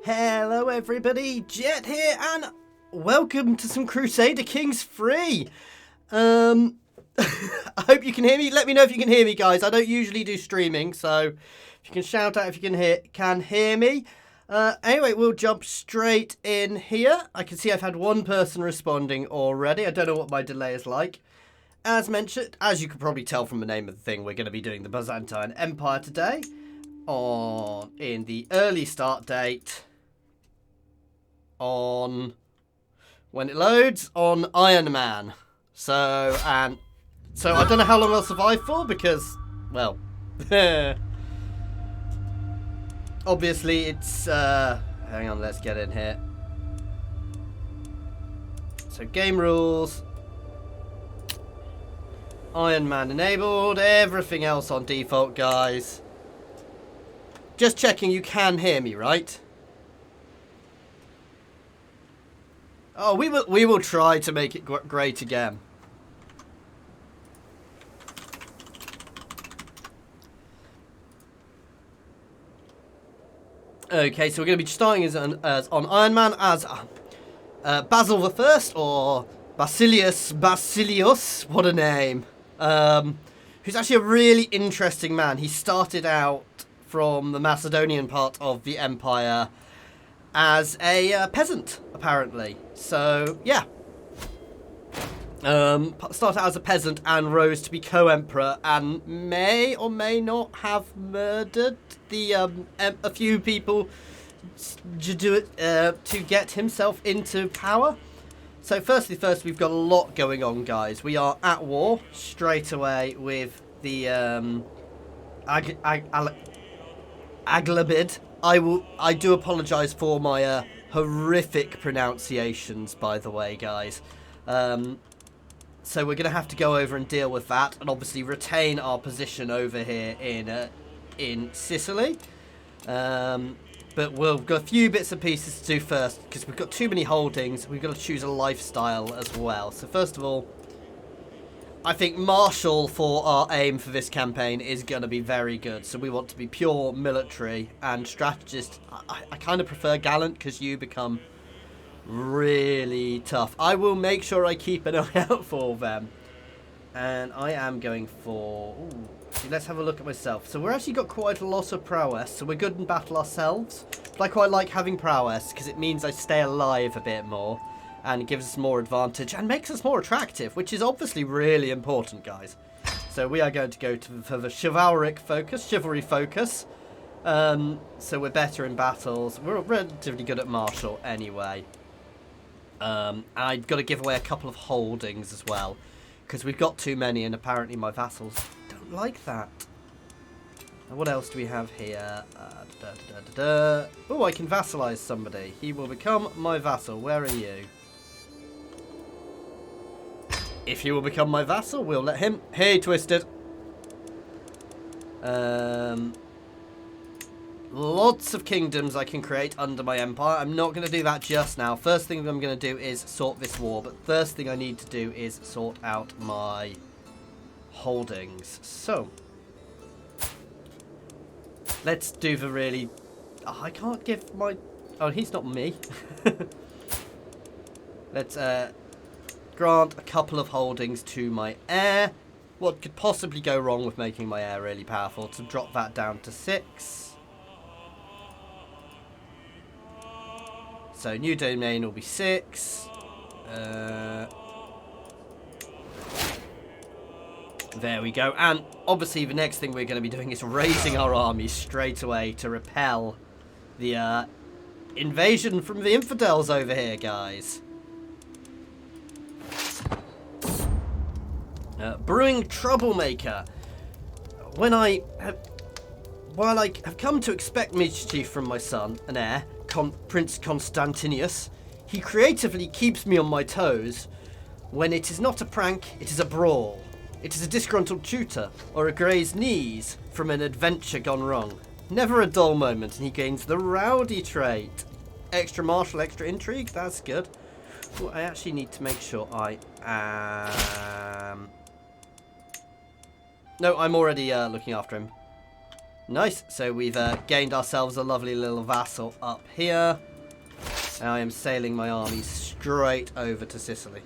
Hello everybody, Jet here, and welcome to some Crusader Kings III. I hope you can hear me. Let me know if you can hear me, guys. I don't usually do streaming, so if you can shout out if you can hear me. Anyway, we'll jump straight in here. I can see I've had one person responding already. I don't know what my delay is like. As mentioned, as you can probably tell from the name of the thing, we're going to be doing the Byzantine Empire today. In the early start date on when it loads on Iron Man. So I don't know how long I'll survive for because, well, obviously it's hang on, let's get in here. So game rules, Iron Man enabled, everything else on default, guys. Just checking you can hear me, right? Oh, we will try to make it great again. Okay, so we're going to be starting as on Iron Man as Basil the First, or Basileos. What a name! Who's actually a really interesting man. He started out from the Macedonian part of the empire as a peasant, apparently. So, yeah. Started out as a peasant and rose to be co-emperor and may or may not have murdered a few people to get himself into power. So, first, we've got a lot going on, guys. We are at war straight away with the Aglabid. I do apologise for my horrific pronunciations, by the way, guys. So we're going to have to go over and deal with that, and obviously retain our position over here in Sicily. But we've got a few bits and pieces to do first, because we've got too many holdings. We've got to choose a lifestyle as well. So first of all, I think martial for our aim for this campaign is going to be very good. So we want to be pure military and strategist. I kind of prefer gallant because you become really tough. I will make sure I keep an eye out for them. And I am going for... Ooh, let's have a look at myself. So we're actually got quite a lot of prowess. So we're good in battle ourselves. But I quite like having prowess because it means I stay alive a bit more. And it gives us more advantage and makes us more attractive, which is obviously really important, guys. So we are going to go for the chivalry focus. So we're better in battles. We're relatively good at martial anyway. And I've got to give away a couple of holdings as well, because we've got too many, and apparently my vassals don't like that. And what else do we have here? Oh, I can vassalize somebody. He will become my vassal. Where are you? If he will become my vassal, we'll let him. Hey, Twisted. Lots of kingdoms I can create under my empire. I'm not going to do that just now. First thing I'm going to do is sort this war. But first thing I need to do is sort out my holdings. So, let's do the really... Oh, I can't give my... Oh, he's not me. Let's grant a couple of holdings to my heir. What could possibly go wrong with making my heir really powerful? To drop that down to 6. So new domain will be 6. There we go. And obviously the next thing we're going to be doing is raising our army straight away to repel the invasion from the infidels over here, guys. Brewing troublemaker. While I have come to expect mischief from my son and heir, Prince Constantius, he creatively keeps me on my toes. When it is not a prank, it is a brawl. It is a disgruntled tutor, or a grazed knees from an adventure gone wrong. Never a dull moment, and he gains the rowdy trait. Extra martial, extra intrigue, that's good. Ooh, I actually need to make sure I am... No, I'm already looking after him. Nice. So we've gained ourselves a lovely little vassal up here. Now I am sailing my army straight over to Sicily.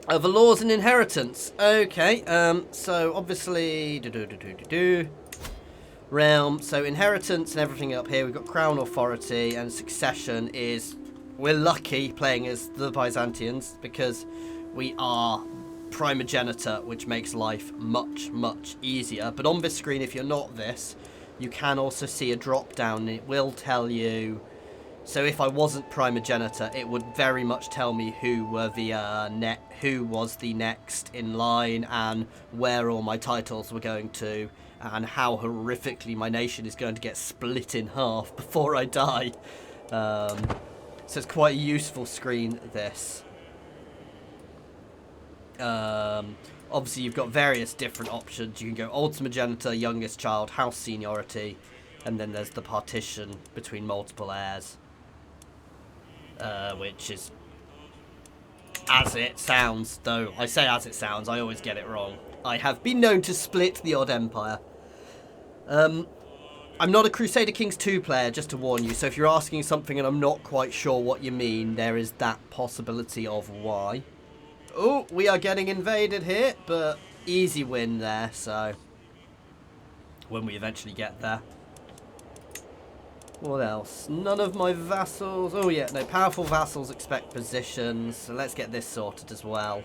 The laws and inheritance. Okay, so obviously... realm. So inheritance and everything up here. We've got crown authority, and succession is... We're lucky playing as the Byzantians because we are primogenitor, which makes life much, much easier. But on this screen, if you're not this, you can also see a drop down, and it will tell you... So if I wasn't primogenitor, it would very much tell me who were the who was the next in line, and where all my titles were going to, and how horrifically my nation is going to get split in half before I die. So it's quite a useful screen, this. Obviously, you've got various different options. You can go ultimogenitor, youngest child, house seniority, and then there's the partition between multiple heirs. Which is as it sounds, though. I say as it sounds, I always get it wrong. I have been known to split the odd empire. I'm not a Crusader Kings II player, just to warn you, so if you're asking something and I'm not quite sure what you mean, there is that possibility of why. Oh, we are getting invaded here, but easy win there, so when we eventually get there. What else? None of my vassals. Oh, yeah. No, powerful vassals expect positions. So let's get this sorted as well.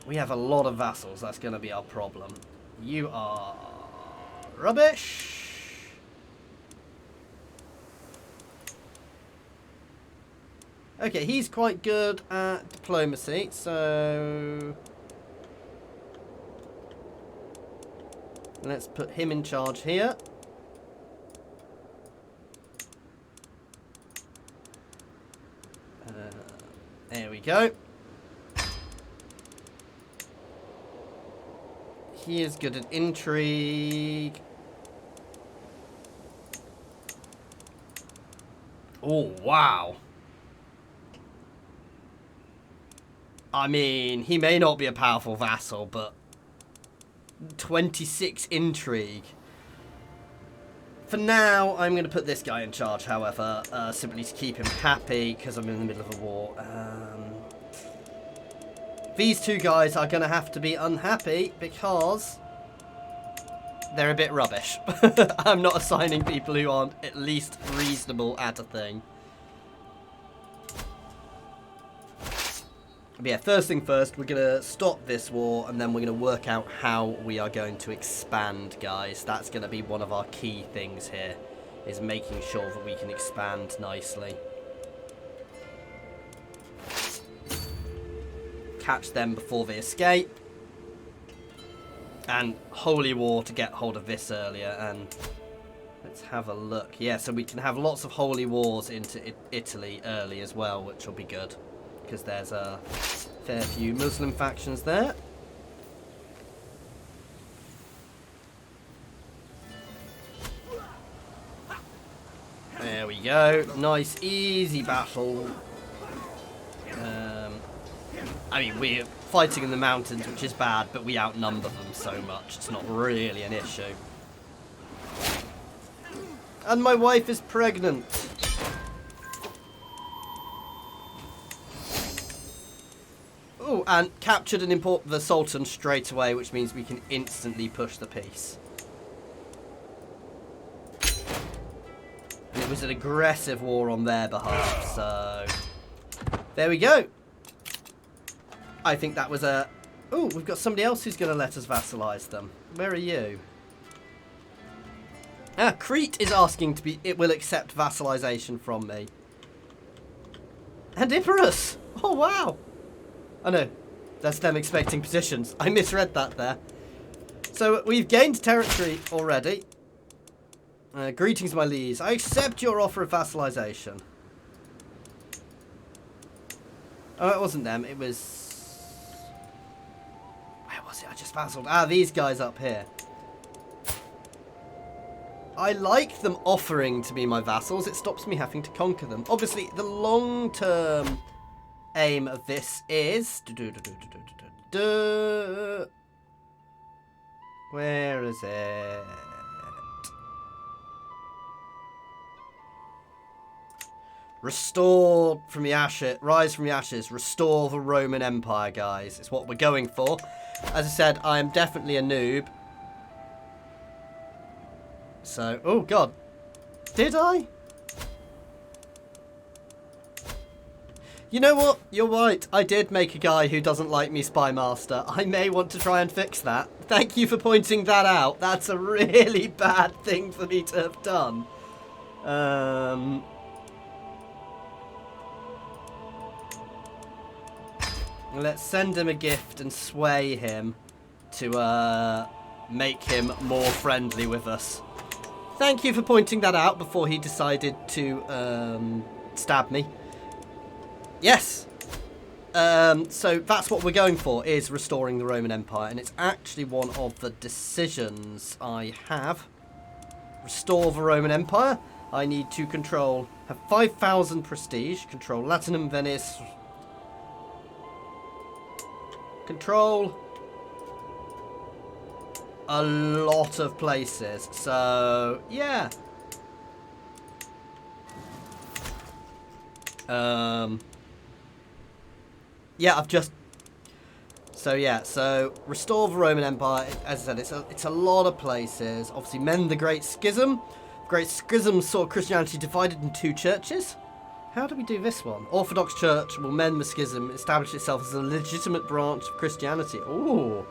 We have a lot of vassals. That's going to be our problem. You are rubbish. Okay, he's quite good at diplomacy. So let's put him in charge here. There we go. He is good at intrigue. Oh, wow. I mean, he may not be a powerful vassal, but 26 intrigue. For now, I'm going to put this guy in charge, however, simply to keep him happy, because I'm in the middle of a war. These two guys are going to have to be unhappy, because they're a bit rubbish. I'm not assigning people who aren't at least reasonable at a thing. But yeah, first thing first, we're going to stop this war, and then we're going to work out how we are going to expand, guys. That's going to be one of our key things here, is making sure that we can expand nicely. Catch them before they escape. And Holy War to get hold of this earlier, and let's have a look. Yeah, so we can have lots of Holy Wars into Italy early as well, which will be good, because there's a fair few Muslim factions there. There we go. Nice, easy battle. I mean, we're fighting in the mountains, which is bad, but we outnumber them so much. It's not really an issue. And my wife is pregnant. Oh, and captured and import the Sultan straight away, which means we can instantly push the peace. And it was an aggressive war on their behalf, so there we go. I think that was a... Oh, we've got somebody else who's going to let us vassalize them. Where are you? Ah, Crete is asking to be... It will accept vassalization from me. And Epirus! Oh, wow! Oh, no. That's them expecting positions. I misread that there. So, we've gained territory already. Greetings, my liege. I accept your offer of vassalization. Oh, it wasn't them. It was... I just vassalled. Ah, these guys up here. I like them offering to be my vassals. It stops me having to conquer them. Obviously, the long-term aim of this is... Where is it? Restore from the ashes, rise from the ashes, restore the Roman Empire, guys. It's what we're going for. As I said, I am definitely a noob. So, oh god. Did I? You know what? You're right. I did make a guy who doesn't like me Spy Master. I may want to try and fix that. Thank you for pointing that out. That's a really bad thing for me to have done. Let's send him a gift and sway him to make him more friendly with us. Thank you for pointing that out before he decided to stab me. Yes! So that's what we're going for, is restoring the Roman Empire. And it's actually one of the decisions I have. Restore the Roman Empire. I need to have 5,000 prestige, control Latinum, Venice... Control a lot of places. So, yeah. Yeah, I've just... So, yeah. So, restore the Roman Empire. As I said, it's a lot of places. Obviously, mend the Great Schism. Great Schism saw Christianity divided in 2 churches. How do we do this one? Orthodox Church will mend the schism, establish itself as a legitimate branch of Christianity. Ooh.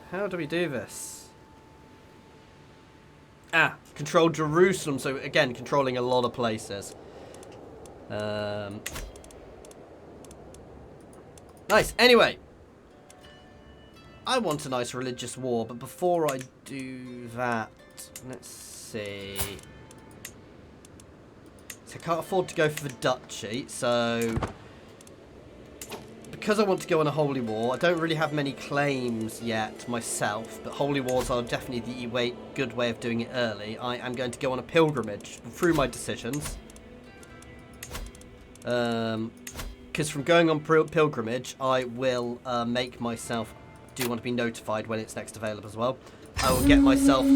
How do we do this? Control Jerusalem. So, again, controlling a lot of places. Nice. Anyway. I want a nice religious war, but before I do that, let's see... I can't afford to go for the duchy, so because I want to go on a holy war, I don't really have many claims yet myself, but holy wars are definitely the good way of doing it early. I am going to go on a pilgrimage through my decisions. Because from going on pilgrimage, I will make myself do want to be notified when it's next available as well. I will get myself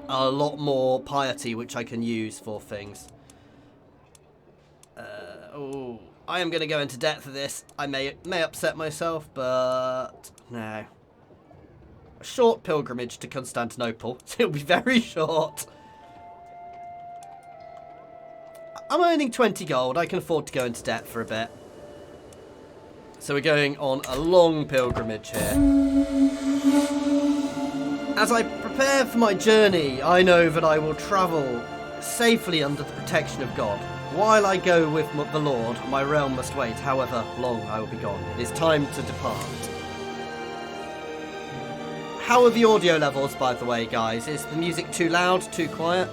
a lot more piety, which I can use for things. Oh, I am going to go into debt for this. I may upset myself, but no. A short pilgrimage to Constantinople. It'll be very short. I'm earning 20 gold. I can afford to go into debt for a bit. So we're going on a long pilgrimage here. As I prepare for my journey, I know that I will travel safely under the protection of God. While I go with the Lord, my realm must wait, however long I will be gone. It is time to depart. How are the audio levels, by the way, guys? Is the music too loud, too quiet?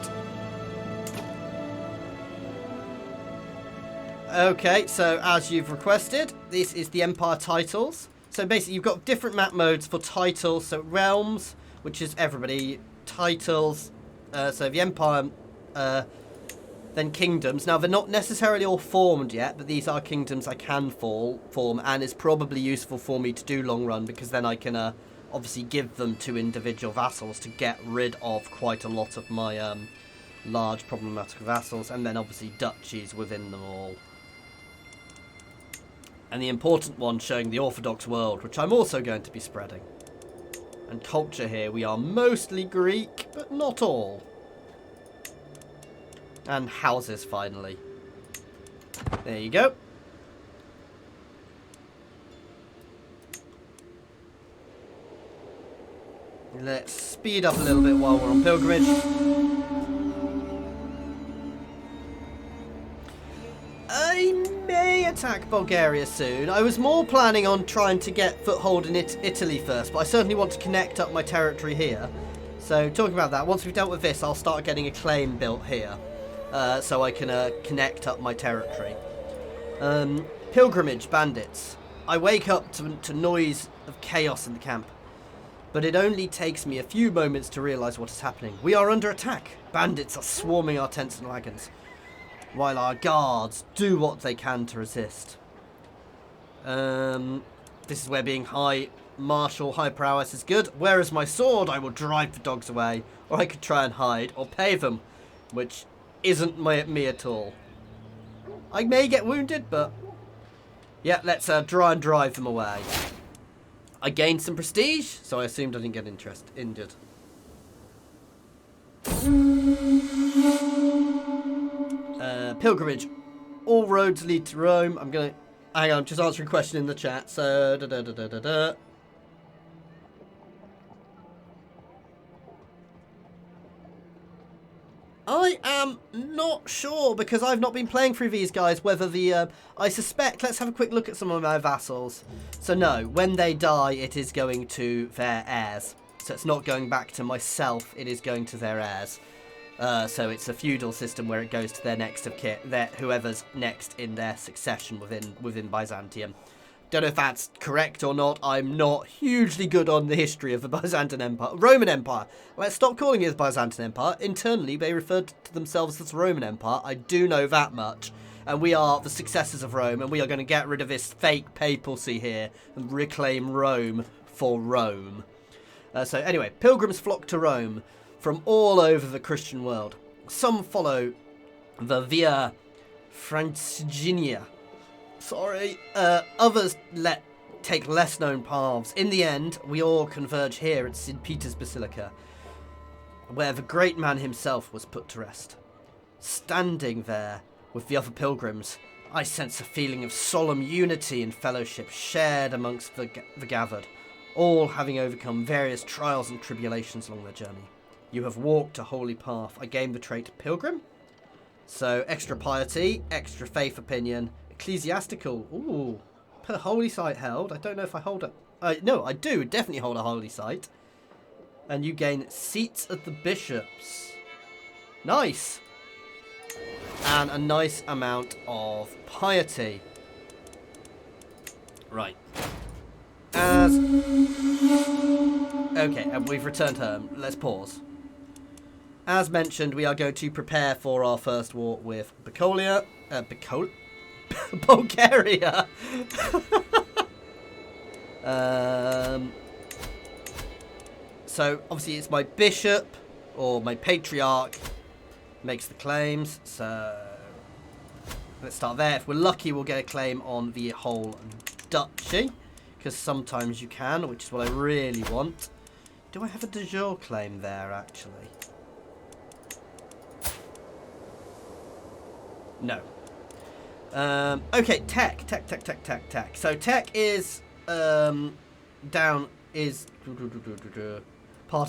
Okay, so as you've requested, this is the Empire titles. So basically, you've got different map modes for titles. So realms, which is everybody, titles, so the Empire, then kingdoms. Now, they're not necessarily all formed yet, but these are kingdoms I can form, and it's probably useful for me to do long run, because then I can obviously give them to individual vassals to get rid of quite a lot of my large problematic vassals, and then obviously duchies within them all. And the important one showing the Orthodox world, which I'm also going to be spreading. And culture here, we are mostly Greek, but not all. And houses, finally. There you go. Let's speed up a little bit while we're on pilgrimage. I may attack Bulgaria soon. I was more planning on trying to get foothold in Italy first, but I certainly want to connect up my territory here. So, talking about that, once we've dealt with this, I'll start getting a claim built here. So I can connect up my territory. Pilgrimage bandits. I wake up to noise of chaos in the camp. But it only takes me a few moments to realise what is happening. We are under attack. Bandits are swarming our tents and wagons, while our guards do what they can to resist. This is where being high martial, high prowess is good. Whereas my sword, I will drive the dogs away, or I could try and hide, or pay them, which isn't me at all. I may get wounded, but yeah, let's try and drive them away. I gained some prestige, so I assumed I didn't get injured. Pilgrimage. All roads lead to Rome. I'm gonna... Hang on, just answering a question in the chat. So... I am not sure, because I've not been playing through these guys, whether the... I suspect... Let's have a quick look at some of my vassals. So no, when they die, it is going to their heirs. So it's not going back to myself, it is going to their heirs. So it's a feudal system where it goes to their next of kin, whoever's next in their succession within Byzantium. Don't know if that's correct or not. I'm not hugely good on the history of the Byzantine Empire. Roman Empire. Let's stop calling it the Byzantine Empire. Internally, they referred to themselves as the Roman Empire. I do know that much. And we are the successors of Rome, and we are going to get rid of this fake papacy here and reclaim Rome for Rome. So anyway, pilgrims flock to Rome from all over the Christian world. Some follow the Via Francigena. Others take less known paths. In the end, we all converge here at St. Peter's Basilica, where the great man himself was put to rest. Standing there with the other pilgrims, I sense a feeling of solemn unity and fellowship shared amongst the gathered, all having overcome various trials and tribulations along their journey. You have walked a holy path. I gained the trait Pilgrim. So, extra piety, extra faith opinion, ecclesiastical. Ooh, per holy site held. I don't know if I hold a... no, I do definitely hold a holy site. And you gain seats of the bishops. Nice. And a nice amount of piety. Right. Okay, and we've returned home. Let's pause. As mentioned, we are going to prepare for our first war with Bulgaria. So, obviously, it's my bishop, or my patriarch, makes the claims. So, let's start there. If we're lucky, we'll get a claim on the whole duchy, because sometimes you can, which is what I really want. Do I have a de jure claim there, actually? No. Okay, tech. So tech is part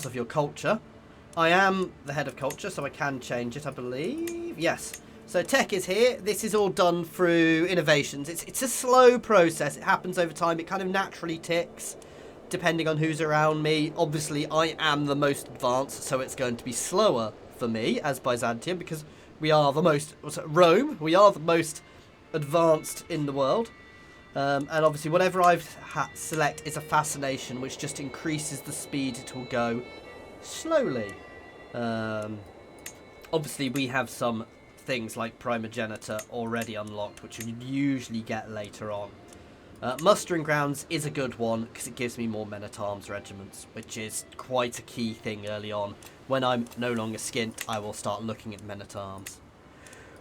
of your culture. I am the head of culture, so I can change it, I believe. Yes. So tech is here. This is all done through innovations. It's a slow process. It happens over time. It kind of naturally ticks, depending on who's around me. Obviously, I am the most advanced, so it's going to be slower for me as Byzantium, because we are the most... Rome, we are the most advanced in the world. And obviously, whatever I select is a fascination, which just increases the speed it will go slowly. Obviously, we have some things like Primogenitor already unlocked, which you usually get later on. Mustering grounds is a good one because it gives me more men-at-arms regiments, which is quite a key thing early on. When I'm no longer skint, I will start looking at men-at-arms.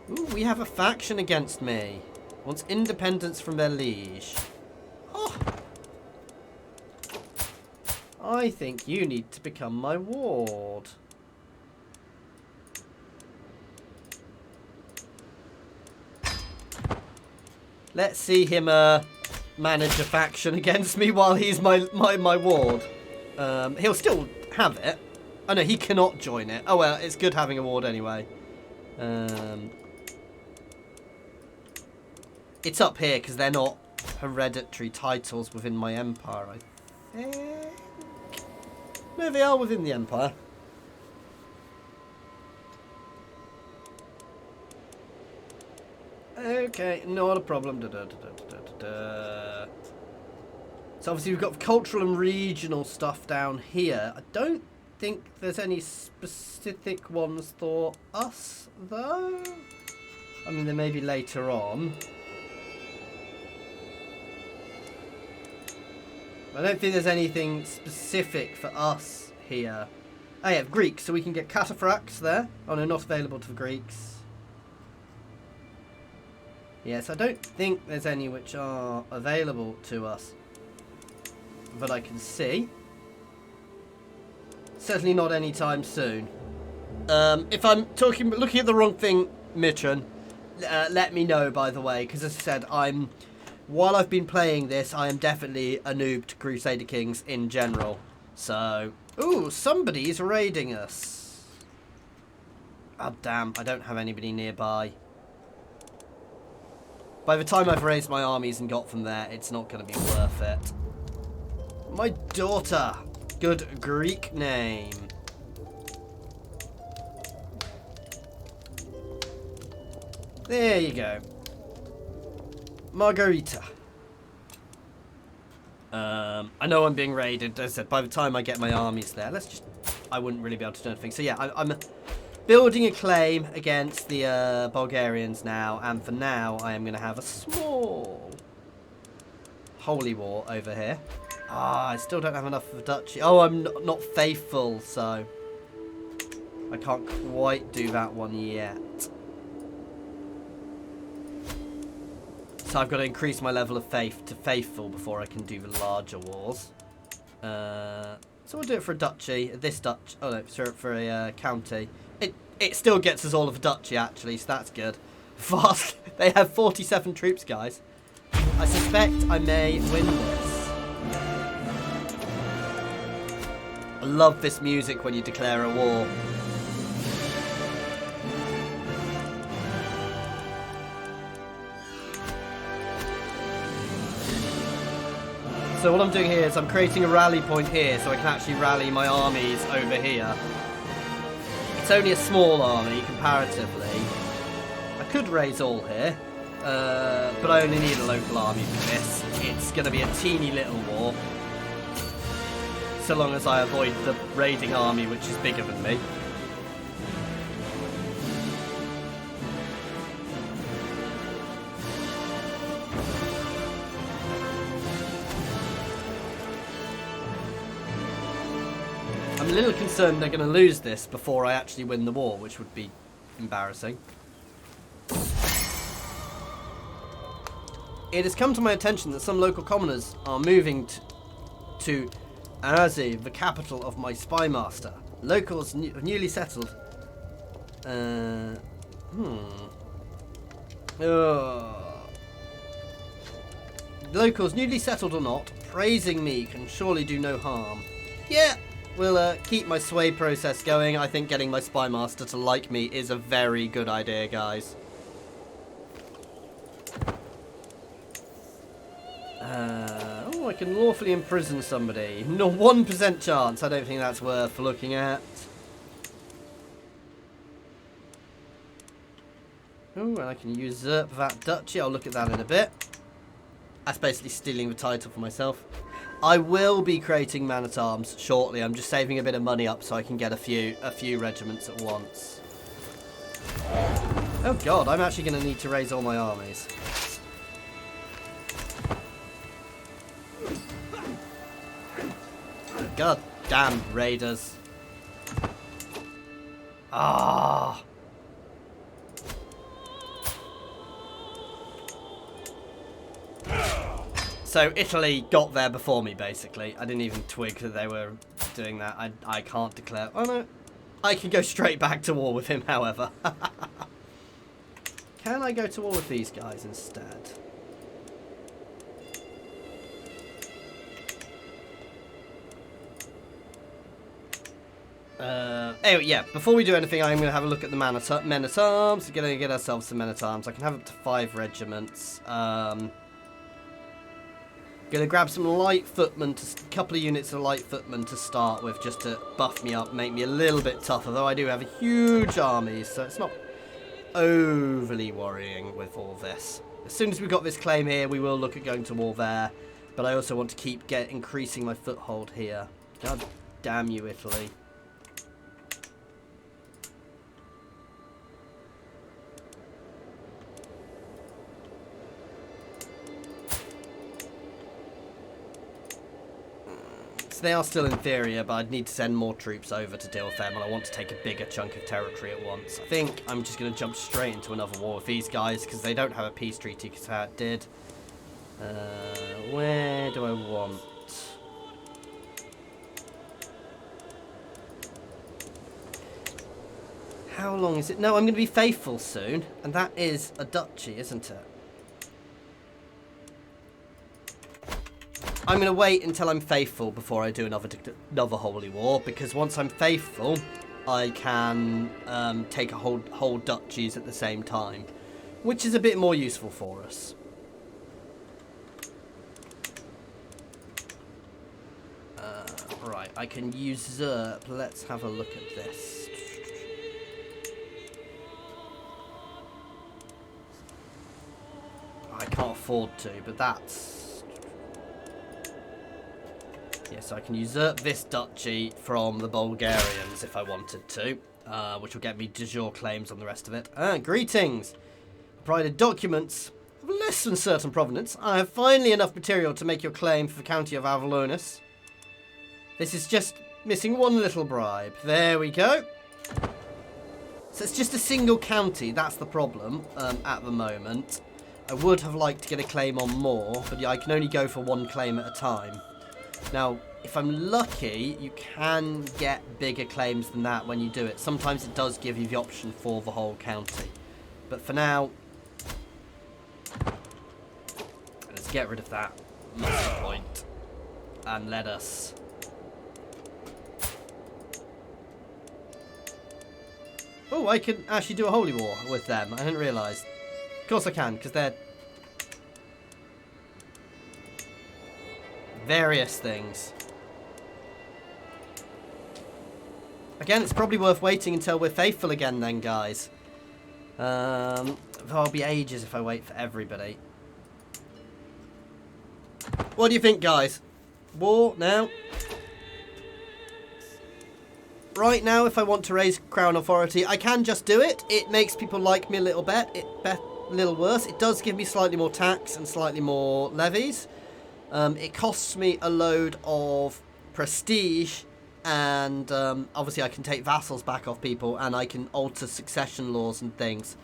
Ooh, we have a faction against me. Wants independence from their liege. Oh. I think you need to become my ward. Let's see him manage a faction against me while he's my ward. He'll still have it. Oh no, he cannot join it. Oh well, it's good having a ward anyway. It's up here because they're not hereditary titles within my empire, I think. No, they are within the empire. Okay, not a problem. So obviously we've got cultural and regional stuff down here. I don't think there's any specific ones for us, though. I mean, there may be later on. I don't think there's anything specific for us here. Oh yeah, Greeks, so we can get cataphracts there. Oh no, not available to the Greeks. Yes, I don't think there's any which are available to us. But I can see. Certainly not anytime soon. If I'm looking at the wrong thing, Mitron, let me know, by the way, because as I said, while I've been playing this, I am definitely a noob to Crusader Kings in general. So, ooh, somebody's raiding us. Oh, damn, I don't have anybody nearby. By the time I've raised my armies and got from there, it's not going to be worth it. My daughter. Good Greek name. There you go. Margarita. I know I'm being raided. As I said, by the time I get my armies there, I wouldn't really be able to do anything. So yeah, I'm building a claim against the Bulgarians now, and for now, I am going to have a small holy war over here. I still don't have enough of a duchy. Oh, I'm not faithful, so I can't quite do that one yet. So I've got to increase my level of faith to faithful before I can do the larger wars. So we'll do it for a duchy. This duchy. Oh no, for a county. It still gets us all of a duchy actually, so that's good. Fast. They have 47 troops, guys. I suspect I may win this. I love this music when you declare a war. So what I'm doing here is I'm creating a rally point here so I can actually rally my armies over here. It's only a small army comparatively. I could raise all here, but I only need a local army for this. It's going to be a teeny little war. So long as I avoid the raiding army which is bigger than me. I'm a little concerned they're going to lose this before I actually win the war, which would be embarrassing. It has come to my attention that some local commoners are moving to Arazi, the capital of my spy master. Locals newly settled. Locals newly settled or not, praising me can surely do no harm. Yeah. We'll keep my sway process going. I think getting my spy master to like me is a very good idea, guys. Oh, I can lawfully imprison somebody. No 1% chance. I don't think that's worth looking at. Oh, and I can usurp that duchy. I'll look at that in a bit. That's basically stealing the title for myself. I will be creating man-at-arms shortly. I'm just saving a bit of money up so I can get a few regiments at once. Oh god, I'm actually going to need to raise all my armies. God damn raiders. Ah. So Italy got there before me, basically. I didn't even twig that they were doing that. I can't declare... Oh, no. I can go straight back to war with him, however. Can I go to war with these guys instead? Anyway, yeah, before we do anything, I'm going to have a look at the men-at-arms. We're going to get ourselves some men-at-arms. I can have up to 5 regiments. Gonna grab some light footmen, a couple of units of light footmen to start with, just to buff me up, make me a little bit tougher. Though I do have a huge army, so it's not overly worrying with all this. As soon as we've got this claim here, we will look at going to war there. But I also want to keep increasing my foothold here. God damn you, Italy. So they are still inferior, but I'd need to send more troops over to deal with them, and I want to take a bigger chunk of territory at once. I think I'm just going to jump straight into another war with these guys, because they don't have a peace treaty, because how it did. Where do I want? How long is it? No, I'm going to be faithful soon, and that is a duchy, isn't it? I'm going to wait until I'm faithful before I do another holy war, because once I'm faithful, I can take a whole duchies at the same time, which is a bit more useful for us. Right, I can usurp. Let's have a look at this. I can't afford to, but that's... Yeah, so I can usurp this duchy from the Bulgarians if I wanted to, which will get me de jure claims on the rest of it. Greetings! Provided documents of less than certain provenance, I have finally enough material to make your claim for the county of Avalonis. This is just missing one little bribe. There we go. So it's just a single county, that's the problem at the moment. I would have liked to get a claim on more, but yeah, I can only go for one claim at a time. Now, if I'm lucky, you can get bigger claims than that when you do it. Sometimes it does give you the option for the whole county. But for now, let's get rid of that muscle point and let us... Oh, I can actually do a holy war with them. I didn't realise. Of course I can, because they're... various things. Again, it's probably worth waiting until we're faithful again then, guys. There'll be ages if I wait for everybody. What do you think, guys? War now? Right now, if I want to raise crown authority, I can just do it. It makes people like me a little bit. A little worse. It does give me slightly more tax and slightly more levies. It costs me a load of prestige, and obviously I can take vassals back off people, and I can alter succession laws and things.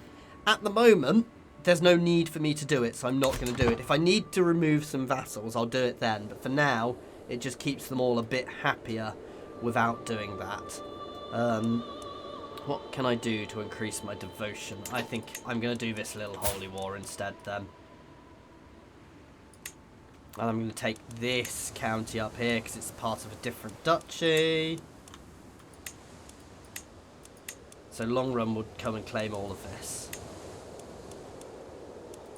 At the moment, there's no need for me to do it, so I'm not going to do it. If I need to remove some vassals, I'll do it then. But for now, it just keeps them all a bit happier without doing that. What can I do to increase my devotion? I think I'm going to do this little holy war instead then. And I'm going to take this county up here because it's part of a different duchy. So Long Run would come and claim all of this.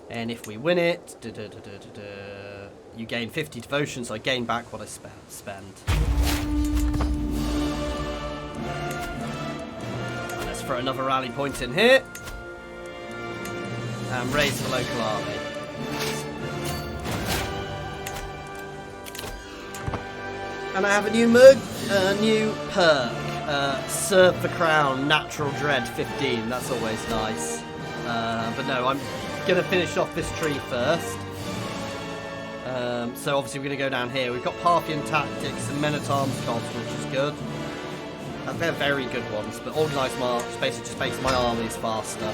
And if we win it, you gain 50 devotion, so I gain back what I spend. Let's throw another rally point in here. And raise the local army. And I have a new perk. Serve the Crown, Natural Dread 15. That's always nice. But no, I'm going to finish off this tree first. So obviously we're going to go down here. We've got Parthian Tactics and Men-at-Arms cost, which is good. They're very good ones, but Organised March basically just makes my armies faster.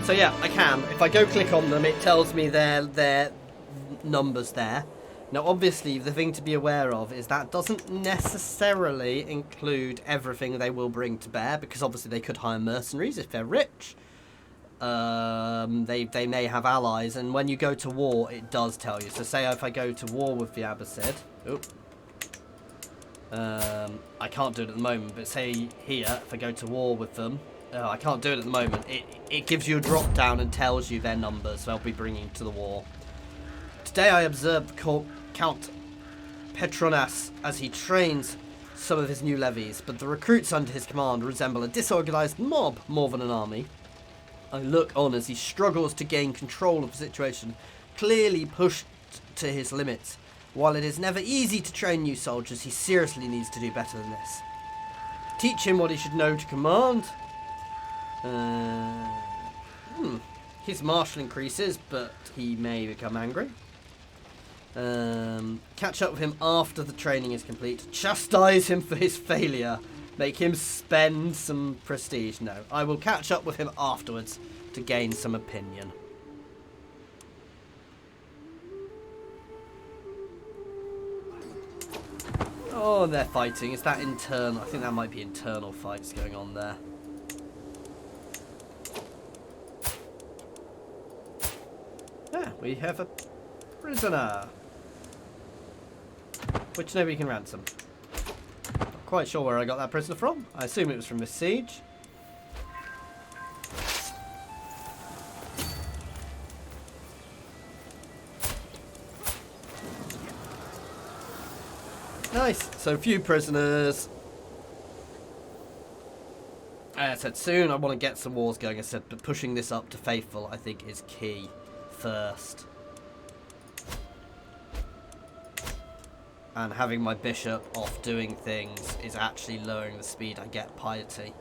So yeah, I can. If I go click on them, it tells me their numbers there. Now, obviously, the thing to be aware of is that doesn't necessarily include everything they will bring to bear, because obviously they could hire mercenaries if they're rich. They may have allies, and when you go to war, it does tell you. So say if I go to war with the Abbasid, I can't do it at the moment, but say here, if I go to war with them, I can't do it at the moment. It gives you a drop down and tells you their numbers they'll be bringing to the war. Today I observed Count Petronas as he trains some of his new levies, but the recruits under his command resemble a disorganized mob more than an army. I look on as he struggles to gain control of the situation, clearly pushed to his limits. While it is never easy to train new soldiers, he seriously needs to do better than this. Teach him what he should know to command. His martial increases, but he may become angry. Catch up with him after the training is complete. Chastise him for his failure. Make him spend some prestige. No, I will catch up with him afterwards to gain some opinion. Oh, they're fighting. Is that internal? I think that might be internal fights going on there. Yeah, we have a prisoner, which nobody can ransom. Not quite sure where I got that prisoner from. I assume it was from this siege. Nice. So few prisoners. As I said, soon I want to get some wars going. I said, but pushing this up to faithful, I think, is key first. And having my bishop off doing things is actually lowering the speed I get piety.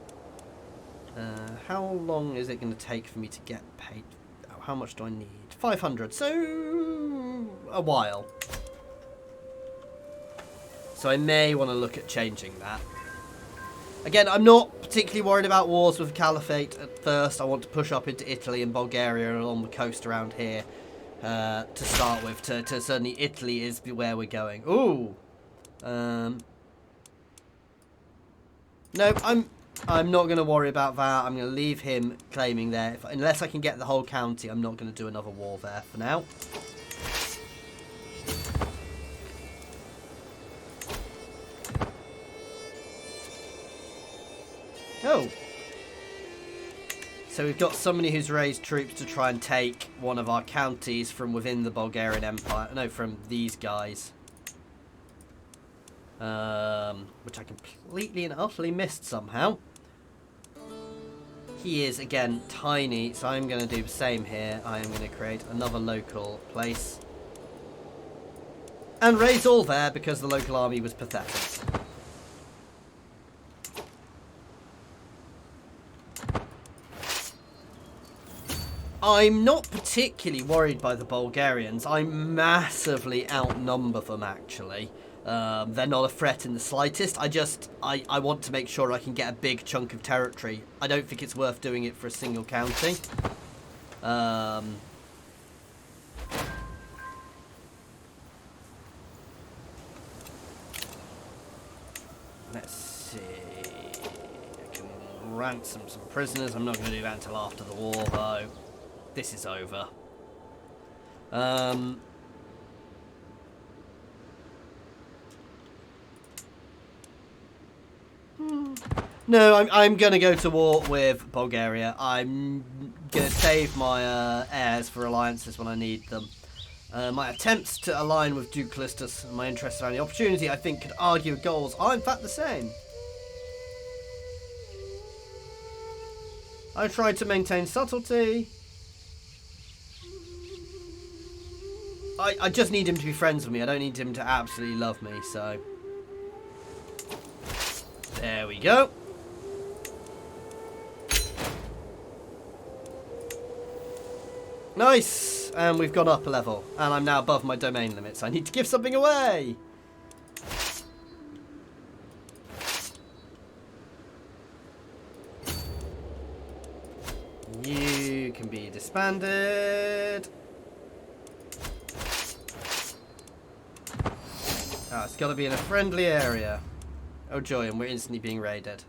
How long is it going to take for me to get paid? Oh, how much do I need? 500. So a while. So I may want to look at changing that. Again, I'm not particularly worried about wars with Caliphate at first. I want to push up into Italy and Bulgaria and along the coast around here to start with. To certainly Italy is where we're going. Ooh. No, I'm not going to worry about that. I'm going to leave him claiming there. Unless I can get the whole county, I'm not going to do another war there for now. Oh. So we've got somebody who's raised troops to try and take one of our counties from within the Bulgarian Empire. No, from these guys. Which I completely and utterly missed somehow. He is, again, tiny, so I'm going to do the same here. I am going to create another local place. And raise all there because the local army was pathetic. I'm not particularly worried by the Bulgarians. I massively outnumber them, actually. They're not a threat in the slightest. I want to make sure I can get a big chunk of territory. I don't think it's worth doing it for a single county. Let's see. I can ransom some prisoners. I'm not going to do that until after the war, though. This is over. No, I'm going to go to war with Bulgaria. I'm going to save my heirs for alliances when I need them. My attempts to align with Duke Callistus and my interests around the opportunity, I think, could argue goals are in fact the same. I tried to maintain subtlety. I just need him to be friends with me. I don't need him to absolutely love me, so... There we go. Nice! And we've gone up a level. And I'm now above my domain limits. I need to give something away! You can be disbanded. Ah, it's got to be in a friendly area. Oh joy, and we're instantly being raided.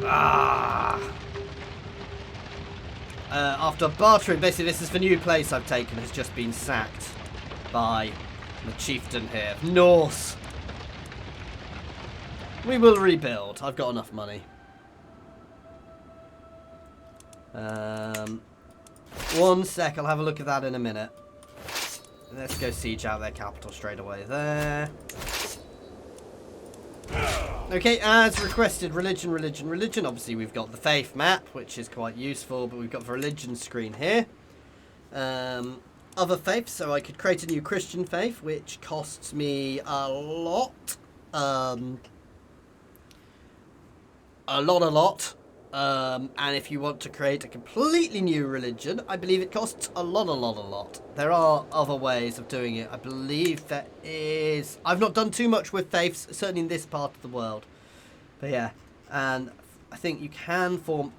Ah! After bartering, basically this is the new place I've taken, has just been sacked by the chieftain here. Norse! We will rebuild. I've got enough money. One sec, I'll have a look at that in a minute. Let's go siege out their capital straight away there. Okay, as requested, religion. Obviously, we've got the faith map, which is quite useful, but we've got the religion screen here. other faiths, so I could create a new Christian faith, which costs me a lot. A lot. And if you want to create a completely new religion, I believe it costs a lot. There are other ways of doing it. I believe there is... I've not done too much with faiths, certainly in this part of the world. But yeah, and I think you can form...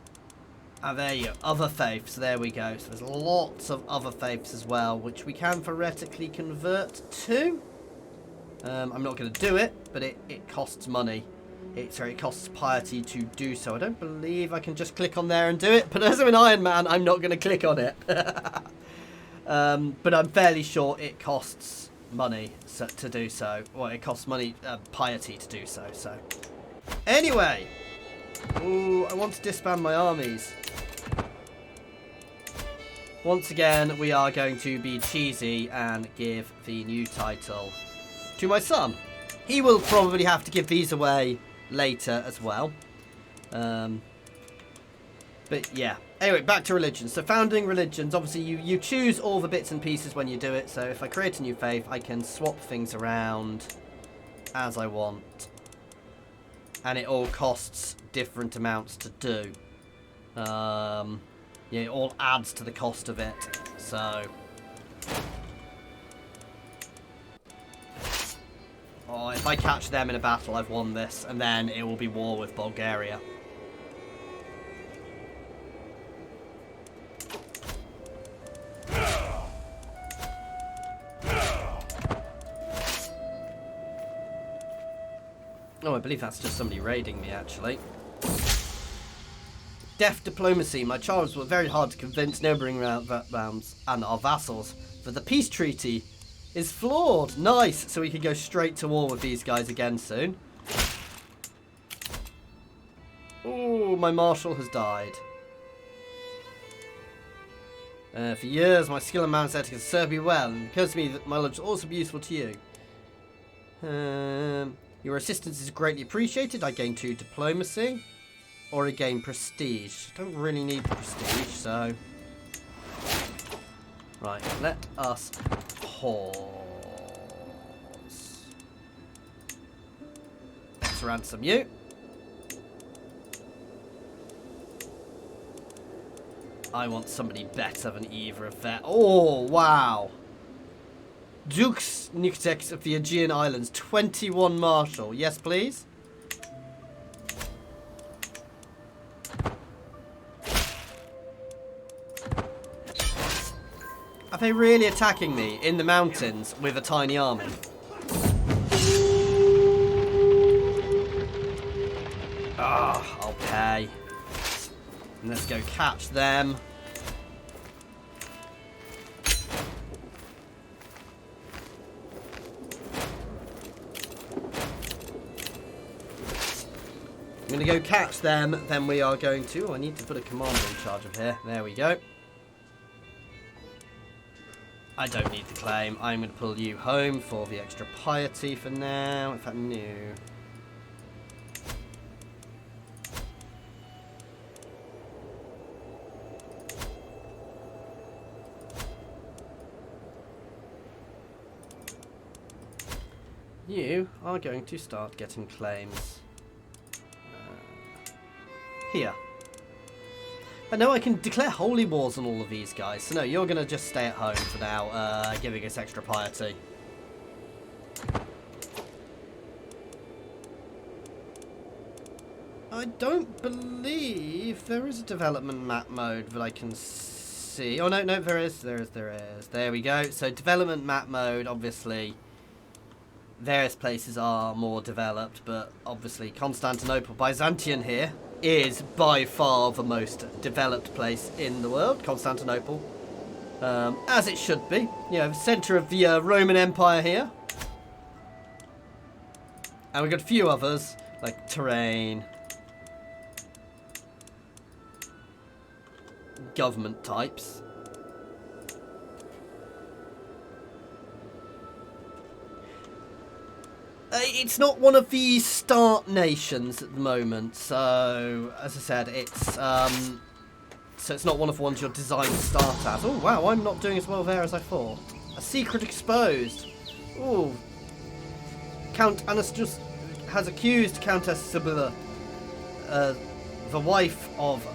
Ah, there you go, other faiths, there we go. So there's lots of other faiths as well, which we can theoretically convert to. I'm not going to do it, but it costs money. It costs piety to do so. I don't believe I can just click on there and do it, but as I'm an Iron Man, I'm not going to click on it. But I'm fairly sure it costs money to do so. Well, it costs money, piety to do so. So, anyway, ooh, I want to disband my armies. Once again, we are going to be cheesy and give the new title to my son. He will probably have to give these away later as well. But yeah. Anyway, back to religions. So founding religions, obviously you choose all the bits and pieces when you do it. So if I create a new faith, I can swap things around as I want. And it all costs different amounts to do. Yeah, it all adds to the cost of it. So... Oh, if I catch them in a battle, I've won this. And then it will be war with Bulgaria. Oh, I believe that's just somebody raiding me, actually. Deft diplomacy. My charms were very hard to convince neighbouring realms and our vassals that the peace treaty is flawed. Nice. So we can go straight to war with these guys again soon. Oh, my marshal has died. For years, my skill and man's ethic has served me well, and it occurs to me that my knowledge is also be useful to you. Your assistance is greatly appreciated. I gain 2 diplomacy. Or I gain prestige. I don't really need prestige, so... Right, let us pause. Let's ransom you. I want somebody better than either of that. Oh, wow. Dukes Nuktex of the Aegean Islands. 21 marshal. Yes, please. Are they really attacking me in the mountains with a tiny army? Ah, I'll pay. And let's go catch them. I'm going to go catch them, then we are going to... Oh, I need to put a commander in charge of here. There we go. I don't need the claim. I'm going to pull you home for the extra piety for now. In fact, no. You are going to start getting claims. Here. I know I can declare holy wars on all of these guys. So no, you're going to just stay at home for now, giving us extra piety. I don't believe there is a development map mode that I can see. Oh, no, there is. There we go. So development map mode, obviously, various places are more developed, but obviously Constantinople, Byzantium here, is by far the most developed place in the world, Constantinople. As it should be. You know, the centre of the Roman Empire here. And we've got a few others, like terrain, government types. It's not one of the start nations at the moment, so as I said, it's So it's not one of the ones you're designed to start as. Oh, wow, I'm not doing as well there as I thought. A secret exposed. Oh. Count Anastas has accused Countess Sibylla, the wife of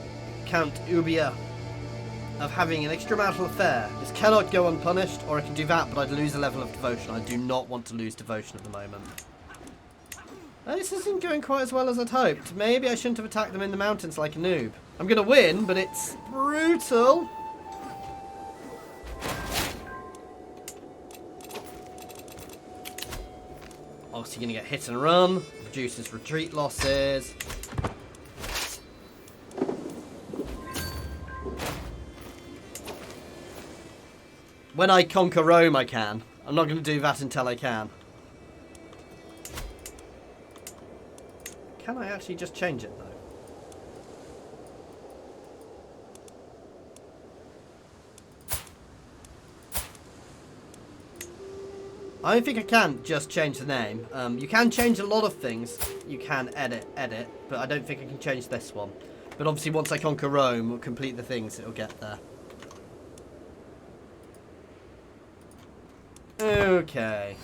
Count Ubia, of having an extramarital affair. This cannot go unpunished, or I can do that, but I'd lose a level of devotion. I do not want to lose devotion at the moment. This isn't going quite as well as I'd hoped. Maybe I shouldn't have attacked them in the mountains like a noob. I'm going to win, but it's brutal. Obviously going to get hit and run. Reduces retreat losses. When I conquer Rome, I can. I'm not going to do that until I can. Can I actually just change it, though? I don't think I can just change the name. You can change a lot of things. You can edit, but I don't think I can change this one. But obviously once I conquer Rome, we'll complete the things, it'll get there. Okay.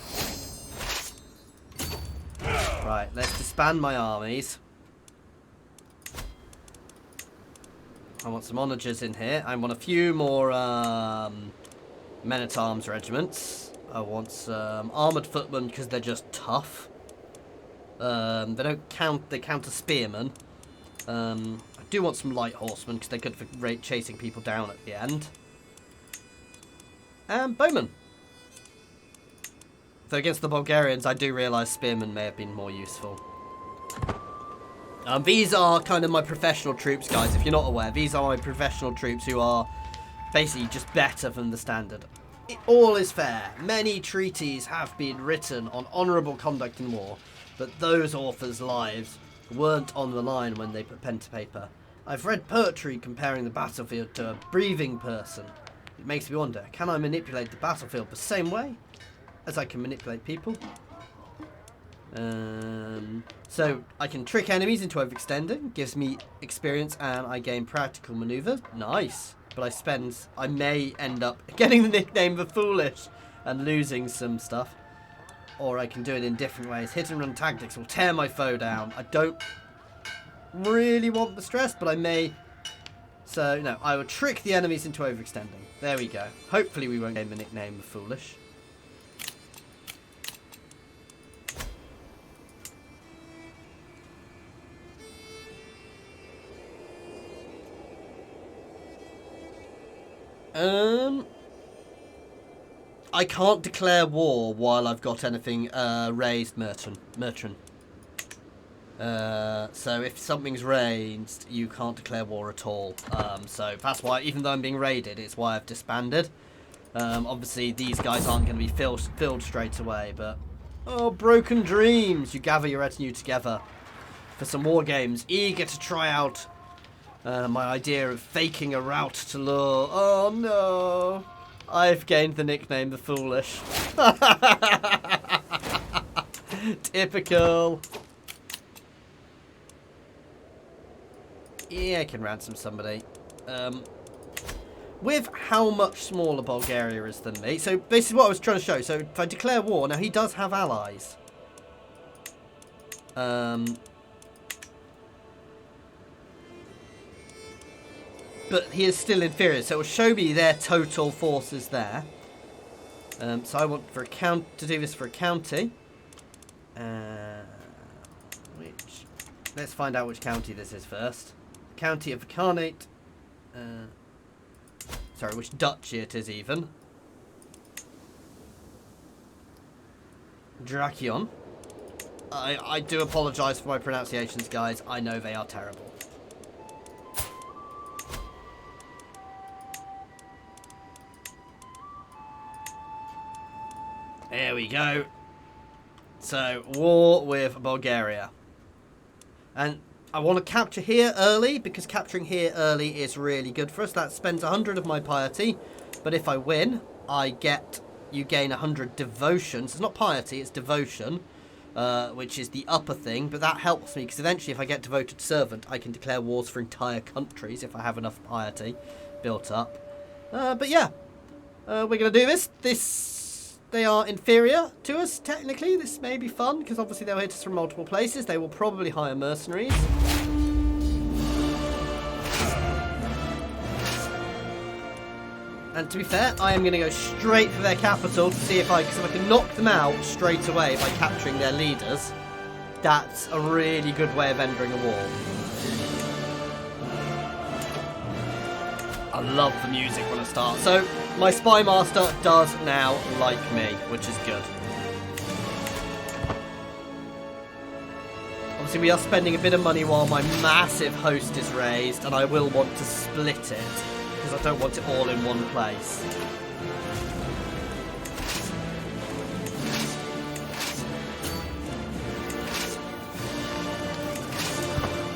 Right, let's disband my armies. I want some onagers in here. I want a few more men-at-arms regiments. I want some armoured footmen because they're just tough. They don't count. They count as spearmen. I do want some light horsemen because they're good for chasing people down at the end. And bowmen. Though against the Bulgarians, I do realise spearmen may have been more useful. These are kind of my professional troops, guys. If you're not aware, these are my professional troops who are basically just better than the standard. All is fair. Many treaties have been written on honourable conduct in war, but those authors' lives weren't on the line when they put pen to paper. I've read poetry comparing the battlefield to a breathing person. It makes me wonder, can I manipulate the battlefield the same way as I can manipulate people? So I can trick enemies into overextending, gives me experience, and I gain practical manoeuvre. Nice. But I may end up getting the nickname The Foolish and losing some stuff. Or I can do it in different ways. Hit and run tactics will tear my foe down. I don't really want the stress, but I may. So, no, I will trick the enemies into overextending. There we go. Hopefully we won't gain the nickname The Foolish. I can't declare war while I've got anything raised merchant. So if something's raised, you can't declare war at all. So that's why, even though I'm being raided, it's why I've disbanded. Obviously, these guys aren't going to be filled straight away, but... Oh, broken dreams! You gather your retinue together for some war games, eager to try out my idea of faking a rout to lure. Oh, no! I've gained the nickname The Foolish. Typical. Yeah, I can ransom somebody. With how much smaller Bulgaria is than me. So this is what I was trying to show. So if I declare war, now he does have allies. But he is still inferior, so it will show me their total forces there. So I want for to do this for a county. Let's find out which county this is first. County of the Khanate. Sorry, which duchy it is even. Drakion. I do apologise for my pronunciations, guys. I know they are terrible. There we go. So, war with Bulgaria. And I want to capture here early, because capturing here early is really good for us. That spends 100 of my piety. But if I win, you gain 100 devotion. So it's not piety, it's devotion. which is the upper thing, but that helps me because eventually if I get devoted servant, I can declare wars for entire countries if I have enough piety built up. But yeah, we're going to do this. They are inferior to us, technically. This may be fun because obviously they'll hit us from multiple places. They will probably hire mercenaries. And to be fair, I am going to go straight for their capital to see if I can knock them out straight away by capturing their leaders. That's a really good way of entering a war. I love the music when I start. So, my spy master does now like me, which is good. Obviously, we are spending a bit of money while my massive host is raised, and I will want to split it. Because I don't want it all in one place.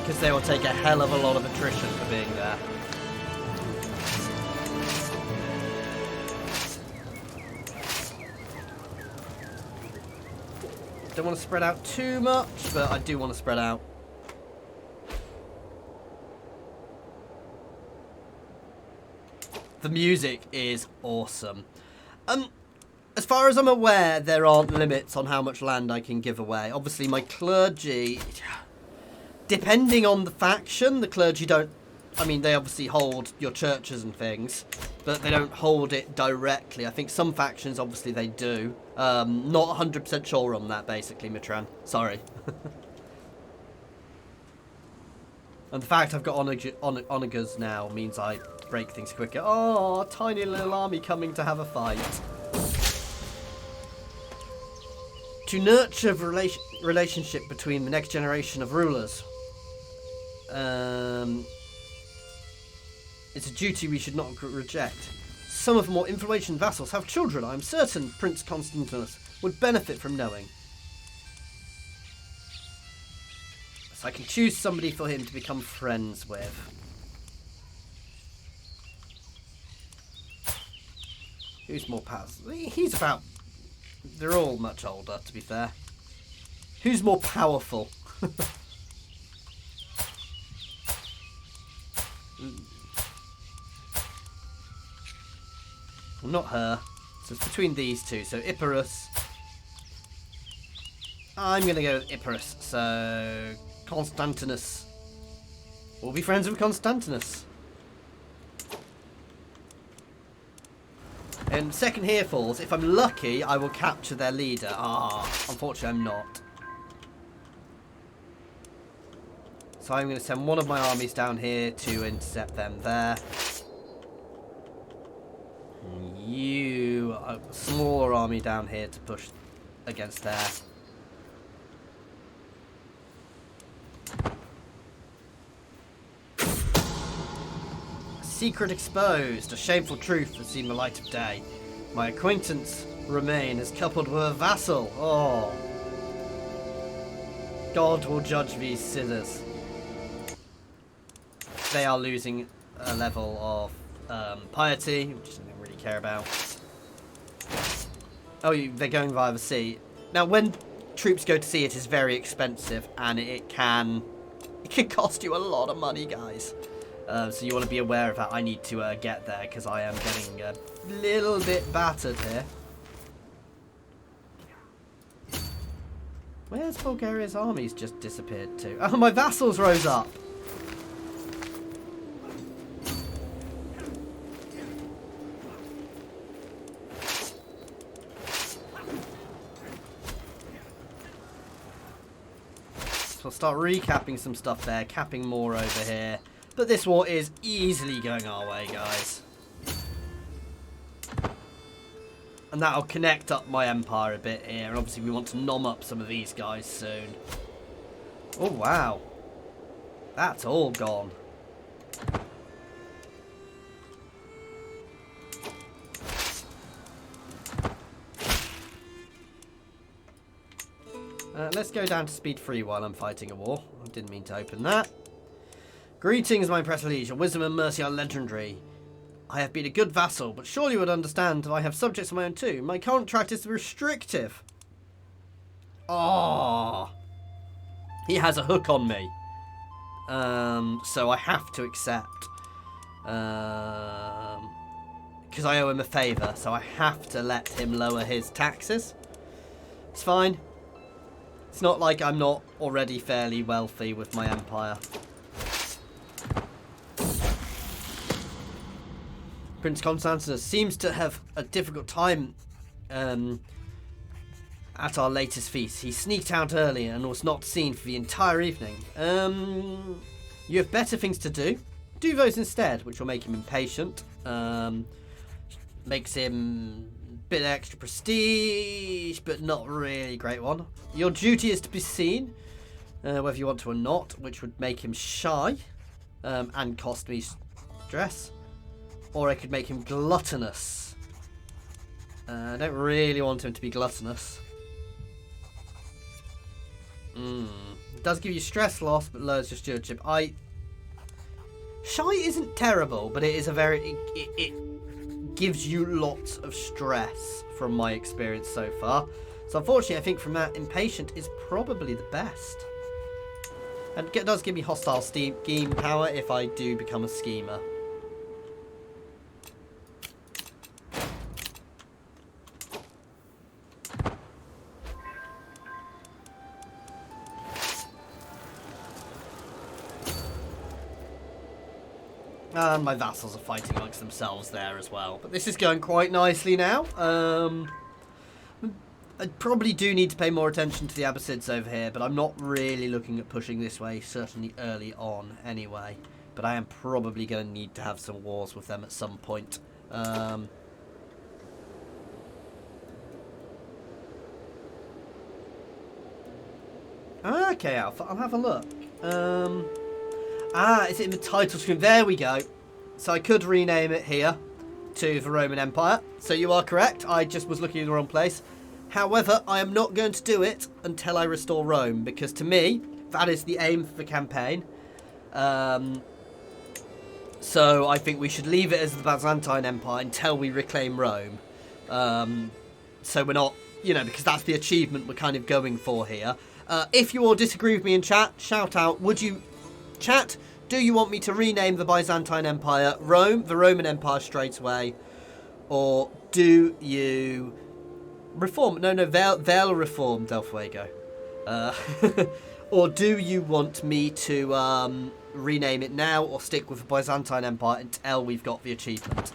Because they will take a hell of a lot of attrition for being there. Don't want to spread out too much, but I do want to spread out. The music is awesome. As far as I'm aware, there aren't limits on how much land I can give away. Obviously, my clergy, depending on the faction, the clergy don't, I mean, they obviously hold your churches and things, but they don't hold it directly. I think some factions, obviously, they do. Not 100% sure on that, basically, Mitran. Sorry. And the fact I've got onagers now means I break things quicker. Oh, tiny little army coming to have a fight. To nurture relationship between the next generation of rulers. It's a duty we should not reject. Some of the more influential vassals have children. I am certain Prince Constantinus would benefit from knowing. So I can choose somebody for him to become friends with. Who's more powerful? He's about... They're all much older, to be fair. Who's more powerful? Well, not her. So it's between these two. So Epirus. I'm going to go with Epirus. So Constantinus. We'll be friends with Constantinus. And second here falls. If I'm lucky, I will capture their leader. Ah, unfortunately I'm not. So I'm going to send one of my armies down here to intercept them there. You, a smaller army down here to push against there. Secret exposed. A shameful truth has seen the light of day. My acquaintance Romain is coupled with a vassal. Oh. God will judge these sinners. They are losing a level of piety, which I don't really care about. Oh, they're going via the sea. Now, when troops go to sea, it is very expensive, and it can cost you a lot of money, guys. So you want to be aware of that. I need to get there, because I am getting a little bit battered here. Where's Bulgaria's armies just disappeared to? Oh, my vassals rose up. So I'll start recapping some stuff there, capping more over here. But this war is easily going our way, guys. And that'll connect up my empire a bit here. And obviously we want to nom up some of these guys soon. Oh, wow. That's all gone. Let's go down to speed 3 while I'm fighting a war. I didn't mean to open that. Greetings, my precious liege. Your wisdom and mercy are legendary. I have been a good vassal, but surely you would understand that I have subjects of my own too. My contract is restrictive. Oh, he has a hook on me. So I have to accept. Because I owe him a favour, so I have to let him lower his taxes. It's fine. It's not like I'm not already fairly wealthy with my empire. Prince Constantinus seems to have a difficult time at our latest feast. He sneaked out early and was not seen for the entire evening. You have better things to do. Do those instead, which will make him impatient. Makes him a bit extra prestige, but not really a great one. Your duty is to be seen, whether you want to or not, which would make him shy and cost me stress. Or I could make him gluttonous. I don't really want him to be gluttonous. It does give you stress loss, but lowers your stewardship. Shy isn't terrible, but it is a very... It gives you lots of stress from my experience so far. So unfortunately, I think from that, impatient is probably the best. And it does give me hostile scheme power if I do become a schemer. And my vassals are fighting amongst themselves there as well. But this is going quite nicely now. I probably do need to pay more attention to the Abbasids over here, but I'm not really looking at pushing this way, certainly early on anyway. But I am probably going to need to have some wars with them at some point. Okay, Alpha, I'll have a look. Is it in the title screen? There we go. So I could rename it here to the Roman Empire. So you are correct. I just was looking in the wrong place. However, I am not going to do it until I restore Rome, because to me, that is the aim for the campaign. So I think we should leave it as the Byzantine Empire until we reclaim Rome. So we're not, because that's the achievement we're kind of going for here. If you all disagree with me in chat, shout out. Chat, do you want me to rename the Byzantine Empire the Roman Empire straight away? Or do you reform? No, they'll reform Del Fuego. Or do you want me to rename it now or stick with the Byzantine Empire until we've got the achievement?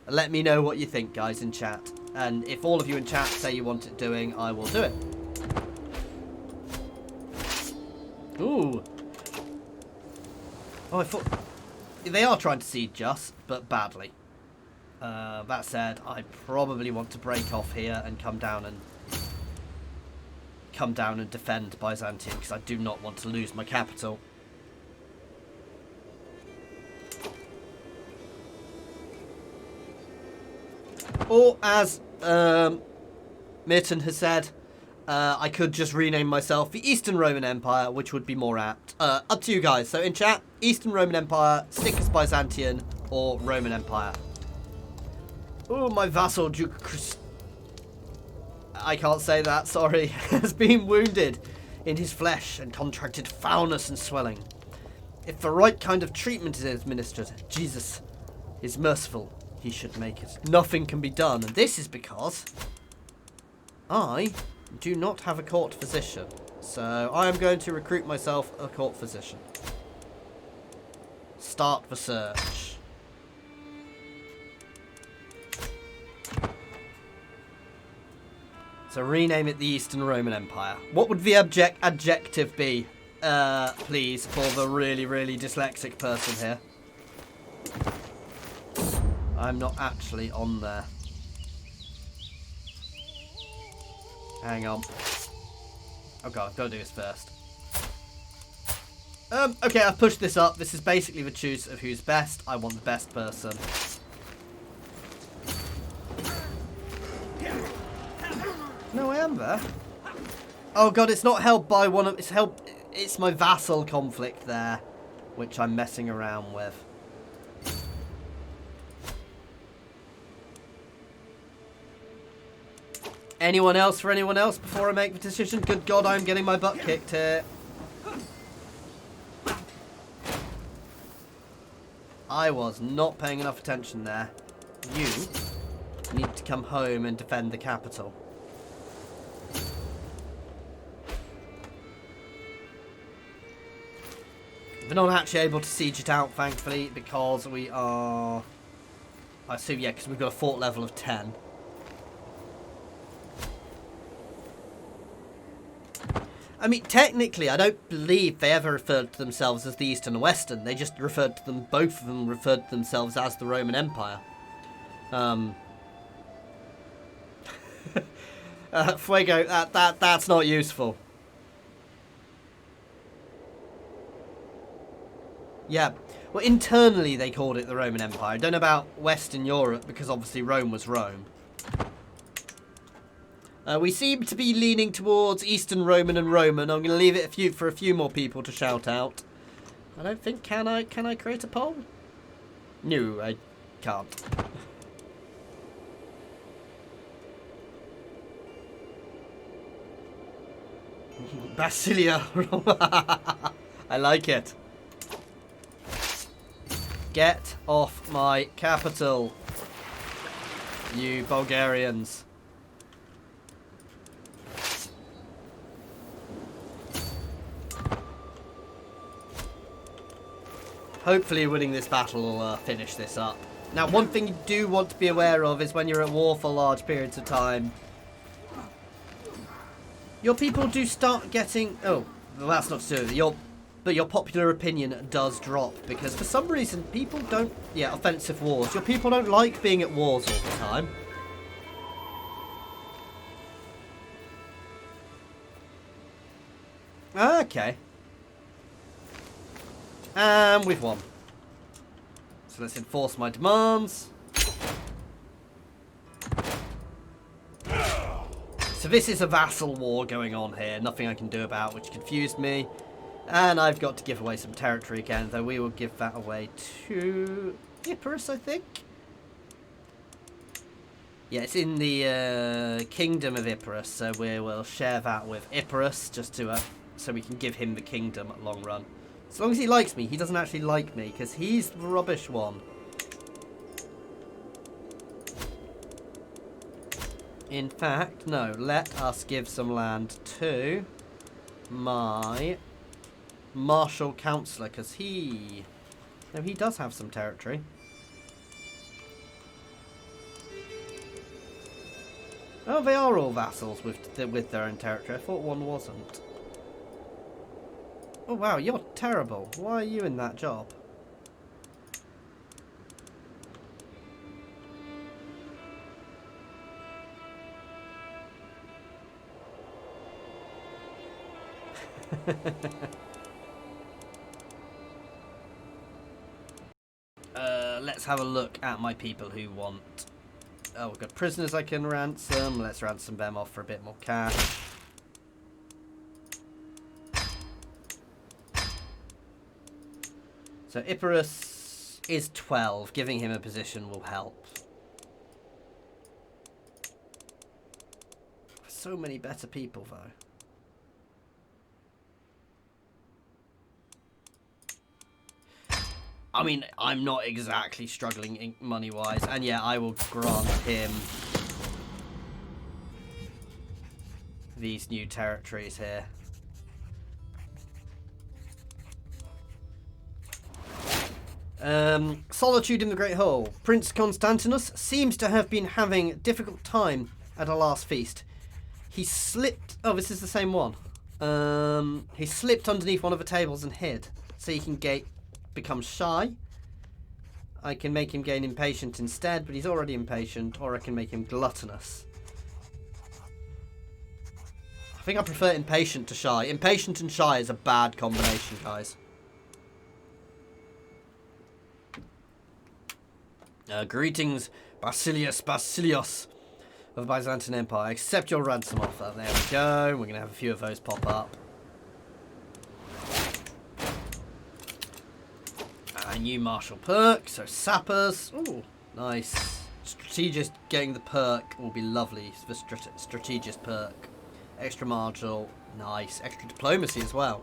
Let me know what you think, guys, in chat. And if all of you in chat say you want it doing, I will do it. Ooh. Oh, I thought... They are trying to siege us, but badly. That said, I probably want to break off here and come down and defend Byzantium, because I do not want to lose my capital. Or, as Merton has said, I could just rename myself the Eastern Roman Empire, which would be more apt. Up to you guys. So in chat, Eastern Roman Empire, stick as Byzantine, or Roman Empire. Oh, my vassal, Duke I can't say that, sorry. Has been wounded in his flesh and contracted foulness and swelling. If the right kind of treatment is administered, Jesus is merciful. He should make it. Nothing can be done, and this is because I do not have a court physician. So I am going to recruit myself a court physician. Start the search. So rename it the Eastern Roman Empire. What would the adjective be, please, for the really, really dyslexic person here? I'm not actually on there. Hang on. Oh god, I've got to do this first. Okay, I've pushed this up. This is basically the choose of who's best. I want the best person. No, I am there. Oh god, it's not held by one of... It's my vassal conflict there, which I'm messing around with. Anyone else for anyone else before I make the decision? Good God, I'm getting my butt kicked here. I was not paying enough attention there. You need to come home and defend the capital. We're not actually able to siege it out, thankfully, because we are... I assume, yeah, because we've got a fort level of 10. I mean, technically, I don't believe they ever referred to themselves as the Eastern and Western. They just referred to them, both of them referred to themselves as the Roman Empire. Fuego, that's not useful. Yeah, well, internally they called it the Roman Empire. I don't know about Western Europe, because obviously Rome was Rome. We seem to be leaning towards Eastern Roman and Roman. I'm going to leave it for a few more people to shout out. I don't think, can I create a poll? No, I can't. Basileus. I like it. Get off my capital, you Bulgarians. Hopefully winning this battle will finish this up. Now, one thing you do want to be aware of is when you're at war for large periods of time, your people do start getting... Oh, well, that's not to do with it. But your popular opinion does drop, because for some reason people don't... Yeah, offensive wars. Your people don't like being at wars all the time. Okay. And we've won. So let's enforce my demands. So this is a vassal war going on here. Nothing I can do about, which confused me. And I've got to give away some territory again, though we will give that away to Epirus, I think. Yeah, it's in the kingdom of Epirus, so we will share that with Epirus, just to so we can give him the kingdom at long run. As long as he likes me. He doesn't actually like me, because he's the rubbish one. In fact, no, let us give some land to my martial councillor, because he... No, he does have some territory. Oh, they are all vassals with their own territory. I thought one wasn't. Oh, wow, you're terrible. Why are you in that job? Let's have a look at my people who want... Oh, we've got prisoners I can ransom. Let's ransom them off for a bit more cash. So Epirus is 12. Giving him a position will help. So many better people, though. I mean, I'm not exactly struggling money-wise. And yeah, I will grant him these new territories here. Solitude in the Great Hall. Prince Constantinus seems to have been having a difficult time at our last feast. He slipped... Oh, this is the same one. He slipped underneath one of the tables and hid. So he can become shy. I can make him gain impatient instead, but he's already impatient. Or I can make him gluttonous. I think I prefer impatient to shy. Impatient and shy is a bad combination, guys. Greetings, Basileios of the Byzantine Empire. Accept your ransom offer. There we go. We're going to have a few of those pop up. A new martial perk. So sappers. Ooh, nice. Actually, just getting the perk will be lovely. The strategist perk. Extra martial. Nice. Extra diplomacy as well.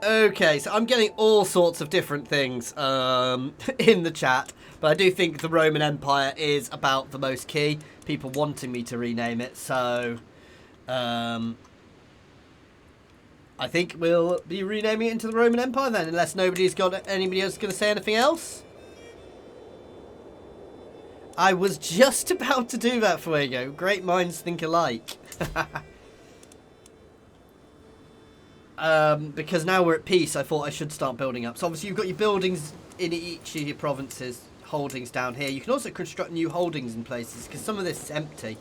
Okay, so I'm getting all sorts of different things in the chat. But I do think the Roman Empire is about the most key. People wanting me to rename it. So, I think we'll be renaming it into the Roman Empire then. Unless anybody else going to say anything else. I was just about to do that, Fuego. Great minds think alike. Because now we're at peace, I thought I should start building up. So obviously you've got your buildings in each of your provinces, holdings down here. You can also construct new holdings in places, because some of this is empty.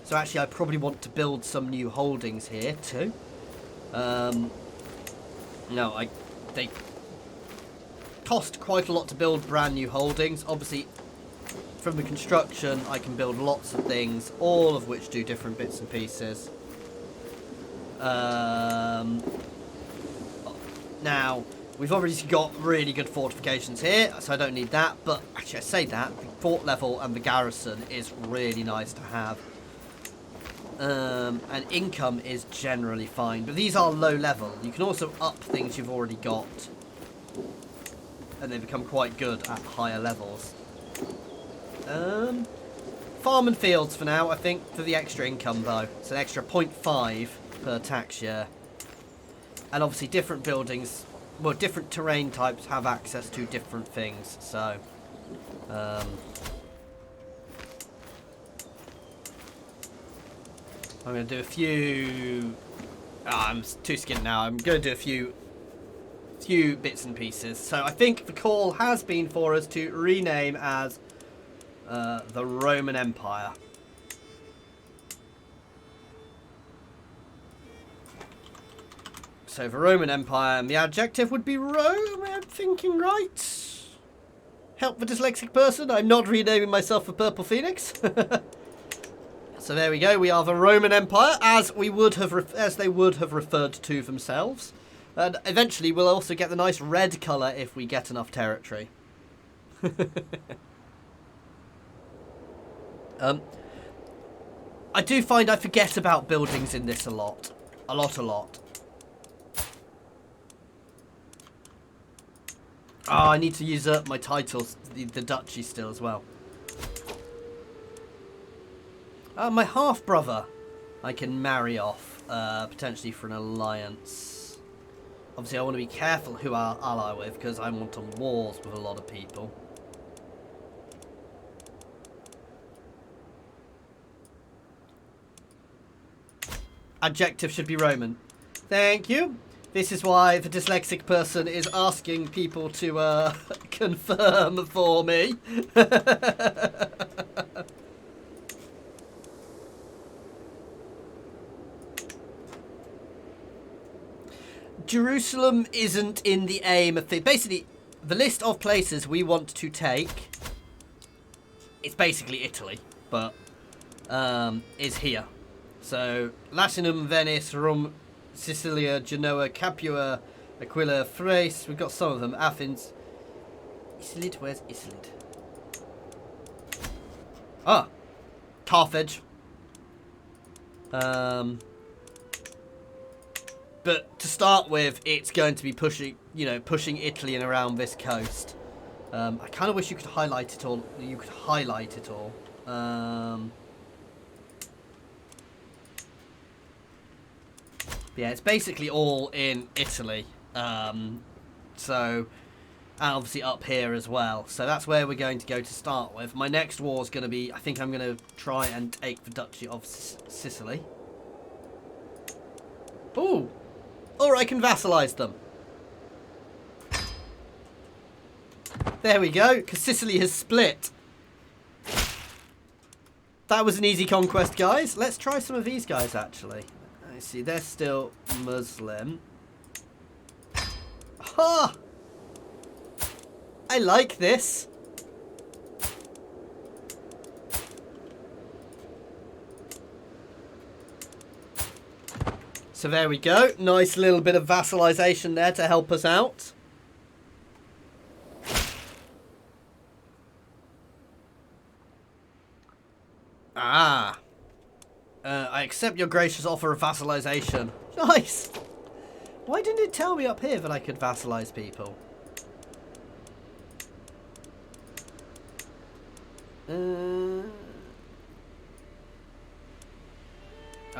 So actually I probably want to build some new holdings here too. They cost quite a lot to build brand new holdings. Obviously, from the construction, I can build lots of things, all of which do different bits and pieces. Now, we've obviously got really good fortifications here, so I don't need that. But actually, I say that, the fort level and the garrison is really nice to have. And income is generally fine, but these are low level. You can also up things you've already got, and they become quite good at higher levels. Farm and fields for now, I think, for the extra income though. It's an extra 0.5 per tax year. And obviously different buildings, well, different terrain types have access to different things, so... I'm going to do a few... I'm too skint now. I'm going to do a few bits and pieces. So I think the call has been for us to rename as the Roman Empire. So the Roman Empire, and the adjective would be Rome, I'm thinking, right? Help the dyslexic person. I'm not renaming myself a Purple Phoenix. So there we go. We are the Roman Empire, as they would have referred to themselves. And eventually, we'll also get the nice red colour if we get enough territory. I do find I forget about buildings in this a lot. A lot. Oh, I need to usurp my titles, the duchy still as well. My half-brother I can marry off, potentially for an alliance. Obviously, I want to be careful who I ally with, because I want on wars with a lot of people. Adjective should be Roman. Thank you. This is why the dyslexic person is asking people to confirm for me. Jerusalem isn't in the aim of things. Basically, the list of places we want to take, it's basically Italy, but is here. So, Latinum, Venice, Rome, Sicilia, Genoa, Capua, Aquila, Thrace. We've got some of them. Athens. Islid? Where's Islid? Ah! Carthage. But to start with, it's going to be pushing Italy and around this coast. I kind of wish you could highlight it all. Yeah, it's basically all in Italy. So, and obviously up here as well. So that's where we're going to go to start with. My next war is going to be, I think I'm going to try and take the Duchy of Sicily. Ooh! Or I can vassalize them. There we go, because Sicily has split. That was an easy conquest, guys. Let's try some of these guys, actually. I see, they're still Muslim. Ha! I like this. So there we go. Nice little bit of vassalization there to help us out. Ah. I accept your gracious offer of vassalization. Nice. Why didn't it tell me up here that I could vassalize people? I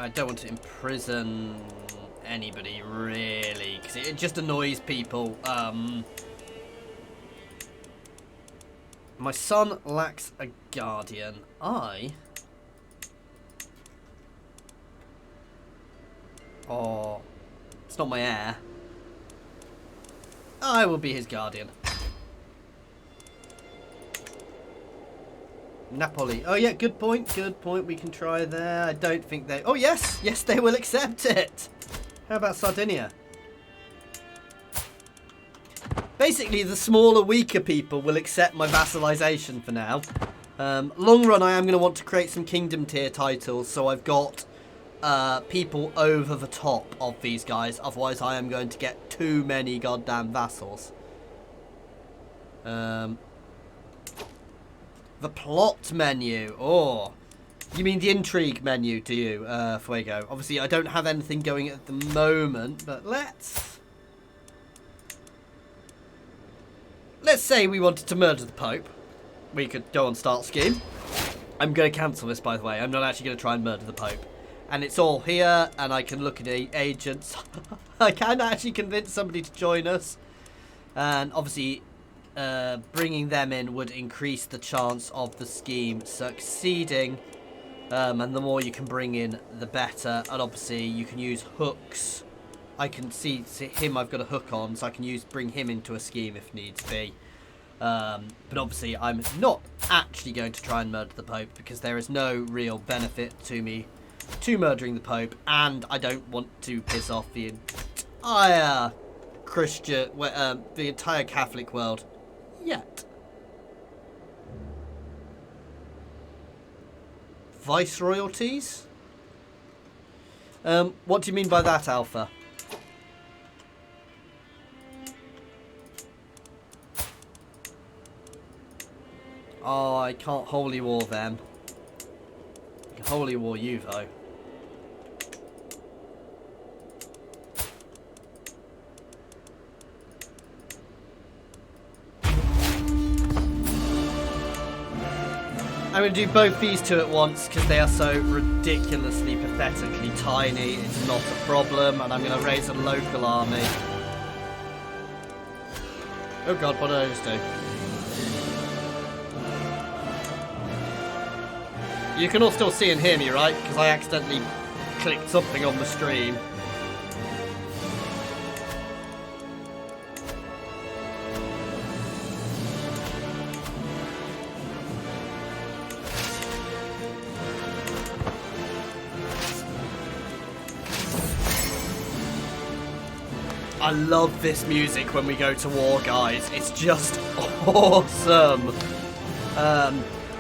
don't want to imprison anybody, really, because it just annoys people. My son lacks a guardian. Oh, it's not my heir. I will be his guardian. Napoli. Oh yeah, good point, good point. We can try there. I don't think they... Oh yes, yes they will accept it. How about Sardinia? Basically, the smaller, weaker people will accept my vassalization for now. Long run, I am going to want to create some kingdom tier titles, so I've got people over the top of these guys. Otherwise, I am going to get too many goddamn vassals. The plot menu. Oh, you mean the intrigue menu, do you, Fuego? Obviously, I don't have anything going at the moment, but let's say we wanted to murder the Pope. We could go on start scheme. I'm going to cancel this, by the way. I'm not actually going to try and murder the Pope. And it's all here, and I can look at agents. I can actually convince somebody to join us. And obviously, bringing them in would increase the chance of the scheme succeeding. And the more you can bring in, the better. And obviously, you can use hooks. I can see him I've got a hook on, so I can bring him into a scheme if needs be. But obviously, I'm not actually going to try and murder the Pope, because there is no real benefit to me to murdering the Pope, and I don't want to piss off the entire the entire Catholic world yet. Viceroyalties? What do you mean by that, Alpha? Oh, I can't holy war them. I can holy war you, though. I'm going to do both these two at once because they are so ridiculously, pathetically tiny. It's not a problem, and I'm going to raise a local army. Oh god, what did I just do? You can all still see and hear me, right? Because I accidentally clicked something on the stream. I love this music when we go to war, guys. It's just awesome.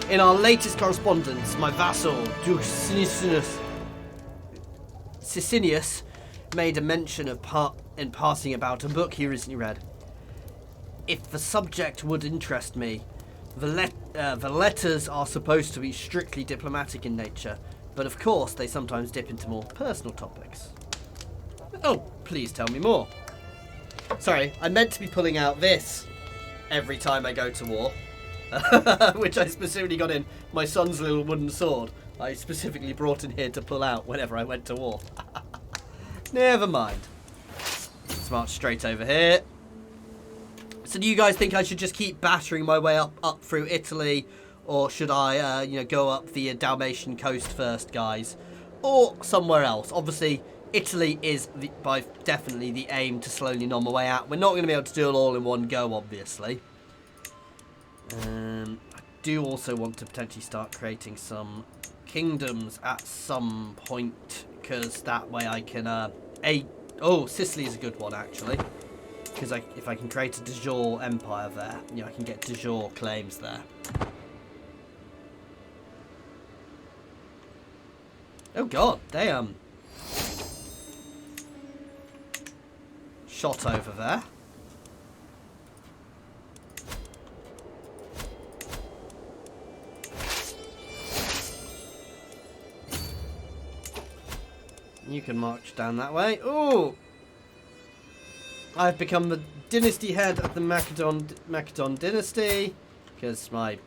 In our latest correspondence, my vassal, Duke Sicinius, made a mention of in passing about a book he recently read. If the subject would interest me, the letters are supposed to be strictly diplomatic in nature, but of course they sometimes dip into more personal topics. Oh, please tell me more. Sorry, I meant to be pulling out this every time I go to war. Which I specifically got in my son's little wooden sword. I specifically brought in here to pull out whenever I went to war. Never mind. Let's march straight over here. So do you guys think I should just keep battering my way up through Italy? Or should I, go up the Dalmatian coast first, guys? Or somewhere else? Obviously, Italy is by definitely the aim to slowly nom my way out. We're not going to be able to do it all in one go, obviously. I do also want to potentially start creating some kingdoms at some point, because that way I can Sicily is a good one actually, because if I can create a de jure empire there, I can get de jure claims there. Oh god, they shot over there. You can march down that way. Ooh! I've become the dynasty head of the Macedon dynasty. Because my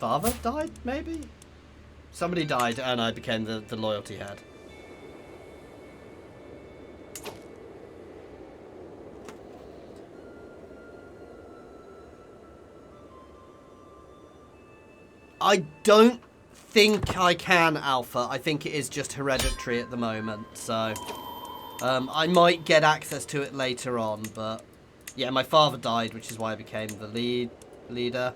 father died, maybe? Somebody died and I became the loyalty head. I don't think I can alpha. I think it is just hereditary at the moment, so I might get access to it later on, but yeah, my father died, which is why I became the leader.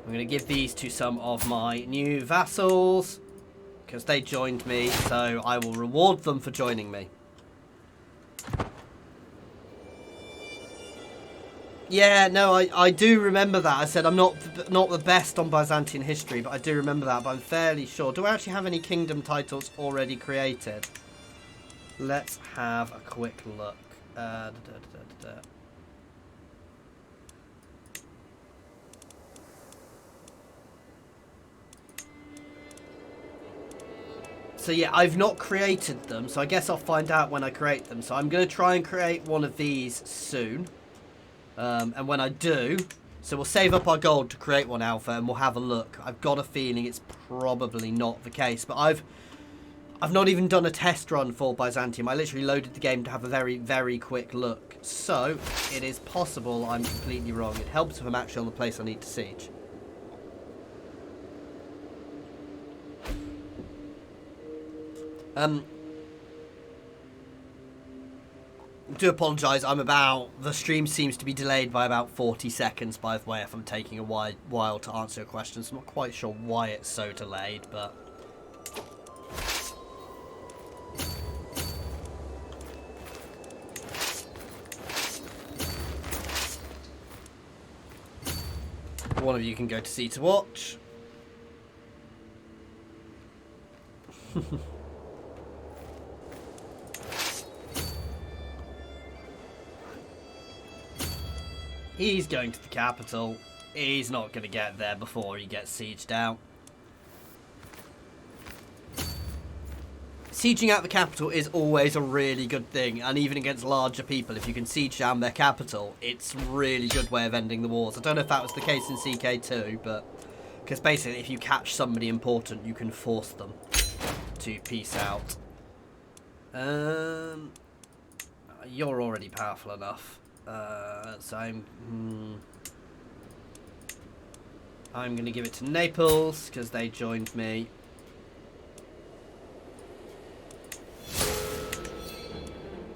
I'm going to give these to some of my new vassals because they joined me, so I will reward them for joining me. Yeah, no, I do remember that. I said I'm not the best on Byzantine history, but I do remember that. But I'm fairly sure. Do I actually have any kingdom titles already created? Let's have a quick look. So yeah, I've not created them, so I guess I'll find out when I create them. So I'm going to try and create one of these soon. And when I do, so we'll save up our gold to create one alpha and we'll have a look. I've got a feeling it's probably not the case, but I've not even done a test run for Byzantium. I literally loaded the game to have a very, very quick look. So it is possible I'm completely wrong. It helps if I'm actually on the place I need to siege. Do apologise, the stream seems to be delayed by about 40 seconds, by the way, if I'm taking a while to answer your questions. I'm not quite sure why it's so delayed, but... One of you can go to see to watch. He's going to the capital. He's not going to get there before he gets sieged out. Sieging out the capital is always a really good thing, and even against larger people, if you can siege down their capital, it's a really good way of ending the wars. I don't know if that was the case in CK2, but... Because basically, if you catch somebody important, you can force them to peace out. You're already powerful enough. So I'm going to give it to Naples because they joined me.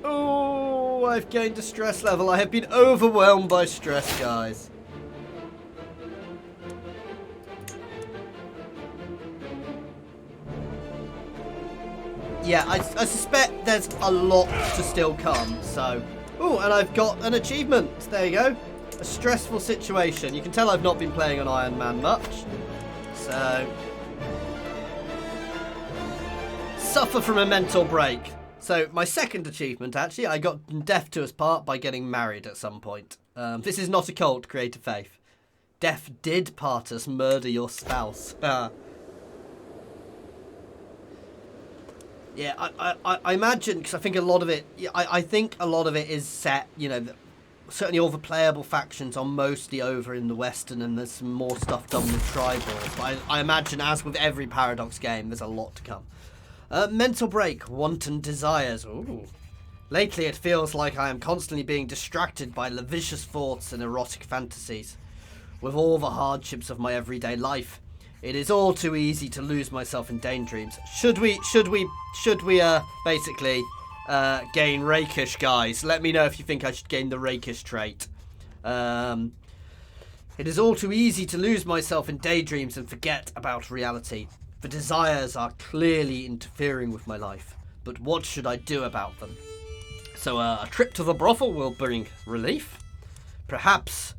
Oh, I've gained a stress level. I have been overwhelmed by stress, guys. Yeah, I suspect there's a lot to still come, so... Oh, and I've got an achievement. There you go. A stressful situation. You can tell I've not been playing on Iron Man much. So... Suffer from a mental break. So, my second achievement, actually, I got death to us part by getting married at some point. This is not a cult, create a faith. Death did part us, murder your spouse. Yeah, I imagine, because I think a lot of it, I think a lot of it is set, you know, certainly all the playable factions are mostly over in the Western, and there's some more stuff done with tribal. But I imagine, as with every Paradox game, there's a lot to come. Mental break, wanton desires. Ooh. Lately, it feels like I am constantly being distracted by lascivious thoughts and erotic fantasies. With all the hardships of my everyday life, it is all too easy to lose myself in daydreams. Should we basically gain rakish, guys? Let me know if you think I should gain the rakish trait. It is all too easy to lose myself in daydreams and forget about reality. The desires are clearly interfering with my life, but what should I do about them? So a trip to the brothel will bring relief. Perhaps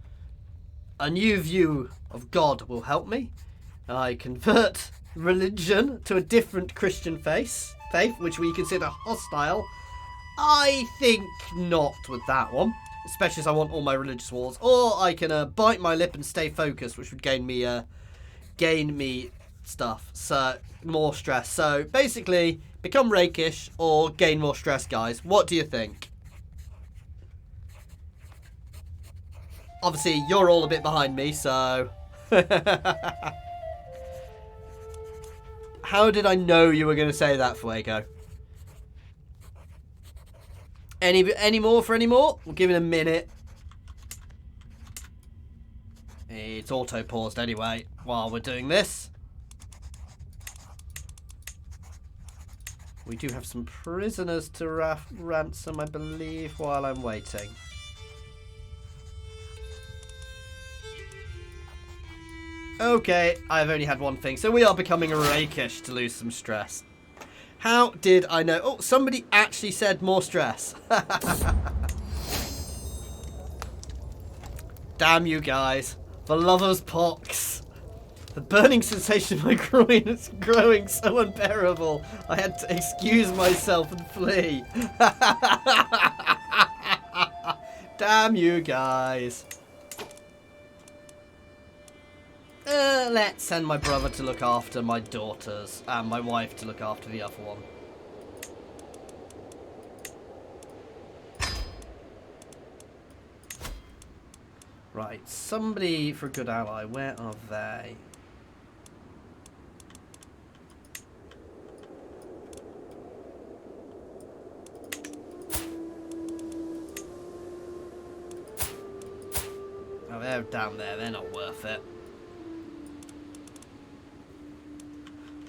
a new view of God will help me. I convert religion to a different Christian faith, which we consider hostile. I think not with that one, especially as I want all my religious wars. Or I can bite my lip and stay focused, which would gain me gain me stuff, so more stress. So basically, become rakish or gain more stress, guys. What do you think? Obviously, you're all a bit behind me, so... How did I know you were going to say that, Fuego? Any more for any more? We'll give it a minute. It's auto-paused anyway while we're doing this. We do have some prisoners to ransom, I believe, while I'm waiting. Okay, I've only had one thing. So we are becoming rakish to lose some stress. How did I know? Oh, somebody actually said more stress. Damn you guys. The lover's pox. The burning sensation in my groin is growing so unbearable. I had to excuse myself and flee. Damn you guys. Let's send my brother to look after my daughters and my wife to look after the other one. Right, somebody for a good ally. Where are they? Oh, they're down there. They're not worth it.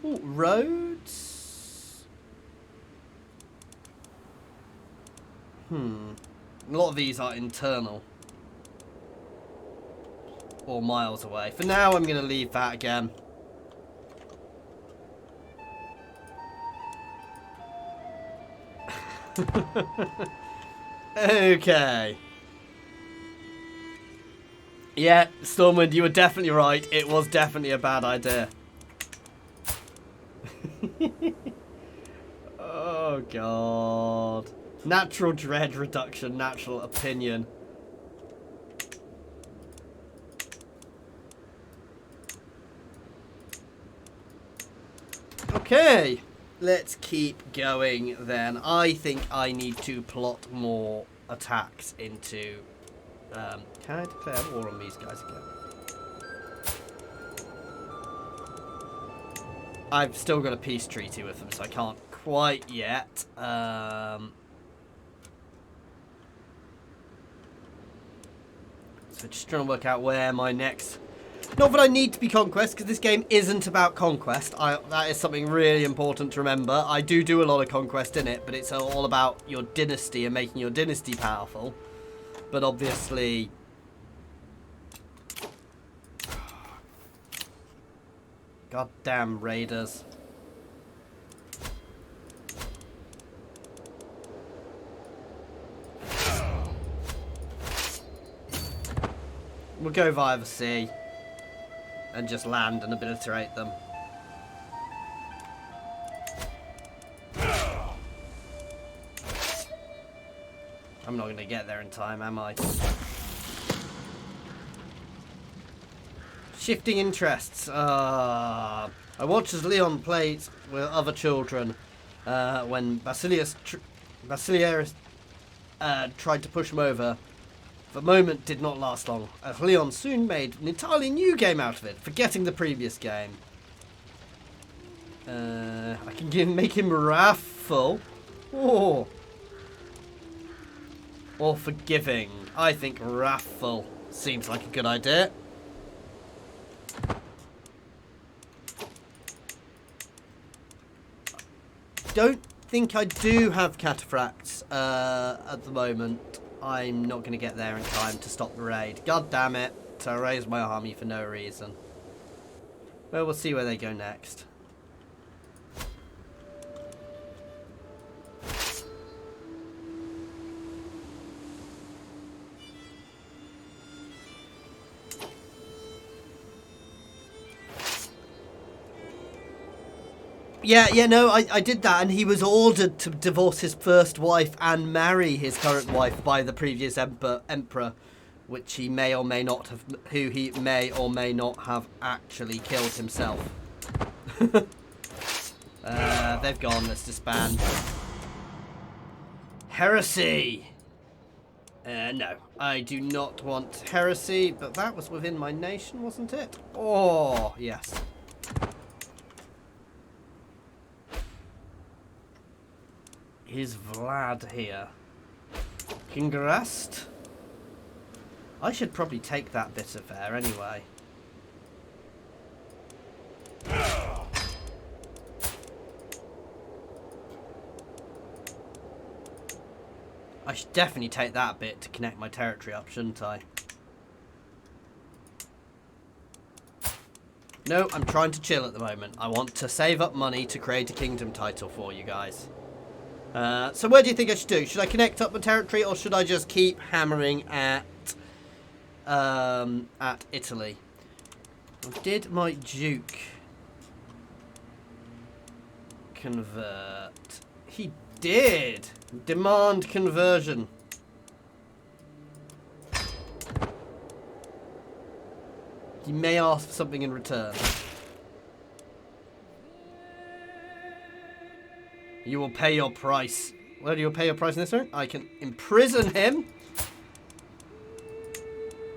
Ooh, roads? A lot of these are internal. Or miles away. For now, I'm going to leave that again. Okay. Yeah, Stormwind, you were definitely right. It was definitely a bad idea. Oh, God. Natural dread reduction, natural opinion. Okay, let's keep going then. I think I need to plot more attacks into... can I declare war on these guys again? I've still got a peace treaty with them, so I can't quite yet. So just trying to work out where my next... Not that I need to be conquest, because this game isn't about conquest. That is something really important to remember. I do a lot of conquest in it, but it's all about your dynasty and making your dynasty powerful. But obviously... Goddamn raiders. We'll go via the sea. And just land and obliterate them. I'm not going to get there in time, am I? Shifting interests. I watched as Leon plays with other children when Basileus tried to push him over. The moment did not last long, as Leon soon made an entirely new game out of it, forgetting the previous game. I can make him wrathful. Oh. Or forgiving. I think wrathful seems like a good idea. Don't think I do have cataphracts at the moment. I'm not going to get there in time to stop the raid. God damn it. So I raised my army for no reason. Well, we'll see where they go next. Yeah, no, I did that, and he was ordered to divorce his first wife and marry his current wife by the previous emperor. which he may or may not have, who he may or may not have actually killed himself. They've gone. Let's disband. Heresy. No, I do not want heresy, but that was within my nation, wasn't it? Oh, yes. Is Vlad here? Congrast? I should probably take that bit of air anyway. I should definitely take that bit to connect my territory up, shouldn't I? No, I'm trying to chill at the moment. I want to save up money to create a kingdom title for you guys. So where do you think I should do? Should I connect up my territory, or should I just keep hammering at Italy? Did my Duke convert? He did! Demand conversion. He may ask for something in return. You will pay your price. Where do you pay your price in this one? I can imprison him.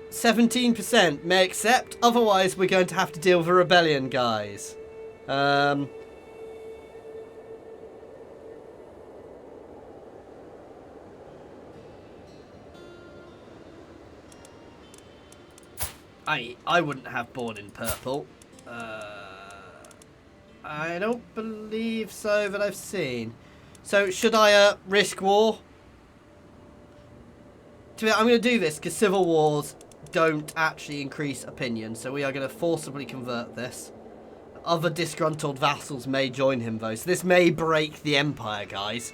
17% may accept. Otherwise, we're going to have to deal with a rebellion, guys. I wouldn't have born in purple. I don't believe so, but I've seen. So, should I risk war? I'm going to do this because civil wars don't actually increase opinion. So we are going to forcibly convert this. Other disgruntled vassals may join him, though. So this may break the empire, guys.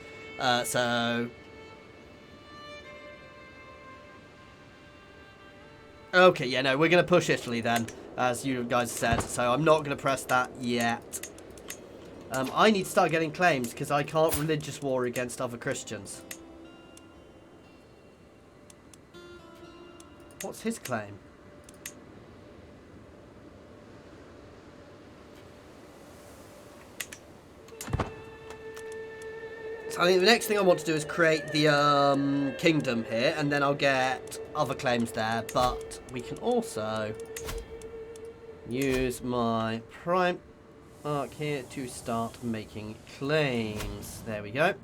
Okay, yeah, no, we're going to push Italy then, as you guys said. So I'm not going to press that yet. I need to start getting claims because I can't religious war against other Christians. What's his claim? So I think the next thing I want to do is create the kingdom here, and then I'll get other claims there. But we can also use my prime arc here to start making claims. There we go.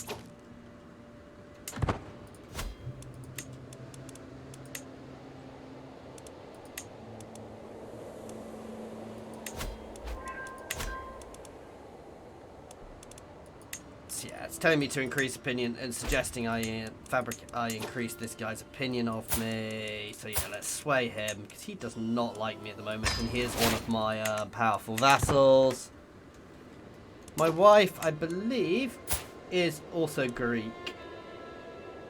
Yeah, it's telling me to increase opinion and suggesting I increase this guy's opinion of me. So yeah, let's sway him because he does not like me at the moment, and he is one of my powerful vassals. My wife, I believe, is also Greek.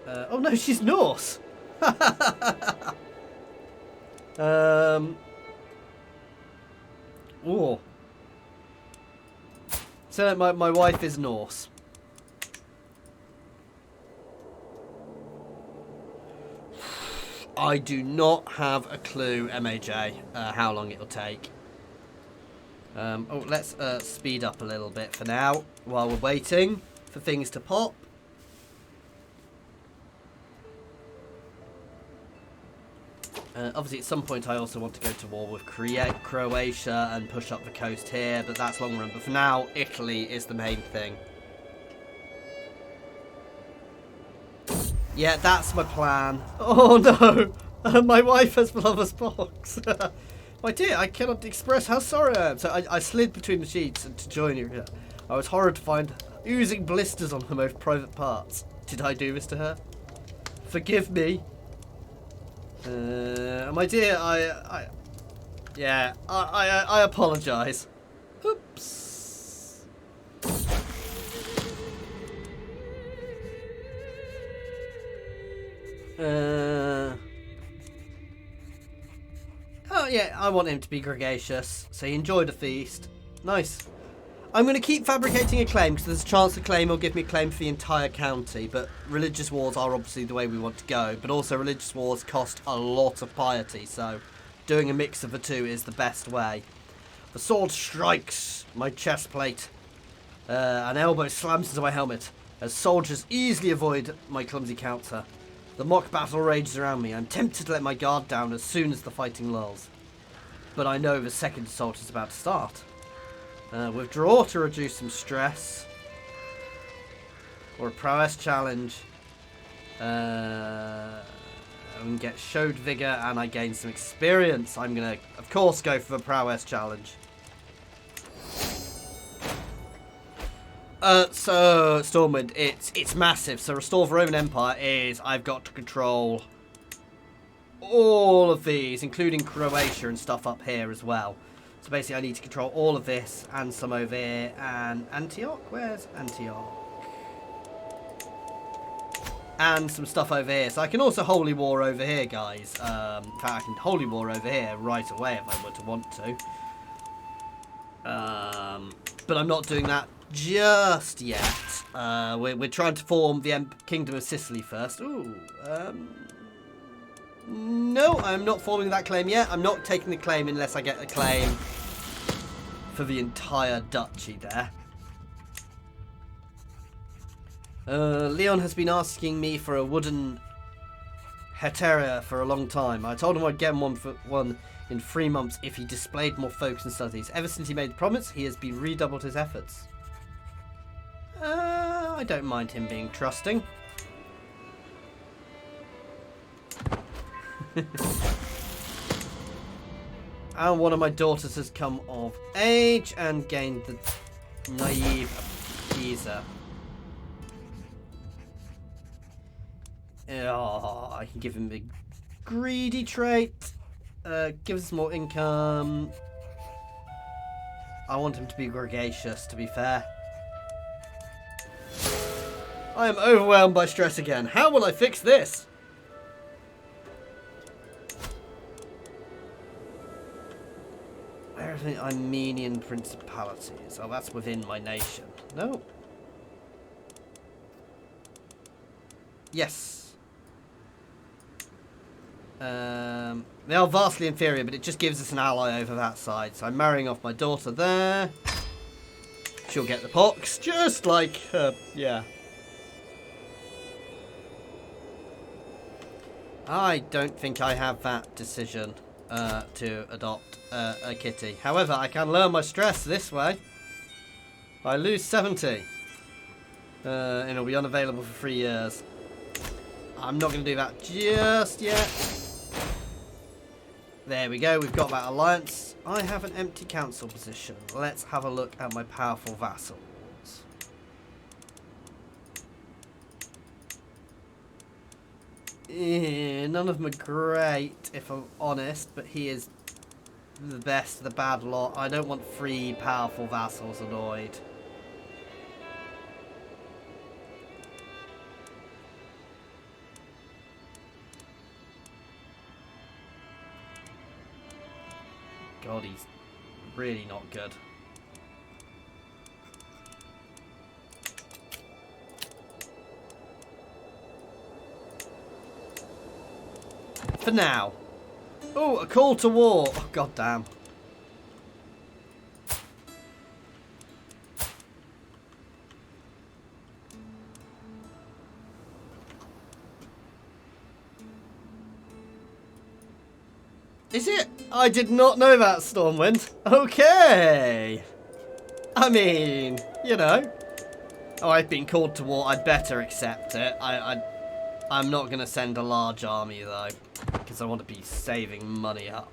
Oh no, she's Norse. Oh. So my wife is Norse. I do not have a clue, MAJ, how long it'll take. Oh, let's speed up a little bit for now while we're waiting for things to pop. Obviously, at some point, I also want to go to war with Croatia and push up the coast here, but that's long run. But for now, Italy is the main thing. Yeah, that's my plan. Oh no! My wife has lover's box. My dear, I cannot express how sorry I am. So I slid between the sheets to join you. I was horrid to find oozing blisters on her most private parts. Did I do this to her? Forgive me. My dear, I apologise. Oops. Oh yeah, I want him to be gregarious, so he enjoyed the feast. Nice. I'm going to keep fabricating a claim because there's a chance the claim will give me a claim for the entire county, but religious wars are obviously the way we want to go, but also religious wars cost a lot of piety, so doing a mix of the two is the best way. The sword strikes my chest plate. An elbow slams into my helmet as soldiers easily avoid my clumsy counter. The mock battle rages around me. I'm tempted to let my guard down as soon as the fighting lulls. But I know the second assault is about to start. Withdraw to reduce some stress. Or a prowess challenge. And get showed vigor and I gain some experience. I'm going to, of course, go for the prowess challenge. So, Stormwind, it's massive. So, restore the Roman Empire is I've got to control all of these, including Croatia and stuff up here as well. So, basically, I need to control all of this and some over here. And Antioch? Where's Antioch? And some stuff over here. So, I can also Holy War over here, guys. In fact, I can Holy War over here right away if I were to want to. But I'm not doing that just yet. We're trying to form the Kingdom of Sicily first. Ooh. No, I'm not forming that claim yet. I'm not taking the claim unless I get a claim for the entire duchy there. Leon has been asking me for a wooden heir for a long time. I told him I'd get him one in 3 months if he displayed more focus and studies. Ever since he made the promise, he has been redoubled his efforts. I don't mind him being trusting. And one of my daughters has come of age and gained the naive visa. Oh, I can give him a greedy trait. Gives us more income. I want him to be gregarious, to be fair. I am overwhelmed by stress again. How will I fix this? Where are the Armenian principalities? Oh, that's within my nation. No. Yes. They are vastly inferior, but it just gives us an ally over that side. So I'm marrying off my daughter there. She'll get the pox, just like her, yeah. I don't think I have that decision to adopt a kitty. However, I can lower my stress this way. I lose 70. And it'll be unavailable for 3 years. I'm not going to do that just yet. There we go, we've got that alliance. I have an empty council position. Let's have a look at my powerful vassals. None of them are great, if I'm honest, but he is the best of the bad lot. I don't want 3 powerful vassals annoyed. God, he's really not good. For now. Oh, a call to war. Oh, god damn. Is it? I did not know that, Stormwind. Okay. I mean, you know. Oh, I've been called to war. I'd better accept it. I'm not going to send a large army, though, because I want to be saving money up.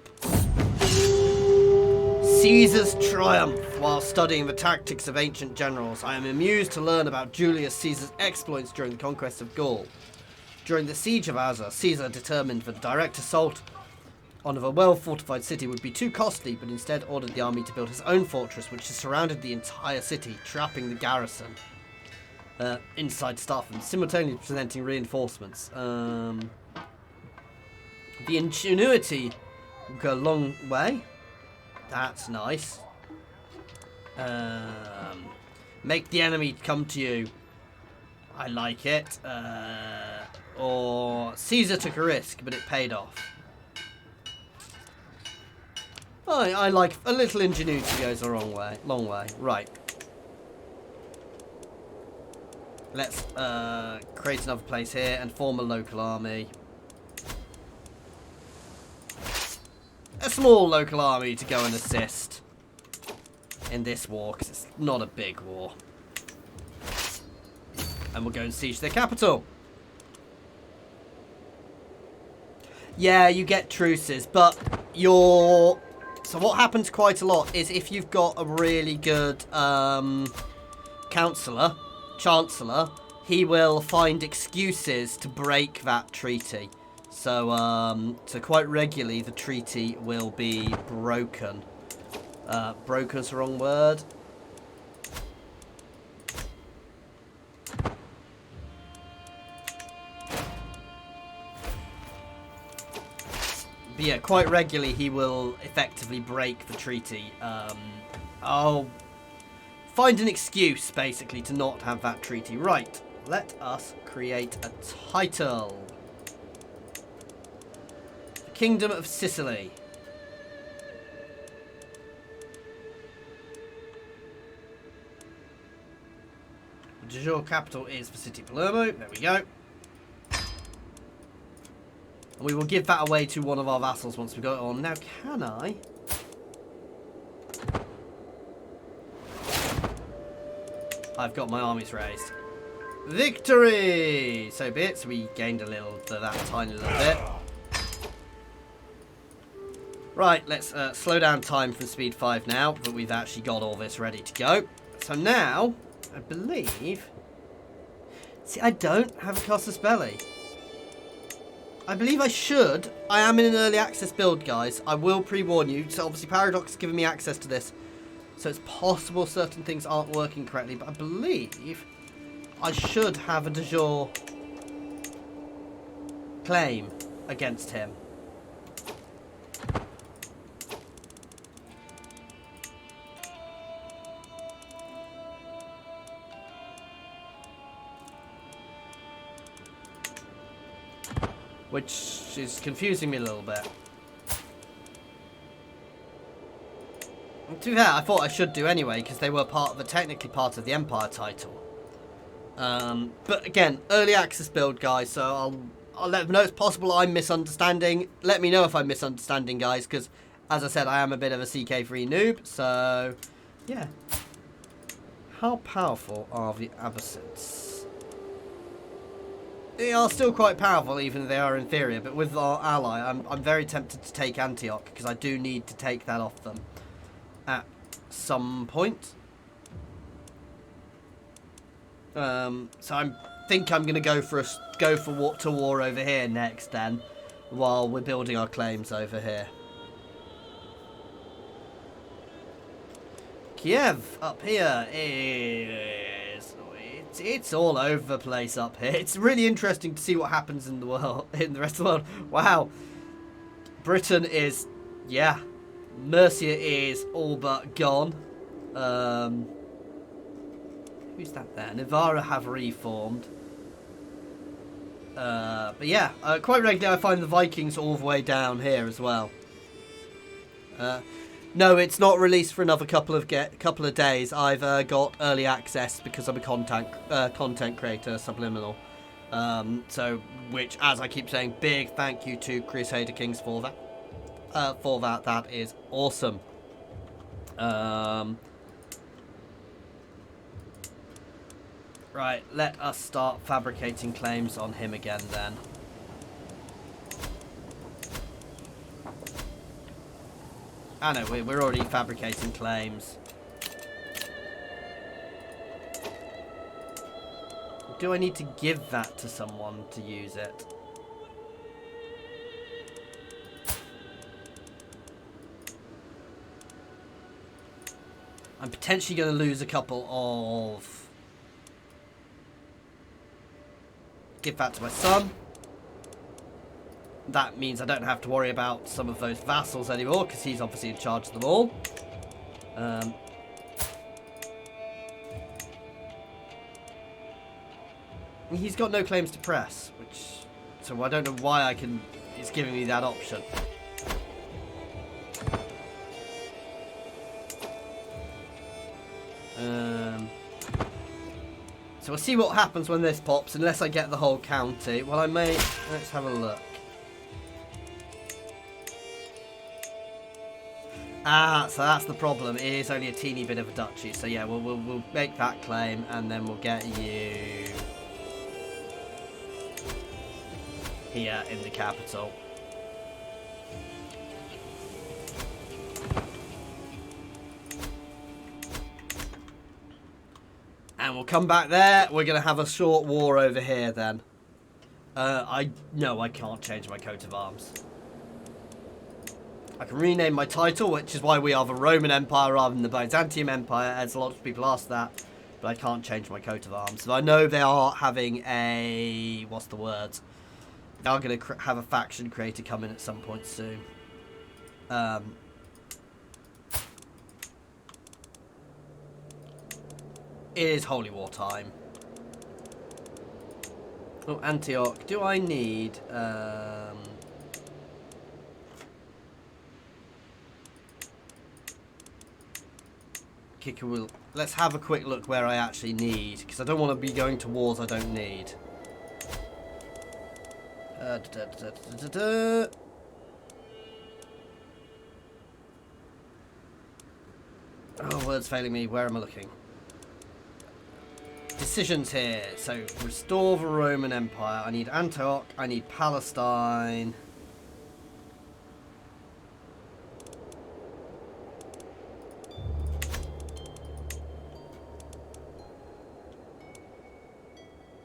Caesar's triumph. While studying the tactics of ancient generals, I am amused to learn about Julius Caesar's exploits during the conquest of Gaul. During the siege of Aza, Caesar determined that the direct assault on a well-fortified city would be too costly, but instead ordered the army to build his own fortress, which surrounded the entire city, trapping the garrison inside stuff and simultaneously presenting reinforcements. The ingenuity will go a long way. That's nice. Make the enemy come to you. I like it. Or Caesar took a risk, but it paid off. I like a little ingenuity goes a long way. Right. Let's create another place here and form a local army. A small local army to go and assist in this war, because it's not a big war. And we'll go and siege their capital. Yeah, you get truces, but you're... So what happens quite a lot is if you've got a really good chancellor, he will find excuses to break that treaty. So, so quite regularly the treaty will be broken. Broken's the wrong word. But yeah, quite regularly he will effectively break the treaty. I'll find an excuse, basically, to not have that treaty. Right, let us create a title. The Kingdom of Sicily. The de jure capital is the city of Palermo. There we go. And we will give that away to one of our vassals once we go it on. Now, can I? I've got my armies raised. Victory! So be it. So we gained a little, that tiny little bit. Right, let's slow down time from speed 5 now, that we've actually got all this ready to go. So now, I believe... See, I don't have a casus belli. I believe I should. I am in an early access build, guys. I will pre-warn you. So obviously Paradox is giving me access to this. So it's possible certain things aren't working correctly. But I believe I should have a de jure claim against him. Which is confusing me a little bit. And to be fair, I thought I should do anyway, because they were technically part of the Empire title. But again, early access build, guys, so I'll let them know it's possible I'm misunderstanding. Let me know if I'm misunderstanding, guys, because, as I said, I am a bit of a CK3 noob, so, yeah. How powerful are the Abbasids? They are still quite powerful, even though they are inferior. But with our ally, I'm very tempted to take Antioch, because I do need to take that off them at some point. So I think I'm going to go for war over here next, then, while we're building our claims over here. Kiev up here is... It's all over the place up here. It's really interesting to see what happens in the world, in the rest of the world. Wow. Britain is, yeah. Mercia is all but gone. Who's that there? Navarra have reformed. But yeah, quite regularly I find the Vikings all the way down here as well. No, it's not released for another couple of days. I've got early access because I'm a content creator, Subliminal. So, which, as I keep saying, big thank you to Crusader Kings for that. That is awesome. Right, let us start fabricating claims on him again then. I know, we're already fabricating claims. Do I need to give that to someone to use it? I'm potentially going to lose a couple of... Give that to my son. That means I don't have to worry about some of those vassals anymore, because he's obviously in charge of them all. He's got no claims to press, which... So I don't know why I can... It's giving me that option. So we'll see what happens when this pops, unless I get the whole county. Well, I may... Let's have a look. Ah, so that's the problem. It is only a teeny bit of a duchy. So yeah, we'll make that claim, and then we'll get you here in the capital. And we'll come back there. We're going to have a short war over here then. No, I can't change my coat of arms. I can rename my title, which is why we are the Roman Empire rather than the Byzantine Empire, as a lot of people ask that. But I can't change my coat of arms. So I know they are having a... What's the word? They are going to have a faction creator come in at some point soon. It is Holy War time. Oh, Antioch. Do I need... Let's have a quick look where I actually need, because I don't want to be going to wars I don't need. Oh, words failing me. Where am I looking? Decisions here. So, restore the Roman Empire. I need Antioch. I need Palestine.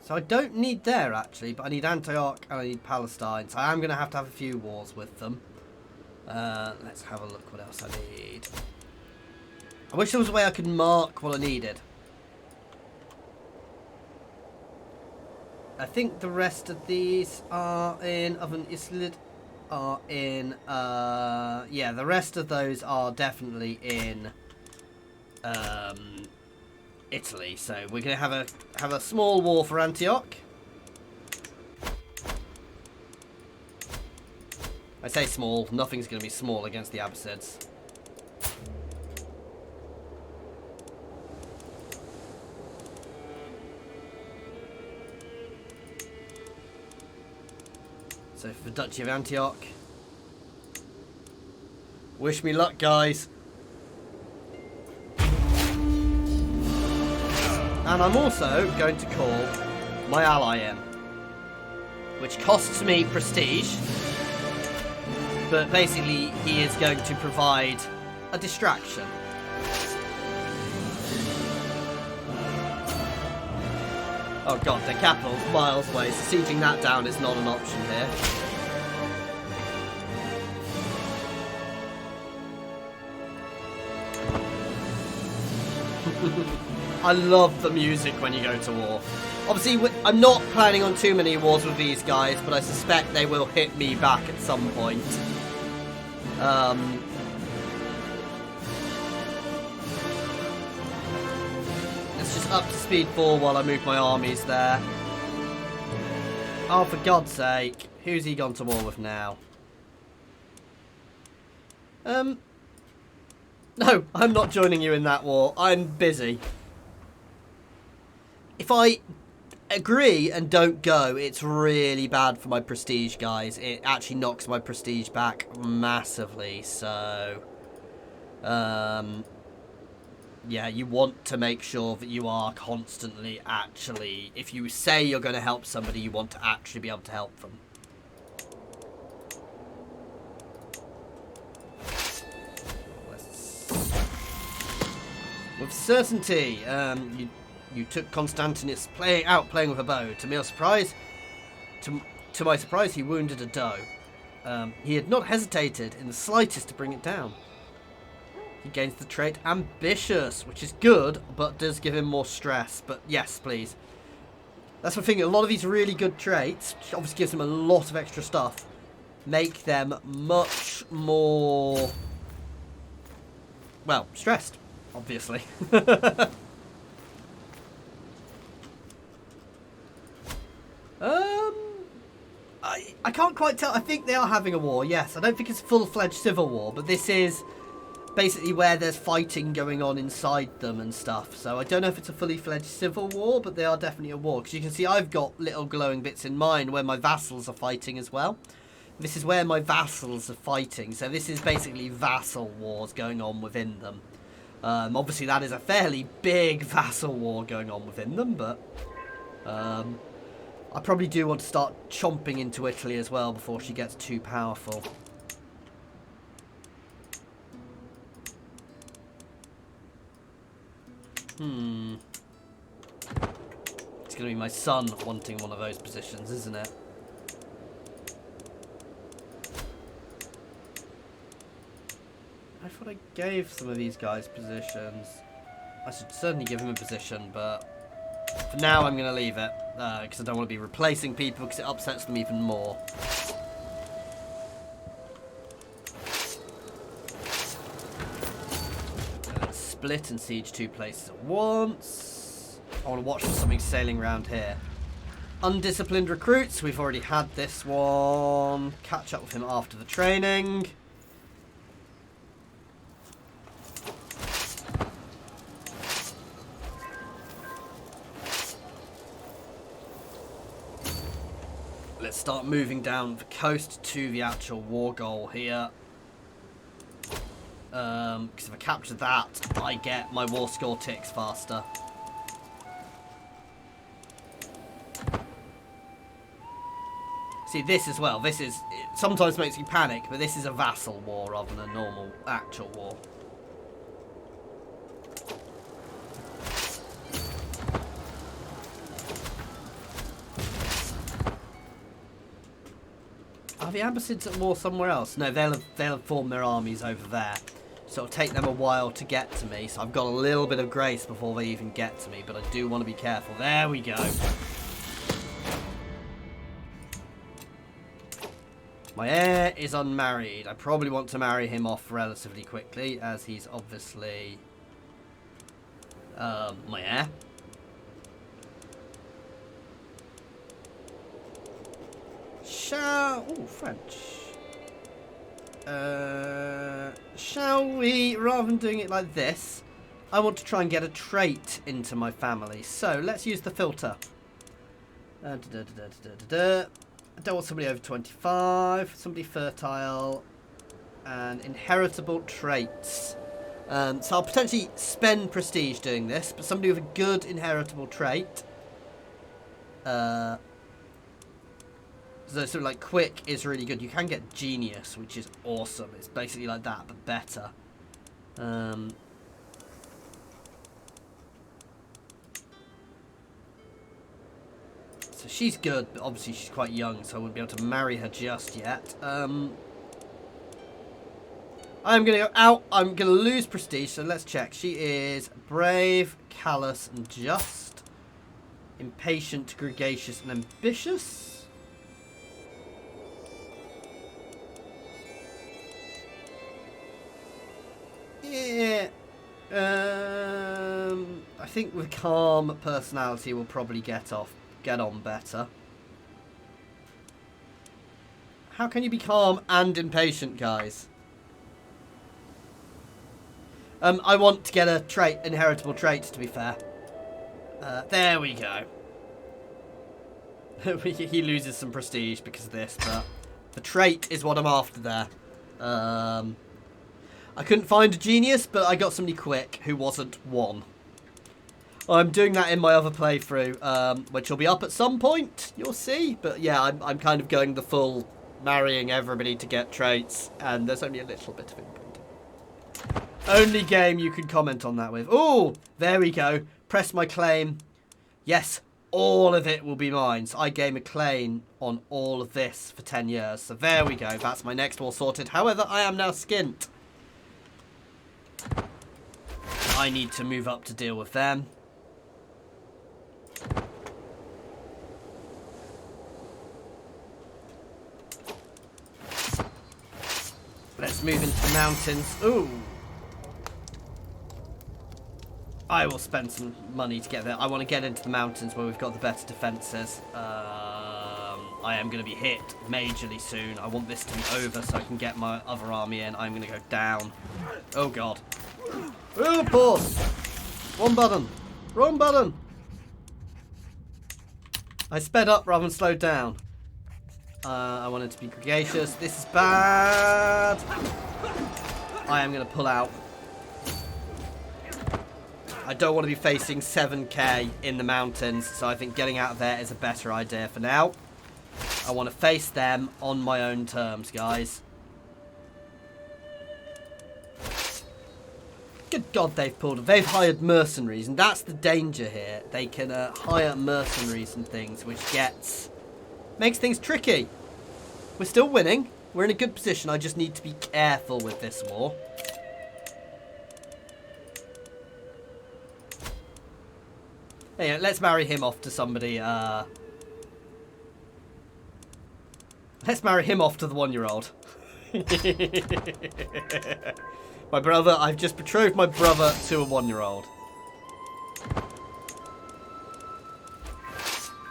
So I don't need there, actually, but I need Antioch and I need Palestine. So I am going to have a few wars with them. Let's have a look what else I need. I wish there was a way I could mark what I needed. I think the rest of these are in Oven Islid are in yeah, the rest of those are definitely in Italy. So we're going to have a small war for Antioch. I say small, nothing's going to be small against the Abbasids. So for the Duchy of Antioch. Wish me luck, guys. And I'm also going to call my ally in, which costs me prestige, but basically he is going to provide a distraction. Oh god, the capital's miles away, so sieging that down is not an option here. I love the music when you go to war. Obviously, I'm not planning on too many wars with these guys, but I suspect they will hit me back at some point. Let's just up to speed 4 while I move my armies there. Oh, for God's sake. Who's he gone to war with now? No, I'm not joining you in that war. I'm busy. If I agree and don't go, it's really bad for my prestige, guys. It actually knocks my prestige back massively, so... yeah, you want to make sure that you are constantly actually... If you say you're going to help somebody, you want to actually be able to help them. With certainty, you took Constantinus playing with a bow. To my surprise, he wounded a doe. He had not hesitated in the slightest to bring it down. He gains the trait ambitious, which is good, but does give him more stress. But yes, please. That's the thing. A lot of these really good traits, which obviously gives him a lot of extra stuff, make them much more, well, stressed. Obviously. I can't quite tell. I think they are having a war, yes. I don't think it's a full-fledged civil war, but this is basically where there's fighting going on inside them and stuff. So I don't know if it's a fully-fledged civil war, but they are definitely a war. Because you can see I've got little glowing bits in mine where my vassals are fighting as well. This is where my vassals are fighting. So this is basically vassal wars going on within them. Obviously, that is a fairly big vassal war going on within them, but I probably do want to start chomping into Italy as well before she gets too powerful. It's going to be my son wanting one of those positions, isn't it? I thought I gave some of these guys positions. I should certainly give him a position, but for now I'm going to leave it. Because I don't want to be replacing people because it upsets them even more. Let's split and siege 2 places at once. I want to watch for something sailing around here. Undisciplined recruits. We've already had this one. Catch up with him after the training. Let's start moving down the coast to the actual war goal here. Because if I capture that, I get my war score ticks faster. See, this as well. This is... It sometimes makes you panic, but this is a vassal war rather than a normal, actual war. Are the Abbasids at war somewhere else? No, they'll have formed their armies over there. So it'll take them a while to get to me. So I've got a little bit of grace before they even get to me. But I do want to be careful. There we go. My heir is unmarried. I probably want to marry him off relatively quickly, as he's obviously my heir. French. Shall we, rather than doing it like this, I want to try and get a trait into my family. So let's use the filter. I don't want somebody over 25, somebody fertile, and inheritable traits. So I'll potentially spend prestige doing this, but somebody with a good inheritable trait. So something like quick is really good. You can get genius, which is awesome. It's basically like that, but better. So she's good, but obviously she's quite young, so I wouldn't be able to marry her just yet. I'm going to go out. I'm going to lose prestige, so let's check. She is brave, callous, and just. Impatient, gregarious, and ambitious. Yeah. I think with calm personality we'll probably get on better. How can you be calm and impatient, guys? I want to get a trait, inheritable trait, to be fair. There we go. He loses some prestige because of this, but the trait is what I'm after there. I couldn't find a genius, but I got somebody quick who wasn't one. I'm doing that in my other playthrough, which will be up at some point, you'll see. But yeah, I'm kind of going the full marrying everybody to get traits, and there's only a little bit of input. Only game you can comment on that with. Oh, there we go. Press my claim. Yes, all of it will be mine. So I gain a claim on all of this for 10 years. So there we go. That's my next war sorted. However, I am now skint. I need to move up to deal with them. Let's move into the mountains. Ooh. I will spend some money to get there. I want to get into the mountains where we've got the better defences. I am going to be hit majorly soon. I want this to be over so I can get my other army in. I'm going to go down. Oh, God. Oh, pause. One button. Wrong button. I sped up rather than slowed down. I wanted to be gregarious. This is bad. I am going to pull out. I don't want to be facing 7k in the mountains, so I think getting out of there is a better idea for now. I want to face them on my own terms, guys. Good God, they've hired mercenaries, and that's the danger here. They can hire mercenaries and things, which makes things tricky. We're still winning. We're in a good position. I just need to be careful with this war. Hey, let's marry him off to somebody. Let's marry him off to the 1-year-old. My brother, I've just betrothed my brother to a 1-year-old.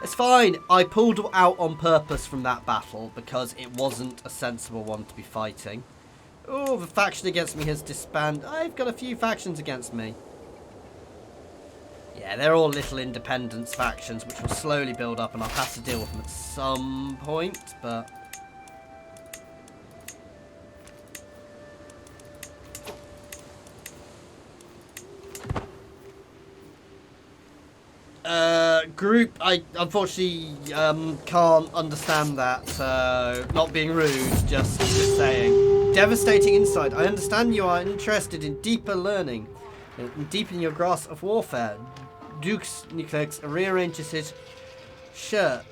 It's fine. I pulled out on purpose from that battle because it wasn't a sensible one to be fighting. Oh, the faction against me has disbanded. I've got a few factions against me. Yeah, they're all little independence factions, which will slowly build up, and I'll have to deal with them at some point, but... Group, I unfortunately can't understand that, so not being rude, just saying. Devastating insight. I understand you are interested in deeper learning, in deepening your grasp of warfare. Dux Nuclex rearranges his shirt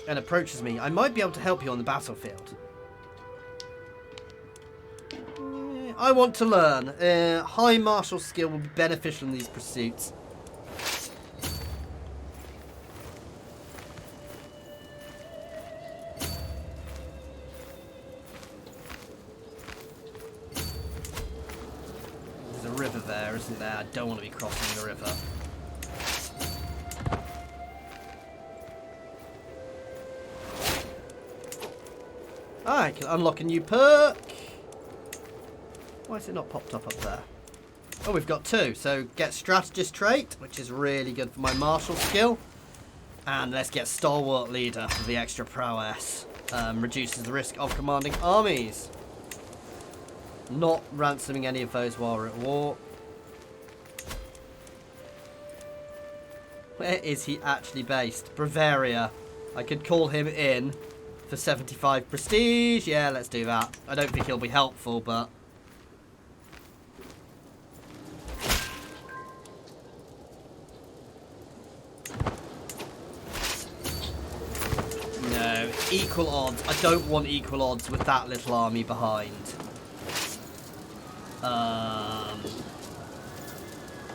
and approaches me. I might be able to help you on the battlefield. I want to learn. High martial skill will be beneficial in these pursuits. There's a river there, isn't there? I don't want to be crossing the river. I can unlock a new perk. Why is it not popped up there? Oh, we've got 2. So get strategist trait, which is really good for my martial skill. And let's get stalwart leader for the extra prowess. Reduces the risk of commanding armies. Not ransoming any of those while we're at war. Where is he actually based? Bavaria. I could call him in for 75 prestige. Yeah, let's do that. I don't think he'll be helpful, but... No, equal odds. I don't want equal odds with that little army behind.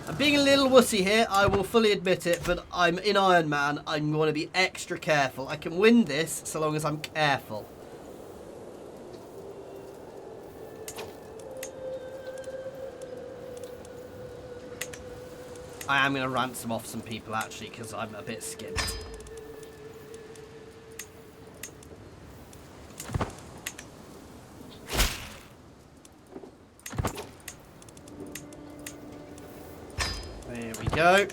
I'm being a little wussy here, I will fully admit it, but I'm in Iron Man. I'm going to be extra careful. I can win this so long as I'm careful. I am going to ransom off some people, actually, because I'm a bit skimped. There we go.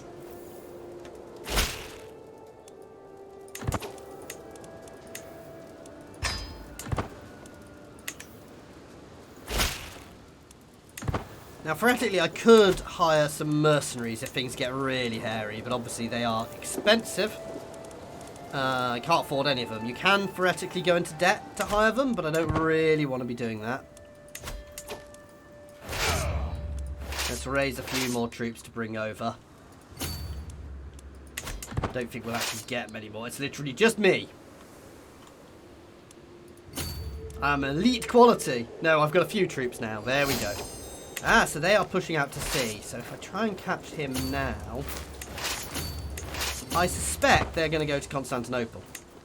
Now, theoretically, I could hire some mercenaries if things get really hairy, but obviously they are expensive. I can't afford any of them. You can theoretically go into debt to hire them, but I don't really want to be doing that. Let's raise a few more troops to bring over. I don't think we'll actually get many more. It's literally just me. I'm elite quality. No, I've got a few troops now. There we go. Ah, so they are pushing out to sea. So if I try and catch him now, I suspect they're going to go to Constantinople.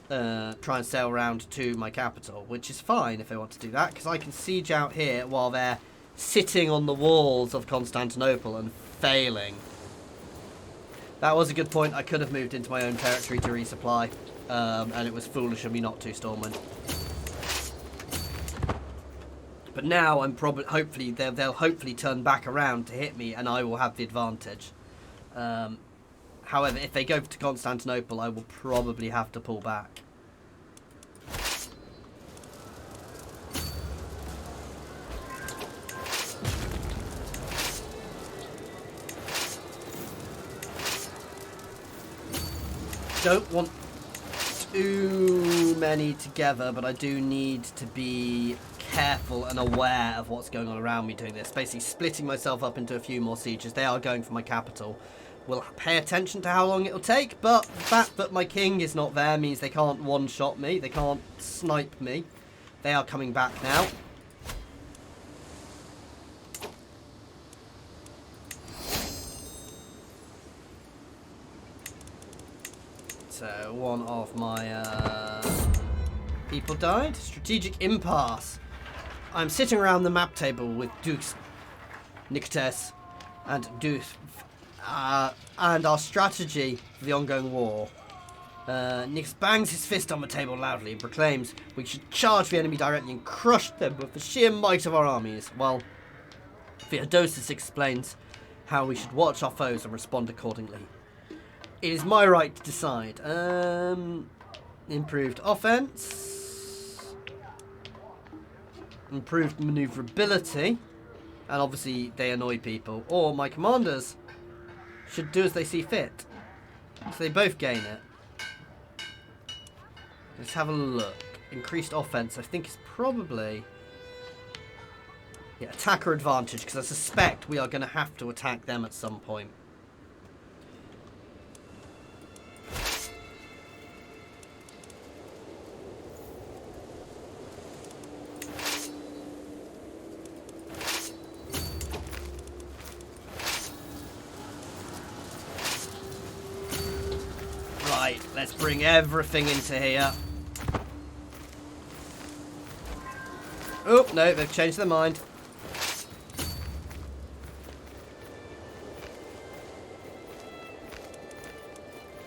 Try and sail around to my capital, which is fine if they want to do that, because I can siege out here while they're sitting on the walls of Constantinople and failing. That was a good point. I could have moved into my own territory to resupply, and it was foolish of me not to, Stormwind. But now I'm probably, hopefully, they'll hopefully turn back around to hit me, and I will have the advantage. However, if they go to Constantinople, I will probably have to pull back. Don't want too many together, but I do need to be careful and aware of what's going on around me doing this. Basically splitting myself up into a few more sieges. They are going for my capital. We'll pay attention to how long it'll take, but the fact that my king is not there means they can't one-shot me. They can't snipe me. They are coming back now. So one of my people died. Strategic impasse. I'm sitting around the map table with Dukes Nicotes and Dukes, and our strategy for the ongoing war. Nix bangs his fist on the table loudly and proclaims we should charge the enemy directly and crush them with the sheer might of our armies, while Theodosius explains how we should watch our foes and respond accordingly. It is my right to decide. Improved offense, improved maneuverability, and obviously they annoy people. Or my commanders should do as they see fit, so they both gain it. Let's have a look. Increased offense, I think, is probably attacker advantage, because I suspect we are going to have to attack them at some point. Right, let's bring everything into here. Oh, no, they've changed their mind.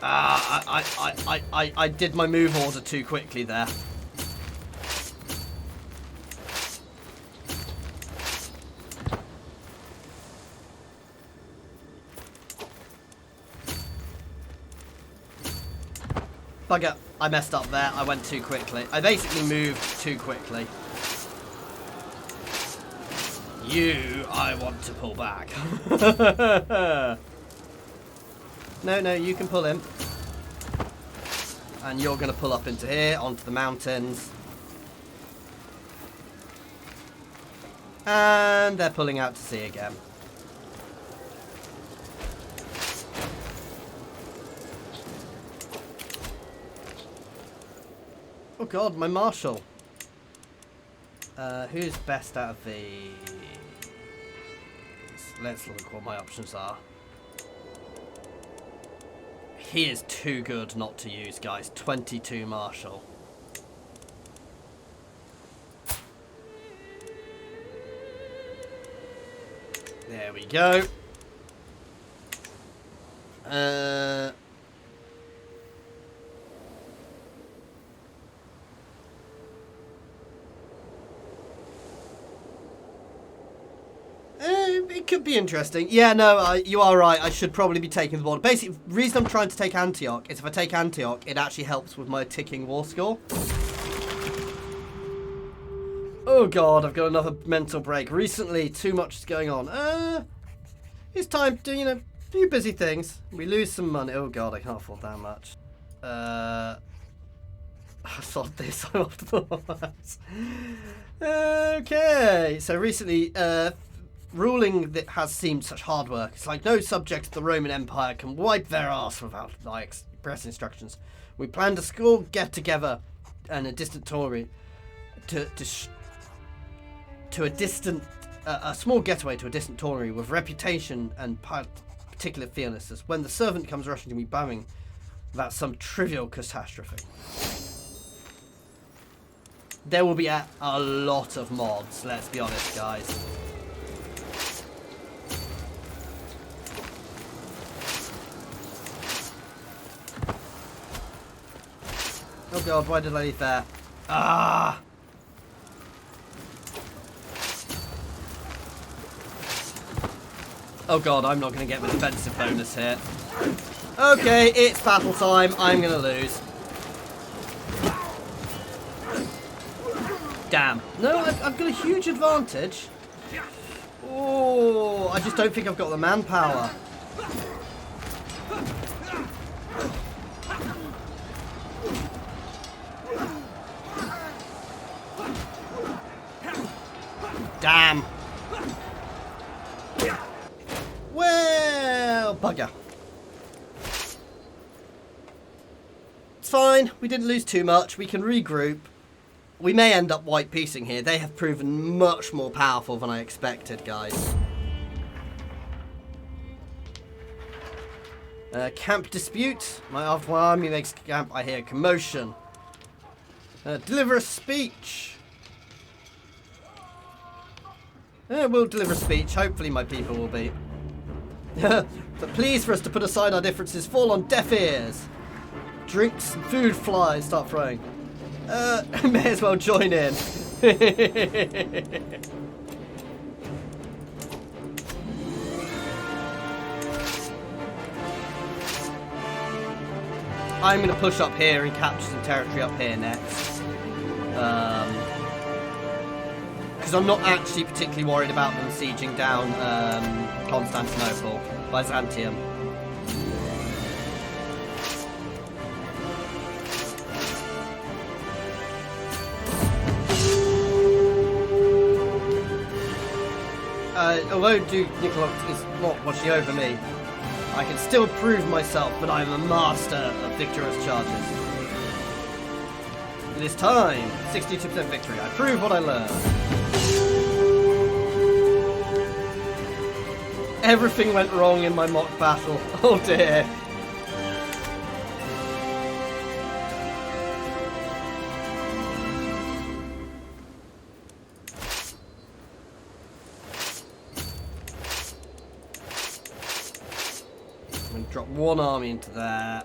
I did my move order too quickly there. Bugger, I messed up there. I went too quickly. I basically moved too quickly. I want to pull back. No, you can pull him. And you're going to pull up into here, onto the mountains. And they're pulling out to sea again. Oh god, my marshal. Who's best out of these? Let's look what my options are. He is too good not to use, guys. 22 marshal. There we go. It could be interesting. Yeah, no, you are right. I should probably be taking the border. Basically, the reason I'm trying to take Antioch is if I take Antioch, it actually helps with my ticking war score. Oh god, I've got another mental break. Recently, too much is going on. It's time to, do busy things. We lose some money. Oh god, I can't afford that much. I thought this. I'm off to the worst. Okay, so recently, ruling that has seemed such hard work. It's like no subject of the Roman Empire can wipe their ass without express instructions. We planned a school get-together and a distant Tory a small getaway to a distant Tory with reputation and particular fearlessness. When the servant comes rushing to me bowing, that's some trivial catastrophe. There will be a lot of mods, let's be honest, guys. Oh god, why did I leave there? Ah! Oh god, I'm not going to get the defensive bonus here. Okay, it's battle time. I'm going to lose. Damn. No, I've got a huge advantage. Oh, I just don't think I've got the manpower. Damn. Well, bugger. It's fine. We didn't lose too much. We can regroup. We may end up white piecing here. They have proven much more powerful than I expected, guys. Camp dispute. My army makes camp. I hear commotion. Deliver a speech. We'll deliver a speech. Hopefully my people will be. But please, for us to put aside our differences, fall on deaf ears. Drinks and food flies start throwing. May as well join in. I'm going to push up here and capture some territory up here next. Because I'm not actually particularly worried about them sieging down Constantinople, Byzantium. Although Duke Nicholas is not watching over me, I can still prove myself that I am a master of victorious charges. It is time. 62% victory. I prove what I learned. Everything went wrong in my mock battle. Oh dear. Drop one army into there.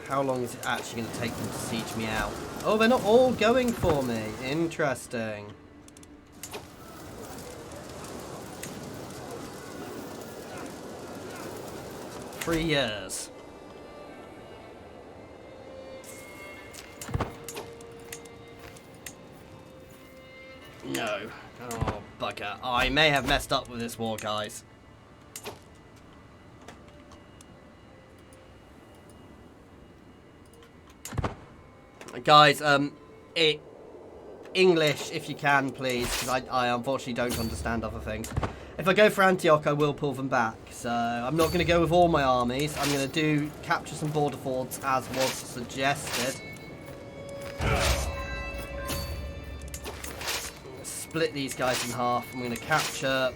How long is it actually going to take them to siege me out? Oh, they're not all going for me. Interesting. Three years. No. Oh, bugger. I may have messed up with this war, guys. Guys, English, if you can, please, because I unfortunately don't understand other things. If I go for Antioch, I will pull them back. So I'm not going to go with all my armies. I'm going to capture some border forts, as was suggested. Split these guys in half. I'm going to capture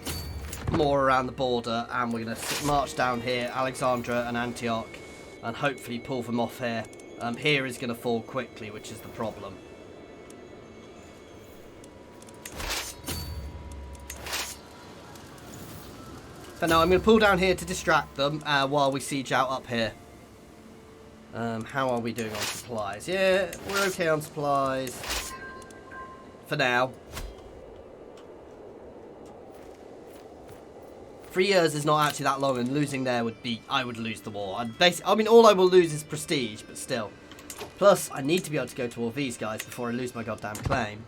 more around the border, and we're going to march down here, Alexandria and Antioch, and hopefully pull them off here. Here is going to fall quickly, which is the problem. So now I'm going to pull down here to distract them while we siege out up here. How are we doing on supplies? Yeah, we're okay on supplies. For now. 3 years is not actually that long, and losing there would be... I would lose the war. I mean, all I will lose is prestige, but still. Plus, I need to be able to go to all these guys before I lose my goddamn claim.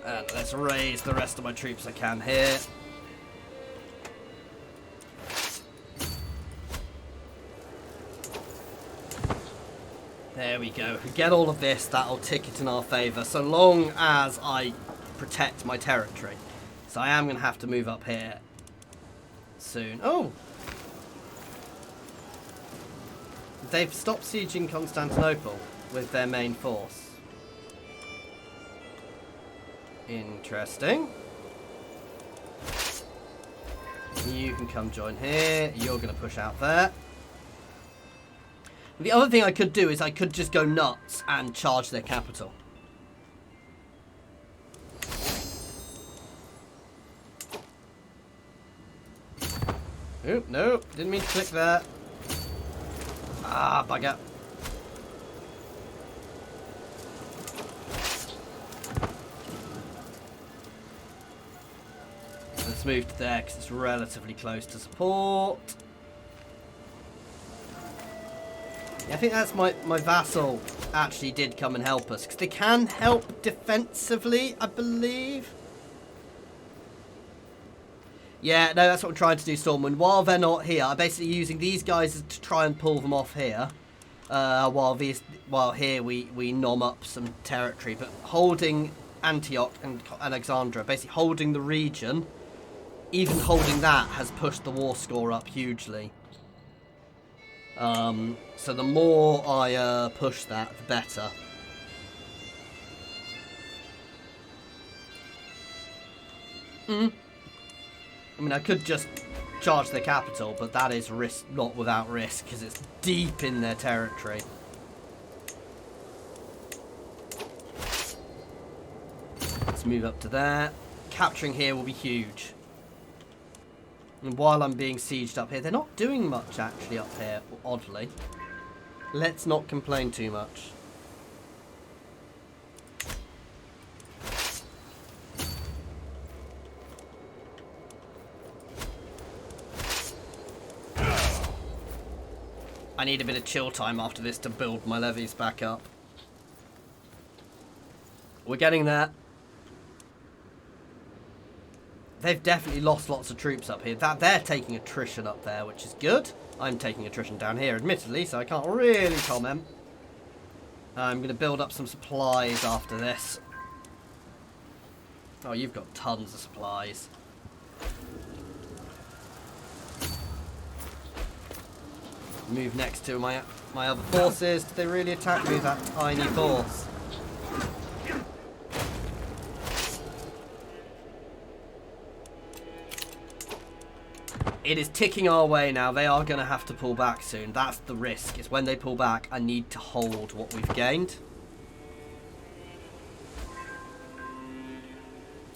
And let's raise the rest of my troops I can here. There we go. If we get all of this, that'll tick it in our favour, so long as I protect my territory. So I am going to have to move up here soon. Oh! They've stopped sieging Constantinople with their main force. Interesting. You can come join here. You're going to push out there. The other thing I could do is I could just go nuts and charge their capital. Oh, no, didn't mean to click that. Ah, bugger. Let's move to there because it's relatively close to support. Yeah, I think that's my vassal actually did come and help us because they can help defensively, I believe. Yeah, no, that's what I'm trying to do, Stormwind. While they're not here, I'm basically using these guys to try and pull them off here. While here we nom up some territory, but holding Antioch and Alexandria, basically holding the region, even holding that has pushed the war score up hugely. So the more I push that, the better. I mean, I could just charge their capital, but that is risk, not without risk, because it's deep in their territory. Let's move up to there. Capturing here will be huge. And while I'm being sieged up here, they're not doing much actually up here, oddly. Let's not complain too much. I need a bit of chill time after this to build my levies back up. We're getting there. They've definitely lost lots of troops up here. They're taking attrition up there, which is good. I'm taking attrition down here, admittedly, so I can't really comment. I'm going to build up some supplies after this. Oh, you've got tons of supplies. Move next to my other forces. Did they really attack me, that tiny force? It is ticking our way now. They are going to have to pull back soon. That's the risk. Is when they pull back, I need to hold what we've gained.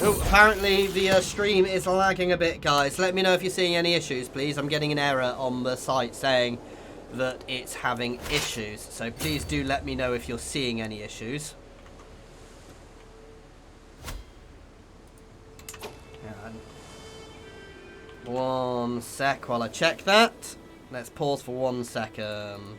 Oh, apparently the stream is lagging a bit, guys. Let me know if you're seeing any issues, please. I'm getting an error on the site saying that it's having issues. So please do let me know if you're seeing any issues. One sec while I check that. Let's pause for 1 second.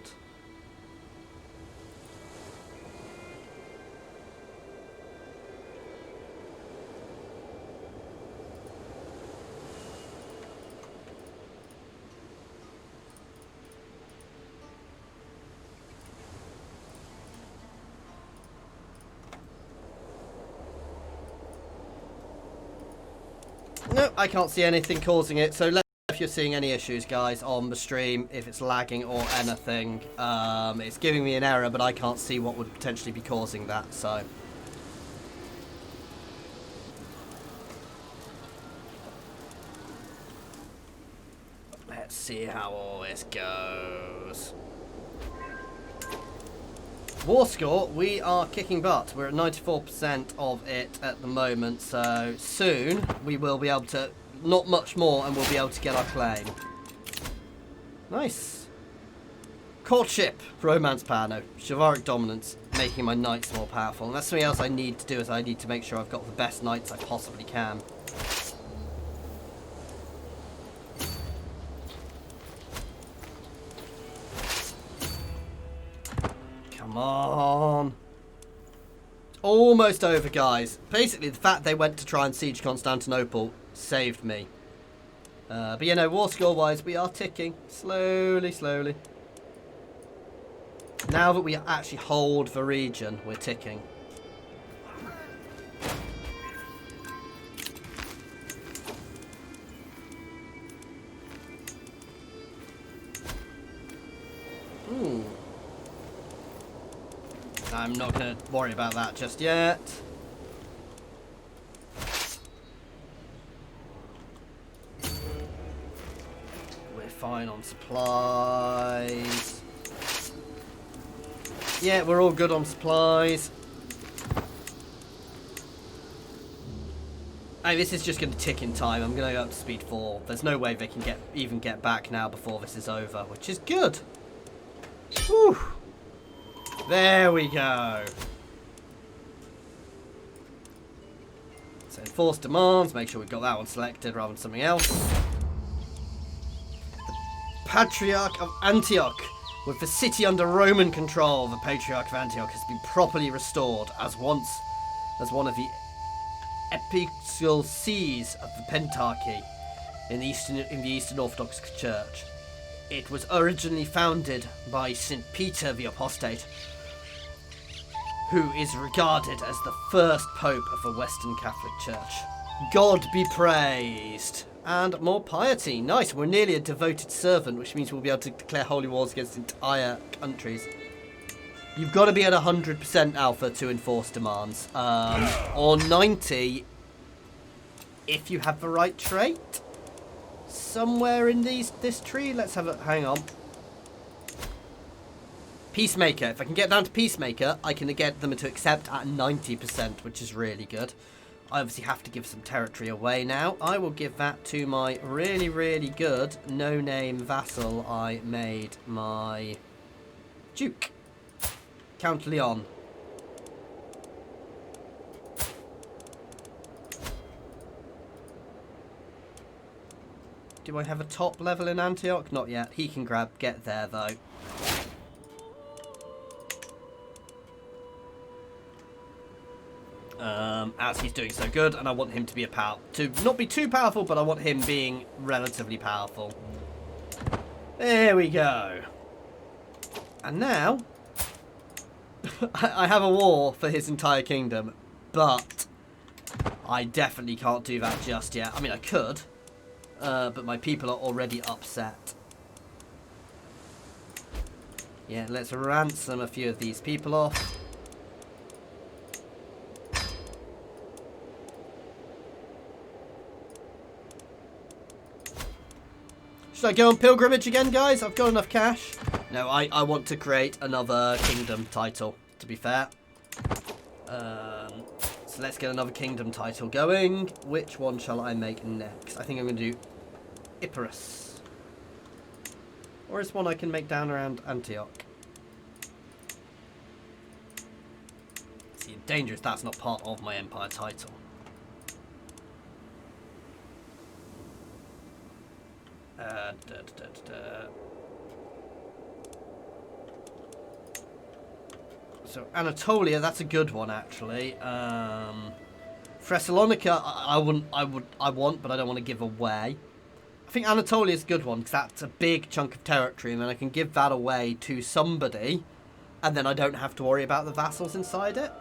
No, I can't see anything causing it, so let me know if you're seeing any issues, guys, on the stream, if it's lagging or anything. It's giving me an error, but I can't see what would potentially be causing that, so. Let's see how all this goes. War score, we are kicking butt. We're at 94% of it at the moment, so soon we will be able to, not much more, and we'll be able to get our claim. Nice. Courtship, romance power, no, chivalric dominance, making my knights more powerful. And that's something else I need to do, is I need to make sure I've got the best knights I possibly can. Come on. Almost over, guys. Basically, the fact they went to try and siege Constantinople saved me. But you know, war score-wise, we are ticking. Slowly, slowly. Now that we actually hold the region, we're ticking. I'm not going to worry about that just yet. We're fine on supplies. Yeah, we're all good on supplies. Hey, this is just going to tick in time. I'm going to go up to speed 4. There's no way they can even get back now before this is over, which is good. Whew. There we go. So enforce demands. Make sure we've got that one selected rather than something else. The Patriarch of Antioch. With the city under Roman control, the Patriarch of Antioch has been properly restored as one of the episcopal sees of the Pentarchy in the Eastern Orthodox Church. It was originally founded by St. Peter the Apostate, who is regarded as the first pope of the Western Catholic Church. God be praised. And more piety. Nice, we're nearly a devoted servant, which means we'll be able to declare holy wars against entire countries. You've got to be at 100% alpha to enforce demands. Or 90 if you have the right trait. Somewhere in this tree. Let's have a... hang on. Peacemaker. If I can get down to Peacemaker, I can get them to accept at 90%, which is really good. I obviously have to give some territory away now. I will give that to my really, really good no-name vassal I made my Duke. Count Leon. Do I have a top level in Antioch? Not yet. He can get there though. As he's doing so good, and I want him to be to not be too powerful, but I want him being relatively powerful. There we go. And now I have a war for his entire kingdom, but I definitely can't do that just yet. I mean, I could, but my people are already upset. Yeah, let's ransom a few of these people off. Should I go on pilgrimage again, guys? I've got enough cash. No, I want to create another kingdom title, to be fair. So let's get another kingdom title going. Which one shall I make next? I think I'm going to do Epirus. Or is one I can make down around Antioch? See, dangerous, that's not part of my empire title. So Anatolia, that's a good one actually. Thessalonica, I want, but I don't want to give away. I think Anatolia is a good one because that's a big chunk of territory, and then I can give that away to somebody, and then I don't have to worry about the vassals inside it.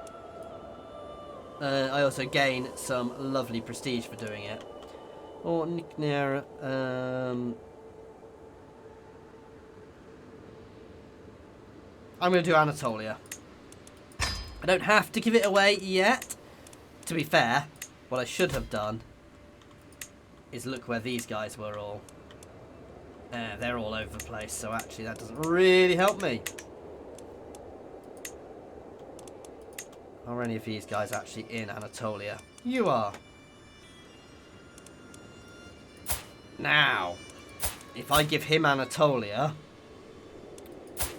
I also gain some lovely prestige for doing it. Or Nicknare, I'm going to do Anatolia. I don't have to give it away yet. To be fair, what I should have done is look where these guys were all. They're all over the place, so actually that doesn't really help me. Are any of these guys actually in Anatolia? You are. Now, if I give him Anatolia,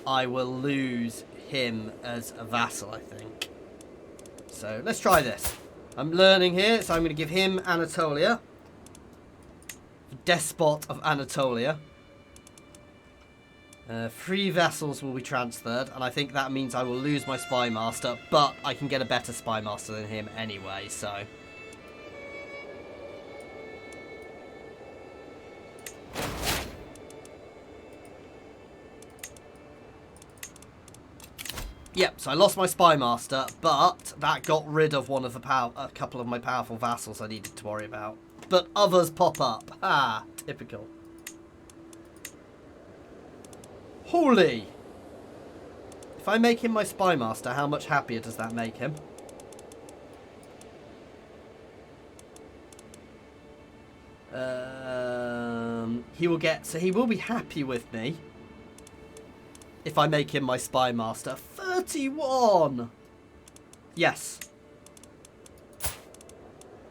I will lose him as a vassal, I think. So let's try this. I'm learning here, so I'm going to give him Anatolia. The Despot of Anatolia. 3 vassals will be transferred, and I think that means I will lose my spy master, but I can get a better spy master than him anyway, so... Yep, so I lost my spy master, but that got rid of one of the a couple of my powerful vassals I needed to worry about. But others pop up. Ah, typical. Holy! If I make him my spy master, how much happier does that make him? He will get... So he will be happy with me. if I make him my spy master. 31! Yes.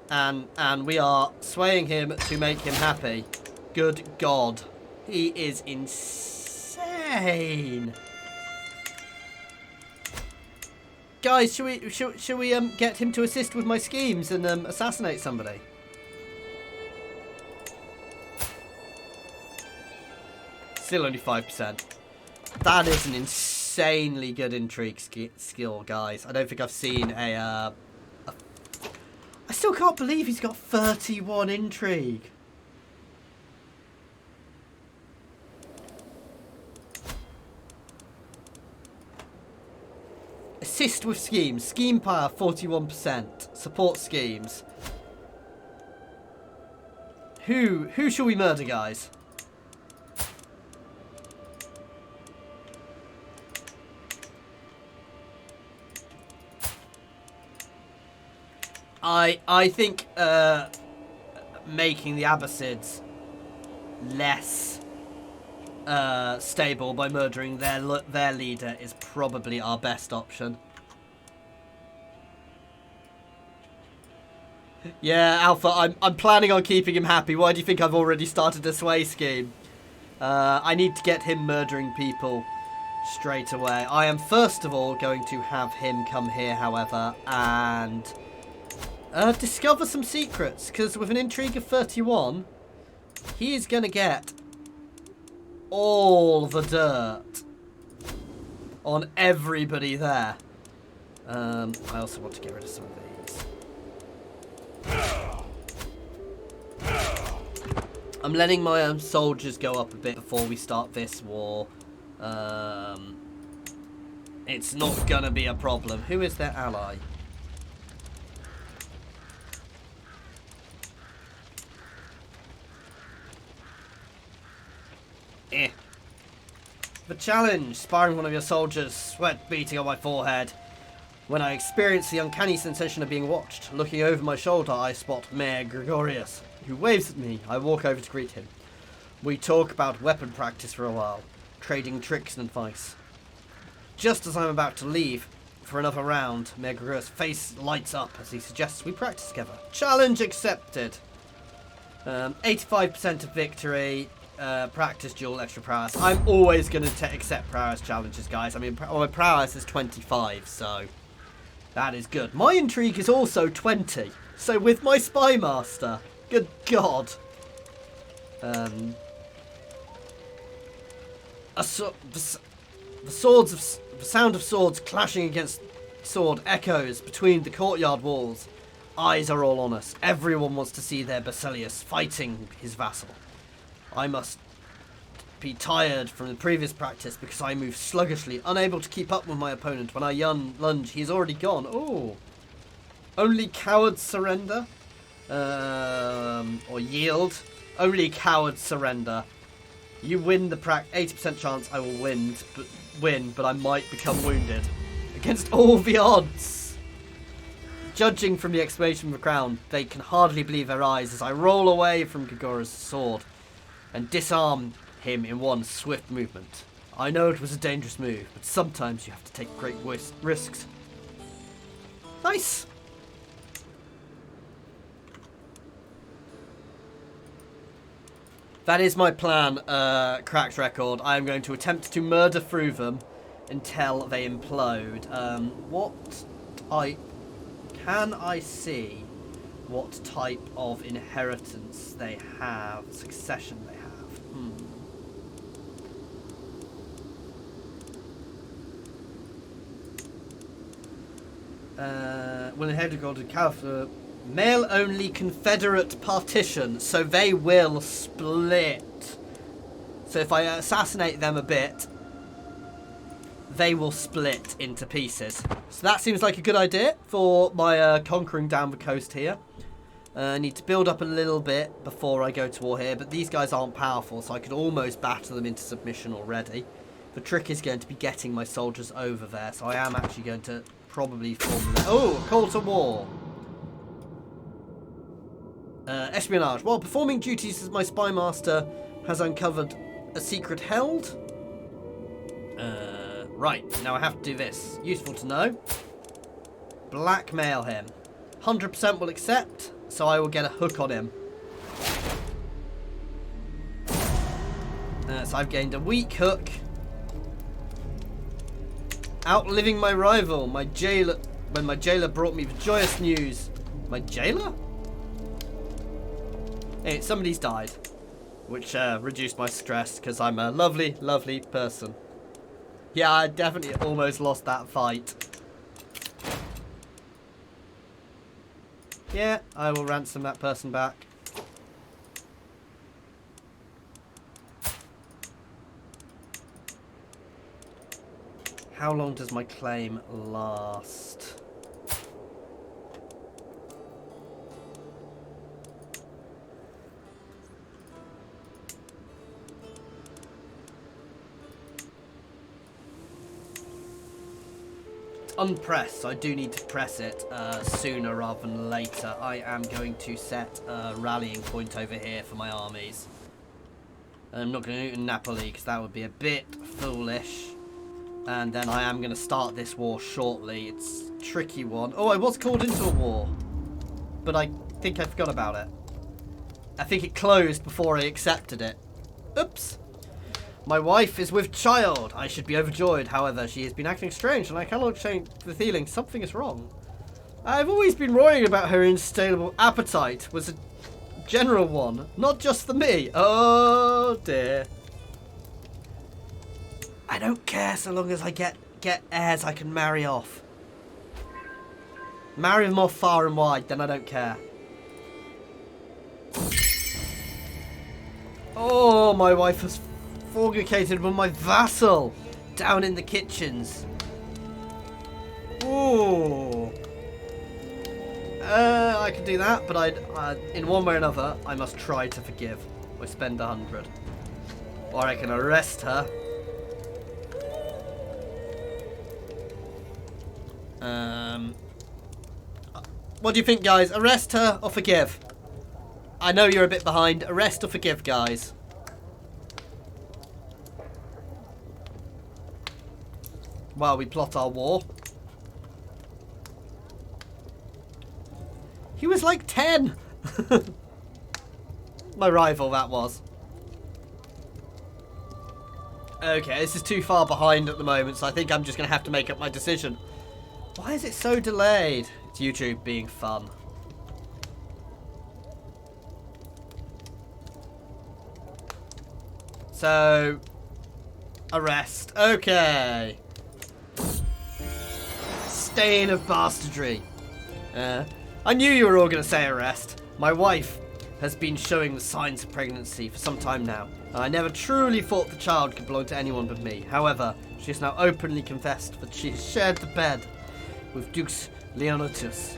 And we are swaying him to make him happy. Good God. He is insane. Guys, should we get him to assist with my schemes and assassinate somebody? Still only 5%. That is an insanely good intrigue skill, guys. I don't think I've seen I still can't believe he's got 31 intrigue. Assist with schemes. Scheme power 41%. Support schemes. Who shall we murder, guys? I think making the Abbasids less stable by murdering their leader is probably our best option. Yeah, Alpha, I'm planning on keeping him happy. Why do you think I've already started a sway scheme? I need to get him murdering people straight away. I am first of all going to have him come here, however, and discover some secrets, because with an intrigue of 31, he is going to get all the dirt on everybody there. I also want to get rid of some of these. I'm letting my soldiers go up a bit before we start this war. It's not going to be a problem. Who is their ally? The challenge, sparring one of your soldiers, sweat beating on my forehead. When I experience the uncanny sensation of being watched, looking over my shoulder, I spot Mayor Gregorius, who waves at me. I walk over to greet him. We talk about weapon practice for a while, trading tricks and advice. Just as I'm about to leave for another round, Mayor Gregorius' face lights up as he suggests we practice together. Challenge accepted. 85% of victory. Practice duel, extra prowess. I'm always going to accept prowess challenges, guys. I mean, my prowess is 25, so that is good. My intrigue is also 20. So with my spy master, good God. The sound of swords clashing against sword echoes between the courtyard walls. Eyes are all on us. Everyone wants to see their Basileus fighting his vassal. I must be tired from the previous practice because I move sluggishly, unable to keep up with my opponent. When I lunge, he's already gone. Oh. Only cowards surrender? Or yield? Only cowards surrender. You win the 80% chance I will win, but I might become wounded. Against all the odds. Judging from the exclamation of the crown, they can hardly believe their eyes as I roll away from Gregorius' sword and disarm him in one swift movement. I know it was a dangerous move, but sometimes you have to take great risks. Nice! That is my plan, cracked record. I am going to attempt to murder through them until they implode. Can I see what type of inheritance they have, succession they have? Will inherit golden caliph. Male only confederate partition, so they will split. So if I assassinate them a bit, they will split into pieces. So that seems like a good idea for my conquering down the coast here. I need to build up a little bit before I go to war here, but these guys aren't powerful, so I could almost batter them into submission already. The trick is going to be getting my soldiers over there, so I am actually going to probably form... Oh, call to war. Espionage. While performing duties as my spy master has uncovered a secret held. Right, now I have to do this. Useful to know. Blackmail him. 100% will accept, so I will get a hook on him. So I've gained a weak hook. Outliving my rival, my jailer. When my jailer brought me joyous news. My jailer? Hey, somebody's died. Which reduced my stress because I'm a lovely, lovely person. Yeah, I definitely almost lost that fight. Yeah, I will ransom that person back. How long does my claim last? It's unpressed, so I do need to press it sooner rather than later. I am going to set a rallying point over here for my armies. I'm not going to do it in Napoli because that would be a bit foolish. And then I am going to start this war shortly. It's a tricky one. Oh, I was called into a war. But I think I forgot about it. I think it closed before I accepted it. Oops. My wife is with child. I should be overjoyed. However, she has been acting strange and I cannot change the feeling something is wrong. I've always been worrying about her unstable appetite. Was a general one. Not just for me. Oh, dear. I don't care so long as I get heirs I can marry off. Marry them off far and wide, then I don't care. Oh, my wife has fornicated with my vassal down in the kitchens. Ooh. I could do that, but in one way or another, I must try to forgive. I spend 100. Or I can arrest her. What do you think, guys? Arrest her or forgive? I know you're a bit behind. Arrest or forgive, guys? While we plot our war. He was like 10. My rival, that was. Okay, this is too far behind at the moment, so I think I'm just going to have to make up my decision. Why is it so delayed? It's YouTube being fun. So, arrest. Okay. Stain of bastardry. I knew you were all going to say arrest. My wife has been showing the signs of pregnancy for some time now. I never truly thought the child could belong to anyone but me. However, she has now openly confessed that she has shared the bed with Dux Leonatus,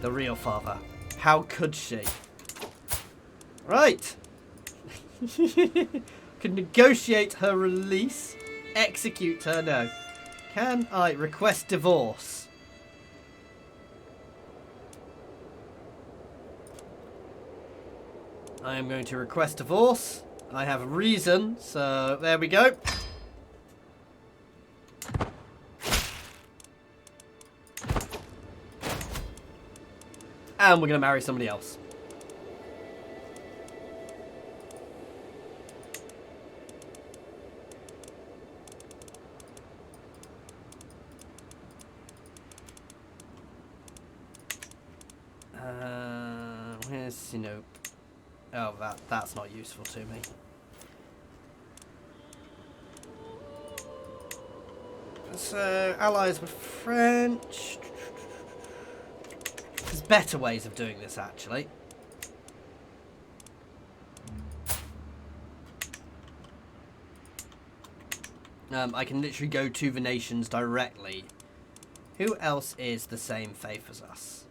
the real father. How could she? Right. Could negotiate her release. Execute her. No. Can I request divorce? I am going to request divorce. I have a reason, so there we go. And we're going to marry somebody else. Where's Sinope? Oh, that's not useful to me. So, allies with French. There's better ways of doing this, actually. I can literally go to the nations directly. Who else is the same faith as us?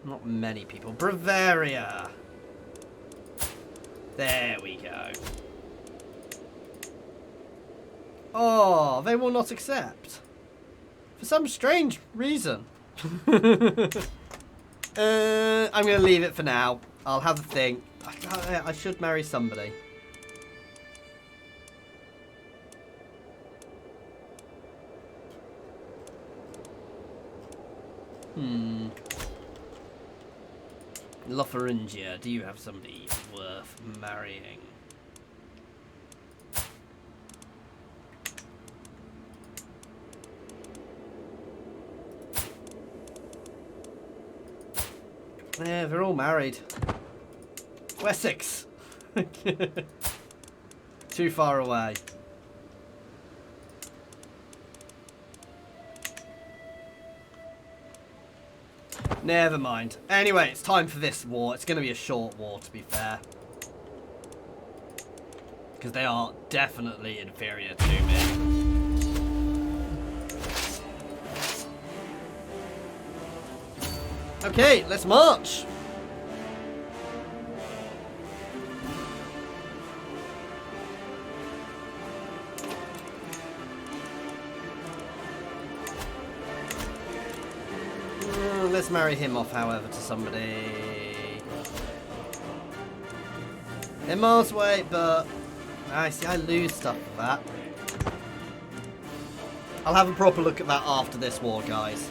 Not many people. Bavaria. There we go. Oh, they will not accept. For some strange reason. I'm going to leave it for now. I'll have a think. I should marry somebody. Lotharingia, do you have somebody worth marrying? Yeah, they're all married. Wessex! Too far away. Never mind. Anyway, it's time for this war. It's going to be a short war, to be fair. Because they are definitely inferior to me. Okay, let's march. Let's marry him off, however, to somebody. They're miles away, but I see I lose stuff for that. I'll have a proper look at that after this war, guys.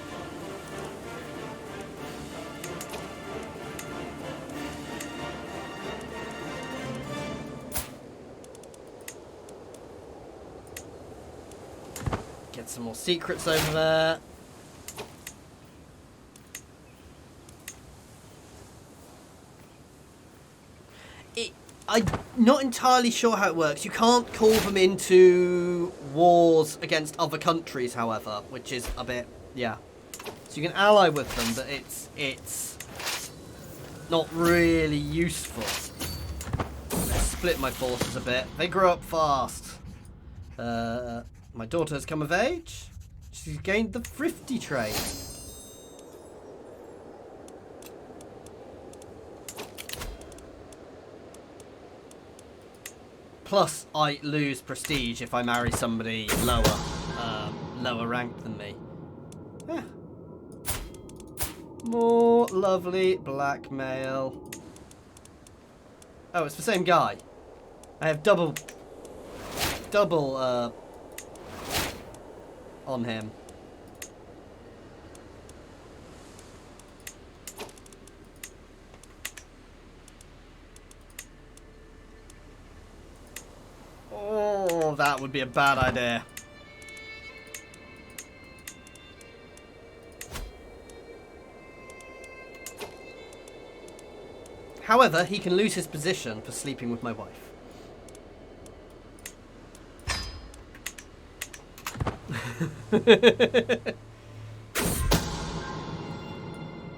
Get some more secrets over there. I'm not entirely sure how it works. You can't call them into wars against other countries, however, which is a bit, yeah. So you can ally with them, but it's not really useful. Let's split my forces a bit. They grow up fast. My daughter has come of age. She's gained the thrifty trade. Plus, I lose prestige if I marry somebody lower ranked than me. Yeah. More lovely blackmail. Oh, it's the same guy. I have double on him. Oh, that would be a bad idea. However, he can lose his position for sleeping with my wife.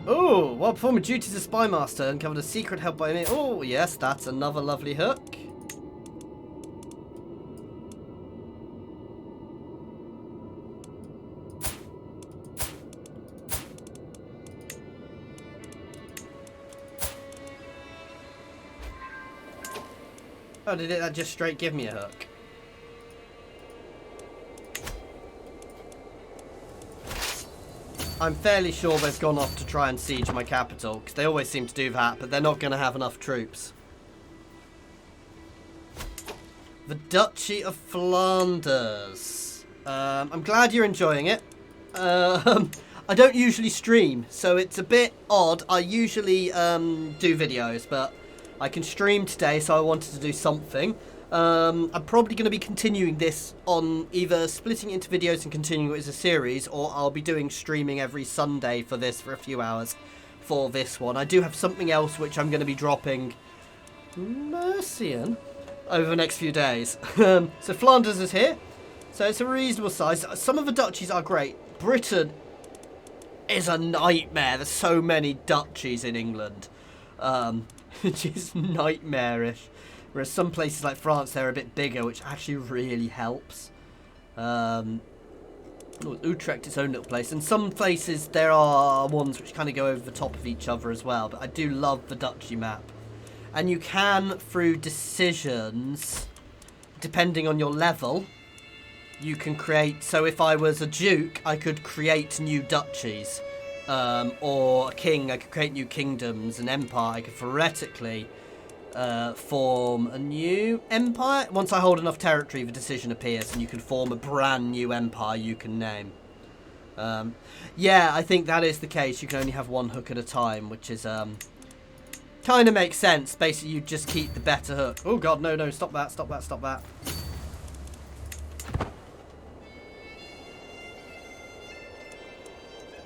Oh, while performing duties as spy master, uncovered a secret held by me. Oh, yes, that's another lovely hook. Oh, did that just straight give me a hook? I'm fairly sure they've gone off to try and siege my capital, because they always seem to do that, but they're not going to have enough troops. The Duchy of Flanders. I'm glad you're enjoying it. I don't usually stream, so it's a bit odd. I usually do videos, but I can stream today, so I wanted to do something. I'm probably going to be continuing this on either splitting into videos and continuing it as a series, or I'll be doing streaming every Sunday for this for a few hours for this one. I do have something else which I'm going to be dropping Mercian over the next few days. So Flanders is here, so it's a reasonable size. Some of the duchies are great. Britain is a nightmare. There's so many duchies in England, which is nightmarish. Whereas some places like France, they're a bit bigger, which actually really helps. Utrecht, its own little place. And some places, there are ones which kind of go over the top of each other as well. But I do love the duchy map. And you can, through decisions, depending on your level, you can create... So if I was a duke, I could create new duchies. Or a king, I could create new kingdoms. An empire, I could theoretically... form a new empire. Once I hold enough territory, the decision appears and you can form a brand new empire you can name. Yeah, I think that is the case. You can only have one hook at a time, which is kind of makes sense. Basically, you just keep the better hook. Oh god, no, no, stop that, stop that, stop that.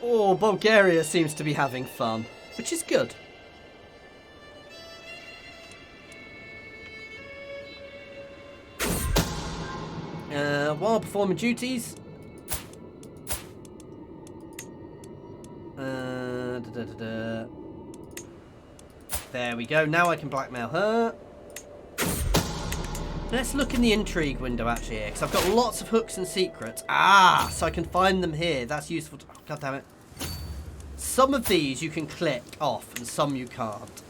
Oh, Bulgaria seems to be having fun, which is good. While performing duties, there we go. Now I can blackmail her. Let's look in the intrigue window actually here, because I've got lots of hooks and secrets. Ah, so I can find them here. That's useful. Oh, God damn it. Some of these you can click off and some you can't.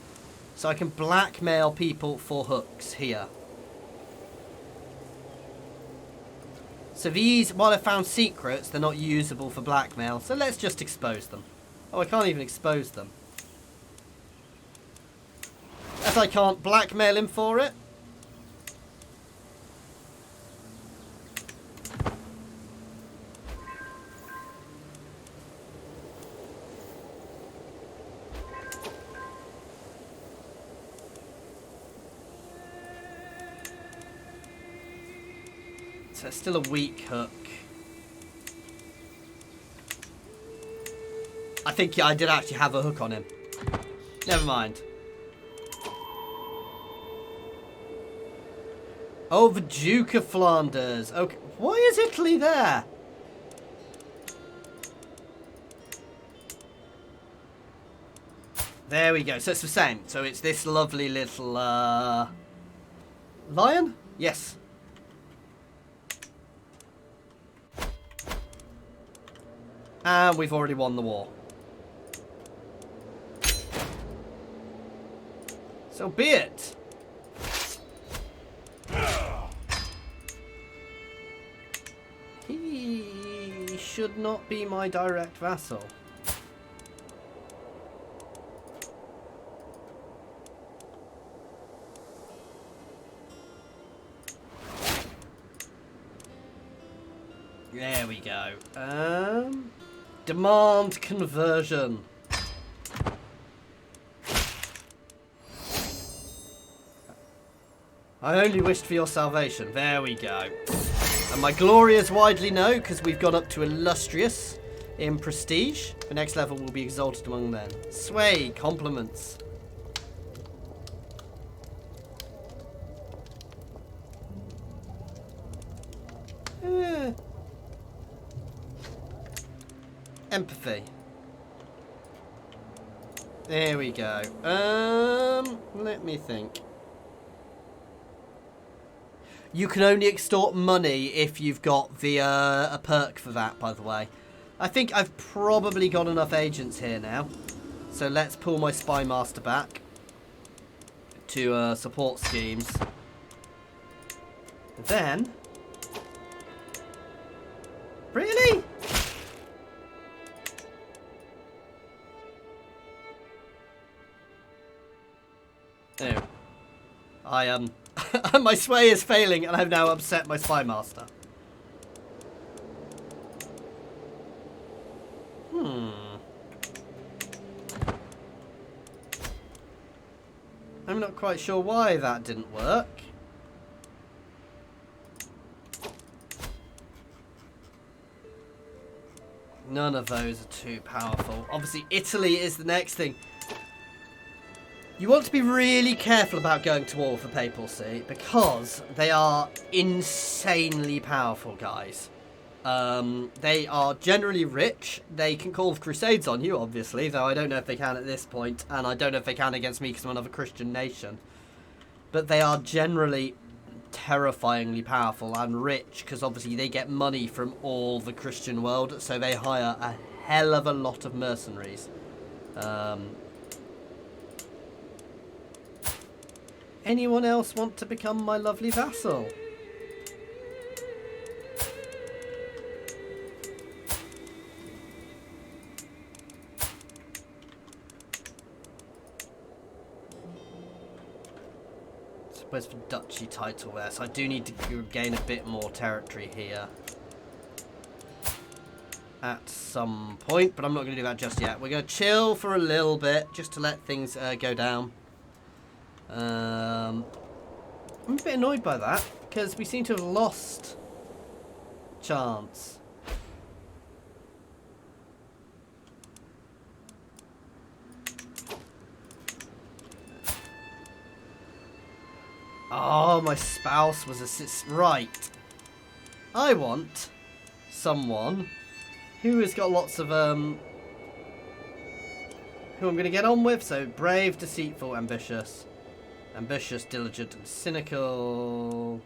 So I can blackmail people for hooks here. So these, while I found secrets, they're not usable for blackmail. So let's just expose them. Oh, I can't even expose them. As I can't blackmail him for it. So it's still a weak hook. I think, yeah, I did actually have a hook on him. Never mind. Oh, the Duke of Flanders. Okay. Why is Italy there? There we go. So it's the same. So it's this lovely little lion? Yes. And we've already won the war. So be it. He should not be my direct vassal. There we go. Demand conversion. I only wished for your salvation. There we go. And my glory is widely known because we've gone up to illustrious in prestige. The next level will be exalted among men. Sway, compliments. Empathy. There we go. Let me think. You can only extort money if you've got the a perk for that, by the way. I think I've probably got enough agents here now. So let's pull my spy master back to support schemes. Then, really? Oh, I my sway is failing, and I've now upset my spy master. I'm not quite sure why that didn't work. None of those are too powerful. Obviously, Italy is the next thing. You want to be really careful about going to war with the papacy because they are insanely powerful, guys. They are generally rich. They can call the Crusades on you, obviously, though I don't know if they can at this point, and I don't know if they can against me because I'm another Christian nation. But they are generally terrifyingly powerful and rich because obviously they get money from all the Christian world, so they hire a hell of a lot of mercenaries. Anyone else want to become my lovely vassal? Where's the duchy title there? So I do need to gain a bit more territory here. at some point, but I'm not going to do that just yet. We're going to chill for a little bit, just to let things go down. I'm a bit annoyed by that, because we seem to have lost chance. Oh, my spouse was right. I want someone who has got lots of, who I'm going to get on with. So, brave, deceitful, ambitious, diligent, and cynical.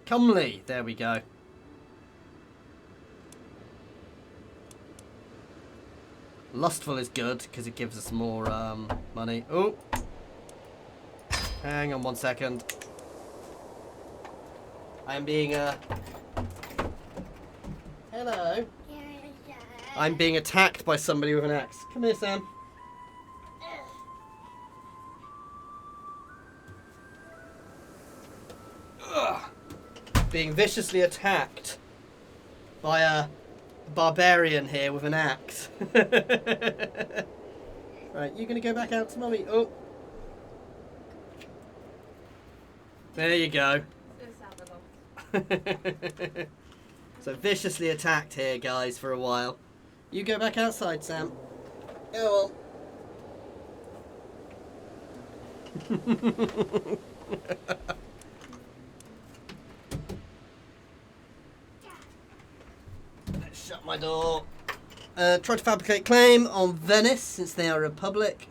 Comely. There we go. Lustful is good, because it gives us more, money. Oh. Hang on 1 second. I am being Hello. I'm being attacked by somebody with an axe. Come here, Sam. Ugh. Being viciously attacked by a barbarian here with an axe. Right, you gonna go back out to mummy? Oh. There you go. So viciously attacked here, guys, for a while. You go back outside, Sam. Oh well. Let's shut my door. Try to fabricate claim on Venice, since they are a republic.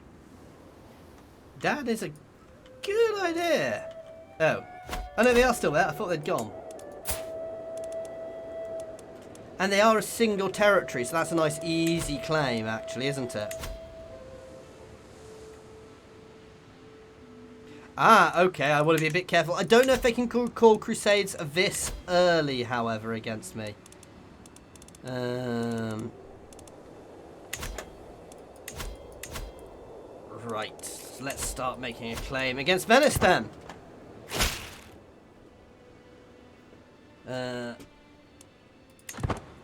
That is a good idea. Oh. Oh no, they are still there. I thought they'd gone. And they are a single territory, so that's a nice easy claim, actually, isn't it? Ah, okay, I want to be a bit careful. I don't know if they can call crusades this early, however, against me. Right, let's start making a claim against Venice, then.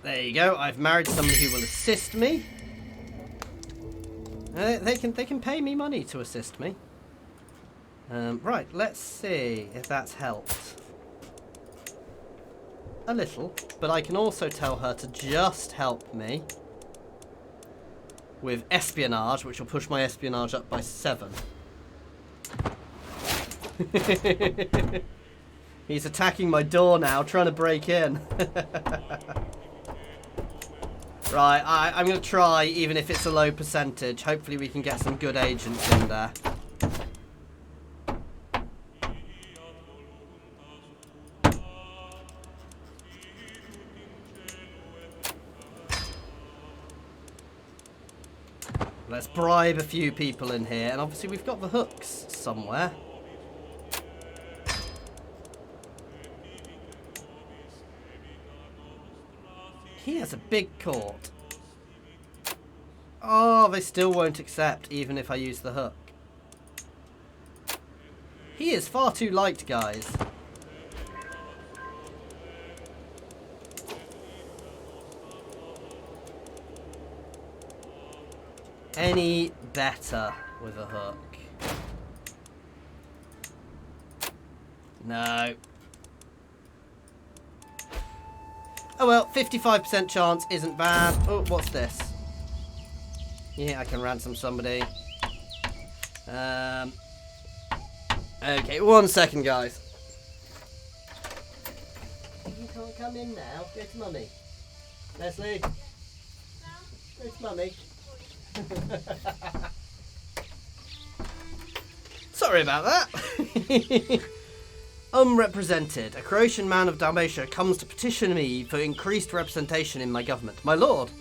There you go. I've married somebody who will assist me. They can pay me money to assist me. Right, let's see if that's helped. A little, but I can also tell her to just help me with espionage, which will push my espionage up by 7. He's attacking my door now, trying to break in. Right, I'm going to try, even if it's a low percentage. Hopefully we can get some good agents in there. Let's bribe a few people in here. And obviously we've got the hooks somewhere. He has a big court. Oh, they still won't accept, even if I use the hook. He is far too light, guys. Any better with a hook? No. Oh well, 55% chance isn't bad. Oh, what's this? Yeah, I can ransom somebody. Okay, 1 second, guys. You can't come in now. Go to mummy. Leslie. Go to mummy. Sorry about that. Unrepresented. A Croatian man of Dalmatia comes to petition me for increased representation in my government. My lord,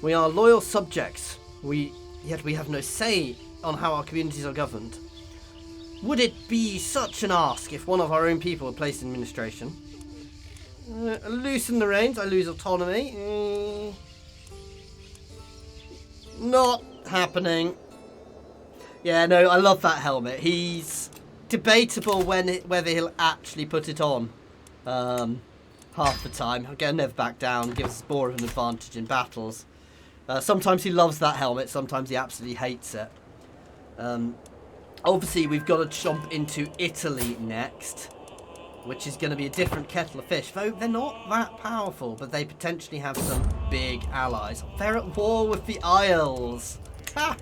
we are loyal subjects. Yet we have no say on how our communities are governed. Would it be such an ask if one of our own people were placed in administration? Loosen the reins, I lose autonomy. Not happening. Yeah, no, I love that helmet. He's debatable whether he'll actually put it on. half the time. Again, never back down, gives us more of an advantage in battles. Sometimes he loves that helmet, sometimes he absolutely hates it. Obviously, we've got to jump into Italy next, which is going to be a different kettle of fish. Though they're not that powerful, but they potentially have some big allies. They're at war with the Isles. Ha!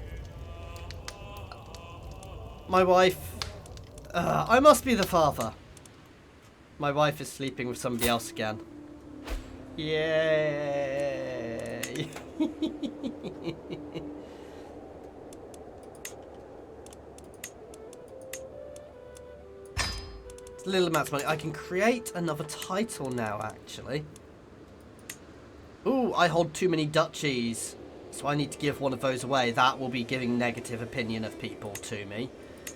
My wife... I must be the father. My wife is sleeping with somebody else again. Yay! It's a little amount of money. I can create another title now, actually. Ooh, I hold too many duchies, so I need to give one of those away. That will be giving negative opinion of people to me.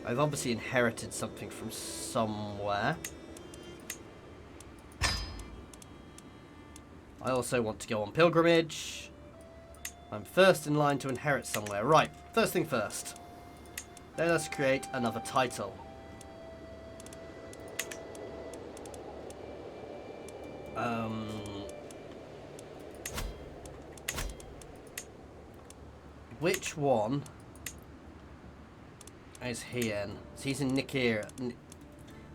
I've obviously inherited something from somewhere. I also want to go on pilgrimage. I'm first in line to inherit somewhere. Right, first thing first. Let us create another title. Which one is he in? So he's in Nicaea.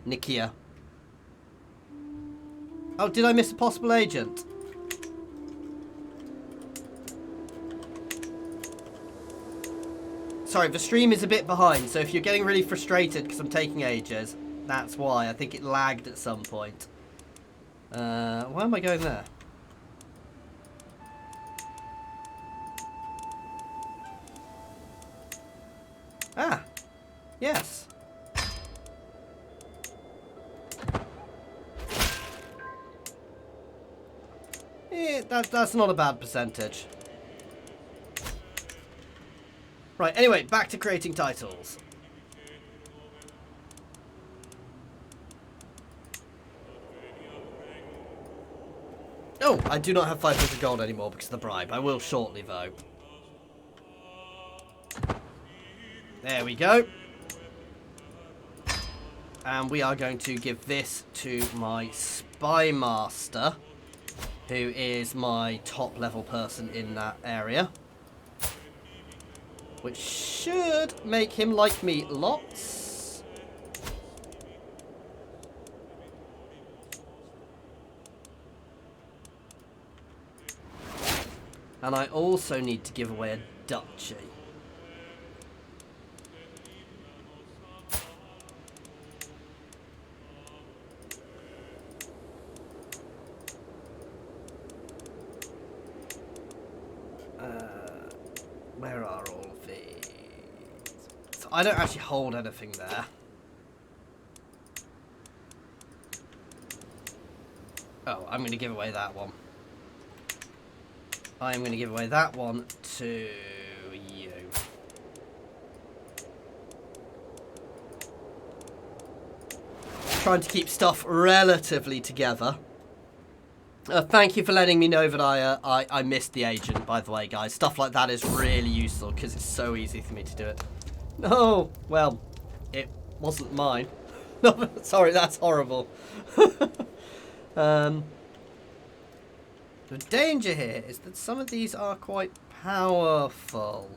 Nicaea. Oh, did I miss a possible agent? Sorry, the stream is a bit behind, so if you're getting really frustrated because I'm taking ages, that's why. I think it lagged at some point. Why am I going there? Ah, yes. That's not a bad percentage. Right, anyway, back to creating titles. Oh, I do not have 500 gold anymore because of the bribe. I will shortly, though. There we go. And we are going to give this to my spy master, who is my top level person in that area. Which should make him like me lots. And I also need to give away a duchy. Where are all of these? So I don't actually hold anything there. Oh, I'm going to give away that one. I'm going to give away that one to you. Trying to keep stuff relatively together. Thank you for letting me know that I missed the agent, by the way, guys. Stuff like that is really useful because it's so easy for me to do it. No, well, it wasn't mine. No, sorry, that's horrible. The danger here is that some of these are quite powerful.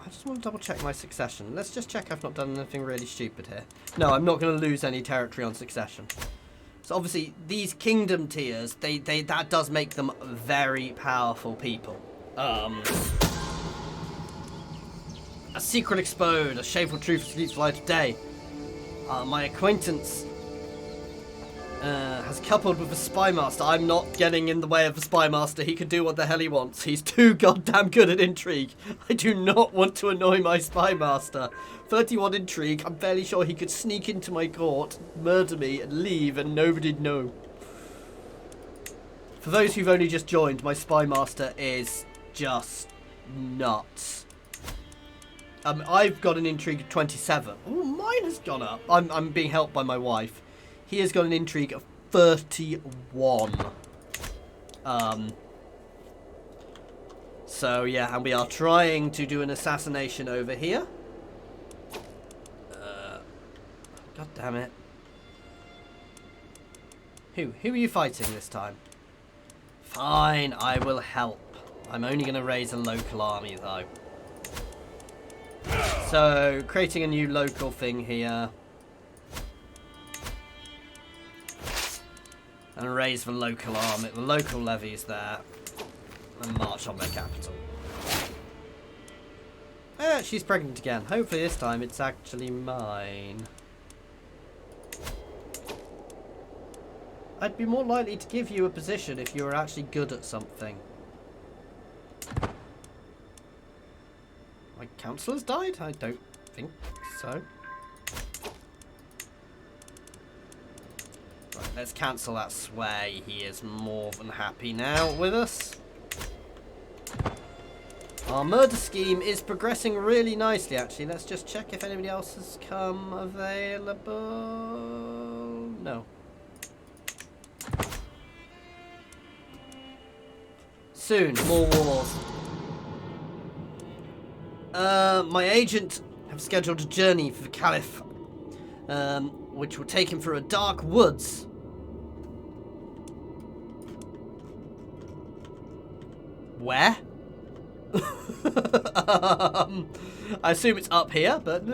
I just want to double check my succession. Let's just check I've not done anything really stupid here. No, I'm not going to lose any territory on succession. So obviously these kingdom tiers, that does make them very powerful people. A secret exposed, a shameful truth speaks light of day. My acquaintance has coupled with a spy master. I'm not getting in the way of the spy master. He can do what the hell he wants. He's too goddamn good at intrigue. I do not want to annoy my spy master. 31 intrigue. I'm fairly sure he could sneak into my court, murder me, and leave, and nobody'd know. For those who've only just joined, my spy master is just nuts. I've got an intrigue of 27. Oh, mine has gone up. I'm being helped by my wife. He has got an intrigue of 31. So yeah, and we are trying to do an assassination over here. God damn it. Who are you fighting this time? Fine, I will help. I'm only going to raise a local army, though. So, creating a new local thing here. And raise the local army, the local levies there. And march on their capital. She's pregnant again. Hopefully this time it's actually mine. I'd be more likely to give you a position if you were actually good at something. My councillor's died? I don't think so. Right, let's cancel that sway. He is more than happy now with us. Our murder scheme is progressing really nicely, actually. Let's just check if anybody else has come available. No. Soon, more wars. My agent have scheduled a journey for the Caliph, which will take him through a dark woods. Where? I assume it's up here, but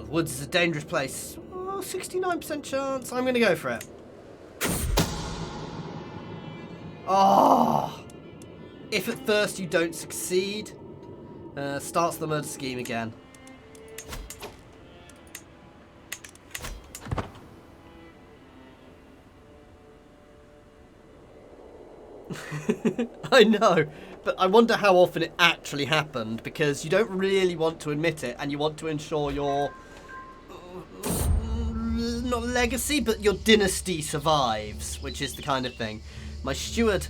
woods is a dangerous place. 69% chance. I'm going to go for it. Oh! If at first you don't succeed, starts the murder scheme again. I know, but I wonder how often it actually happened, because you don't really want to admit it, and you want to ensure your not legacy, but your dynasty survives, which is the kind of thing. My steward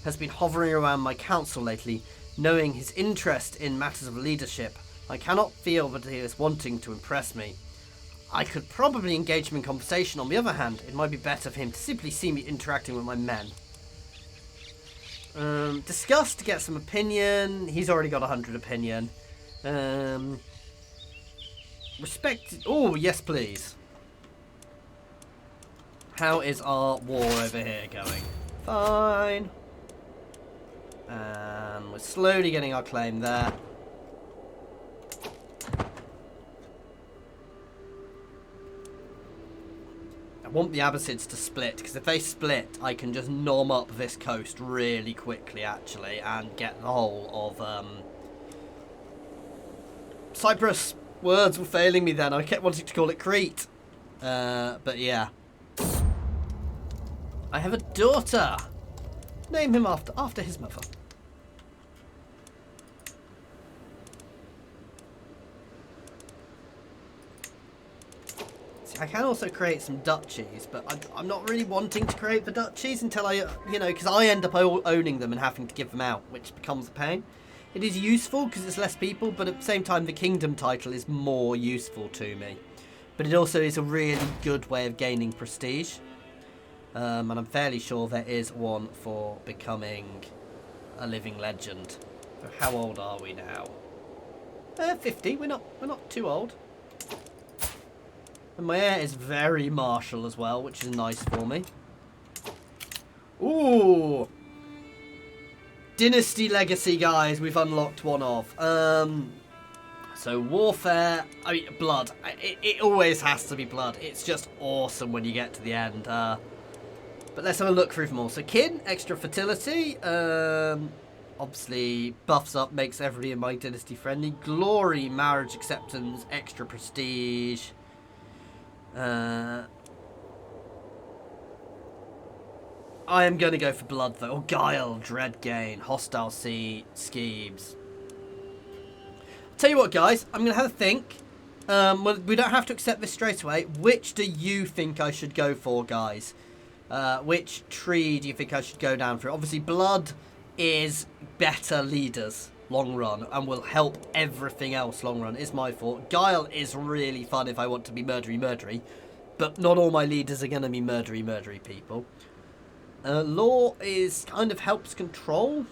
has been hovering around my council lately, knowing his interest in matters of leadership. I cannot feel that he is wanting to impress me. I could probably engage him in conversation. On the other hand, it might be better for him to simply see me interacting with my men. Discuss to get some opinion. He's already got 100 opinion. Respect. Oh, yes, please. How is our war over here going? Fine. And we're slowly getting our claim there. I want the Abbasids to split, because if they split, I can just nom up this coast really quickly, actually, and get the whole of Cyprus. Words were failing me then. I kept wanting to call it Crete. But yeah. I have a daughter. Name him after his mother. I can also create some duchies, but I'm not really wanting to create the duchies until I, because I end up owning them and having to give them out, which becomes a pain. It is useful because it's less people, but at the same time the kingdom title is more useful to me. But it also is a really good way of gaining prestige. And I'm fairly sure there is one for becoming a living legend. So how old are we now? 50. We're not too old. And my heir is very martial as well, which is nice for me. Ooh! Dynasty legacy, guys, we've unlocked one of. So warfare, I mean, blood. It always has to be blood. It's just awesome when you get to the end. But let's have a look through them all. So kin, extra fertility. Obviously, buffs up, makes everybody in my dynasty friendly. Glory, marriage acceptance, extra prestige. I am going to go for blood, though. Or guile, dread gain, hostile schemes. Tell you what, guys, I'm going to have a think. Well, we don't have to accept this straight away. Which do you think I should go for, guys? Which tree do you think I should go down for? Obviously, blood is better leaders, long run, and will help everything else long run, is my thought. Guile is really fun if I want to be murdery, but not all my leaders are going to be murdery people. Law is kind of helps control,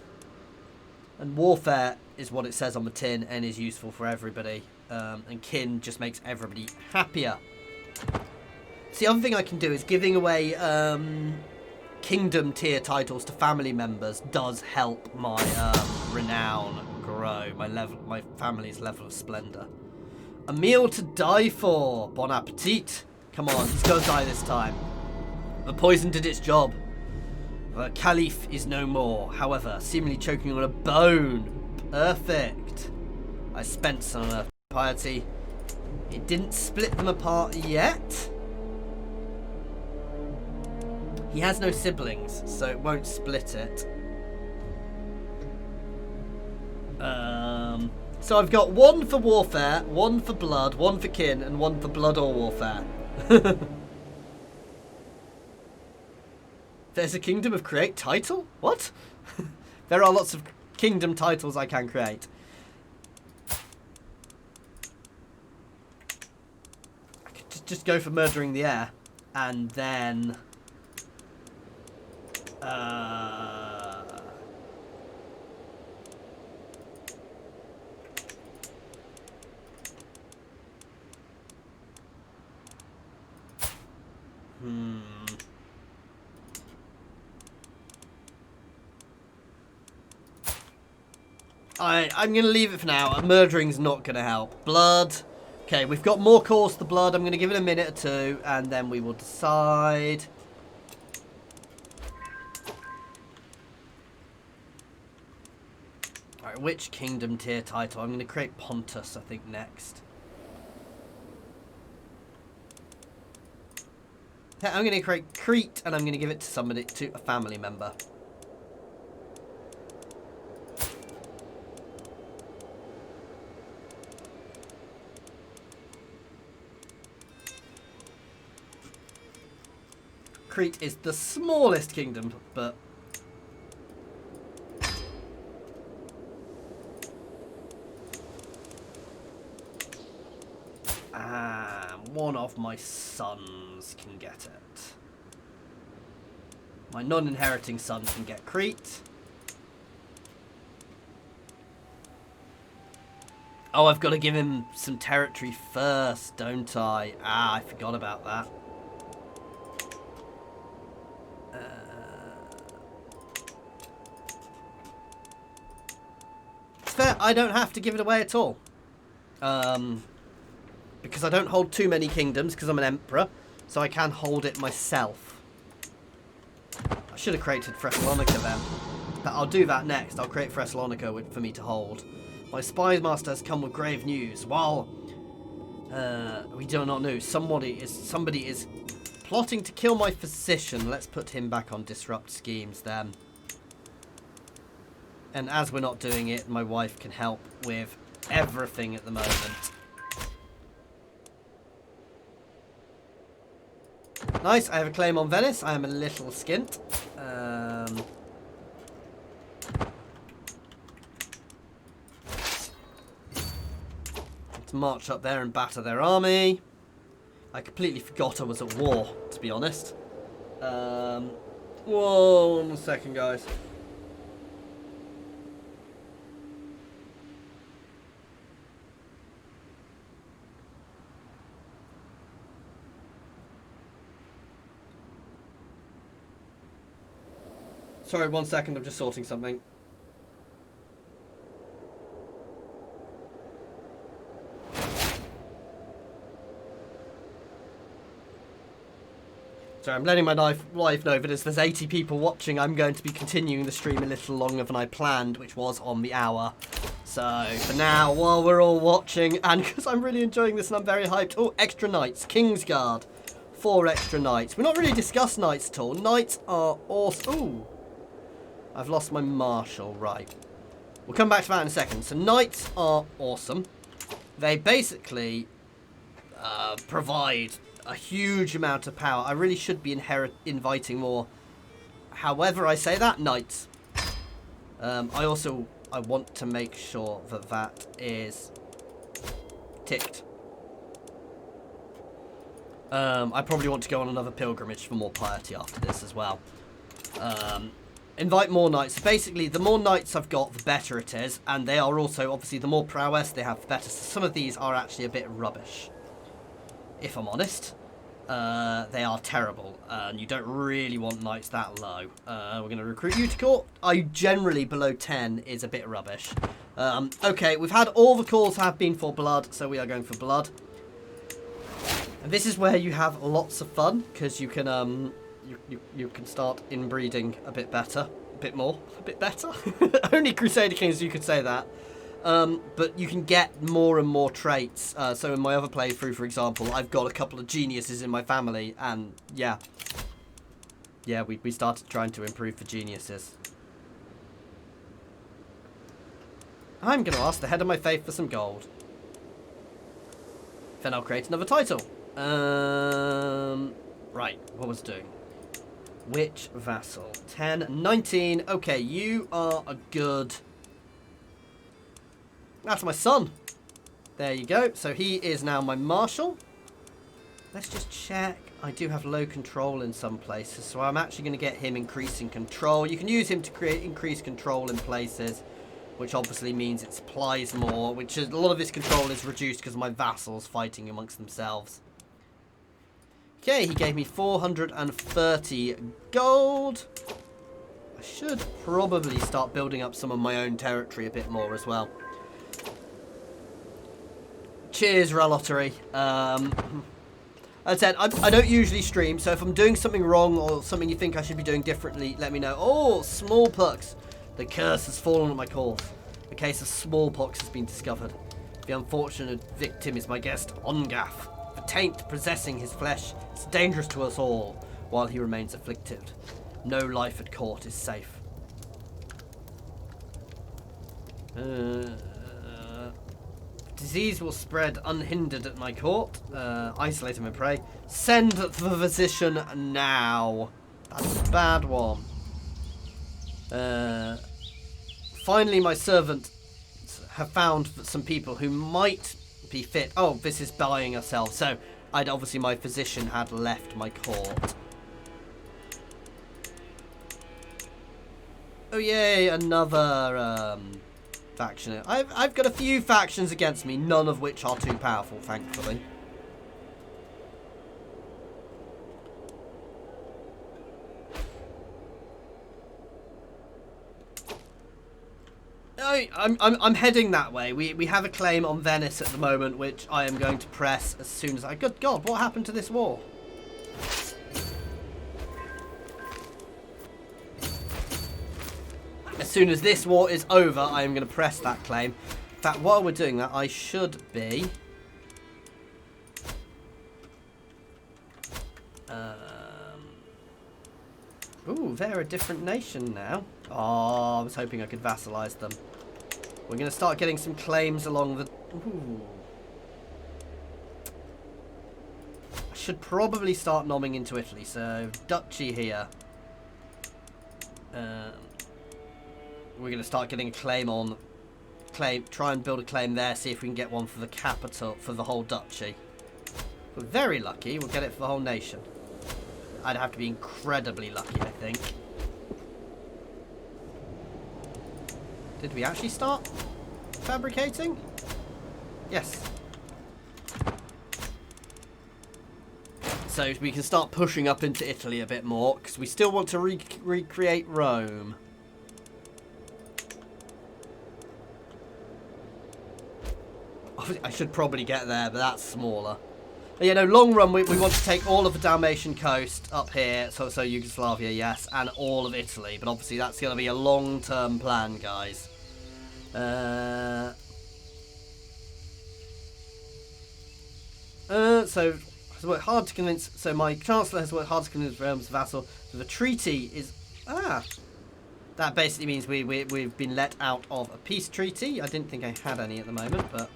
and warfare is what it says on the tin and is useful for everybody. and kin just makes everybody happier. So the other thing I can do is giving away kingdom tier titles to family members does help my renown grow, my family's level of splendor. A meal to die for. Bon appetit. Come on, he's gonna die this time. The poison did its job. The Caliph is no more. However, seemingly choking on a bone. Perfect. I spent some on a piety. It didn't split them apart yet. He has no siblings, so it won't split it. So I've got one for warfare, one for blood, one for kin, and one for blood or warfare. There's a Kingdom of Create title? What? There are lots of kingdom titles I can create. I could just go for murdering the heir, and then... I'm going to leave it for now. Murdering's not going to help. Blood. Okay, we've got more cause to blood. I'm going to give it a minute or two, and then we will decide. Alright, which kingdom tier title? I'm going to create Pontus, I think, next. I'm going to create Crete, and I'm going to give it to somebody, to a family member. Crete is the smallest kingdom, but... one of my sons can get it. My non-inheriting son can get Crete. Oh, I've got to give him some territory first, don't I? I forgot about that. It's fair, I don't have to give it away at all. Because I don't hold too many kingdoms, because I'm an emperor, so I can hold it myself. I should have created Thessalonica then. But I'll do that next. I'll create Thessalonica for me to hold. My spy master has come with grave news. While we do not know, somebody is plotting to kill my physician. Let's put him back on disrupt schemes then. And as we're not doing it, my wife can help with everything at the moment. Nice, I have a claim on Venice. I am a little skint. Let's march up there and batter their army. I completely forgot I was at war, to be honest. Whoa, 1 second, guys. Sorry, 1 second, I'm just sorting something. Sorry, I'm letting my wife know that as there's 80 people watching, I'm going to be continuing the stream a little longer than I planned, which was on the hour. So, for now, while we're all watching, and because I'm really enjoying this and I'm very hyped. Oh, extra knights. Kingsguard. 4 extra knights. We've not really discussed knights at all. Knights are awesome. Ooh. I've lost my marshal, right. We'll come back to that in a second. So knights are awesome. They basically provide a huge amount of power. I really should be inviting more. However I say that, knights. I want to make sure that that is ticked. I probably want to go on another pilgrimage for more piety after this as well. Invite more knights. So basically, the more knights I've got, the better it is. And they are also, obviously, the more prowess they have, the better. So some of these are actually a bit rubbish, if I'm honest. They are terrible, and you don't really want knights that low. We're going to recruit you to court. Generally, below 10 is a bit rubbish. Okay, we've had all the calls have been for blood, so we are going for blood. And this is where you have lots of fun, because you can you can start inbreeding a bit better, a bit better. Only Crusader Kings you could say that. But you can get more and more traits. So in my other playthrough, for example, I've got a couple of geniuses in my family, and yeah, we started trying to improve for geniuses. I'm going to ask the head of my faith for some gold. Then I'll create another title. Right, what was I doing? Which vassal? 10, 19. Okay, you are a good... That's my son. There you go. So he is now my marshal. Let's just check. I do have low control in some places, so I'm actually going to get him increasing control. You can use him to create increased control in places, which obviously means it supplies more, which is, a lot of this control is reduced because of my vassals fighting amongst themselves. Okay, he gave me 430 gold. I should probably start building up some of my own territory a bit more as well. Cheers, Ralottery. As I said, I don't usually stream, so if I'm doing something wrong or something you think I should be doing differently, let me know. Oh, smallpox. The curse has fallen on my cause. A case of smallpox has been discovered. The unfortunate victim is my guest, Ongath. The taint possessing his flesh is dangerous to us all while he remains afflicted. No life at court is safe. Disease will spread unhindered at my court. Isolate him and pray. Send the physician now. That's a bad one. Finally, my servant have found some people who might be fit. Oh, this is buying ourselves. So, obviously my physician had left my court. Oh yay, another faction. I've got a few factions against me, none of which are too powerful, thankfully. I'm heading that way. We have a claim on Venice at the moment, which I am going to press as soon as I... Good God, what happened to this war? As soon as this war is over, I am going to press that claim. In fact, while we're doing that, I should be... Ooh, they're a different nation now. Oh, I was hoping I could vassalize them. We're going to start getting some claims along the... Ooh. I should probably start nomming into Italy. So, duchy here. We're going to start getting a claim on... Try and build a claim there, see if we can get one for the capital, for the whole duchy. If we're very lucky, we'll get it for the whole nation. I'd have to be incredibly lucky, I think. Did we actually start fabricating? Yes. So we can start pushing up into Italy a bit more, because we still want to recreate Rome. I should probably get there, but that's smaller. But, yeah, no, long run, we want to take all of the Dalmatian coast up here, so Yugoslavia, yes, and all of Italy. But obviously that's going to be a long-term plan, guys. So has worked hard to convince. So my chancellor has worked hard to convince Rome's vassal. So the treaty is that basically means we've been let out of a peace treaty. I didn't think I had any at the moment, but.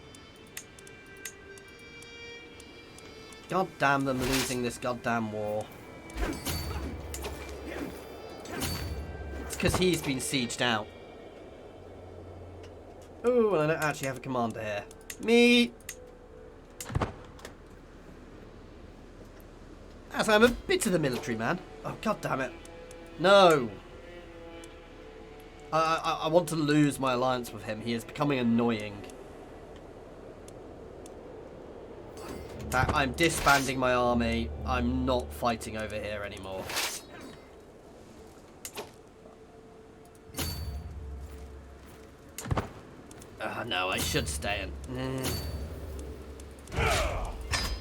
God damn them losing this goddamn war. It's because he's been sieged out. Oh, and I don't actually have a commander here. Me! As I'm a bit of the military man. Oh, god damn it. No! I want to lose my alliance with him. He is becoming annoying. In fact, I'm disbanding my army. I'm not fighting over here anymore. No, I should stay in.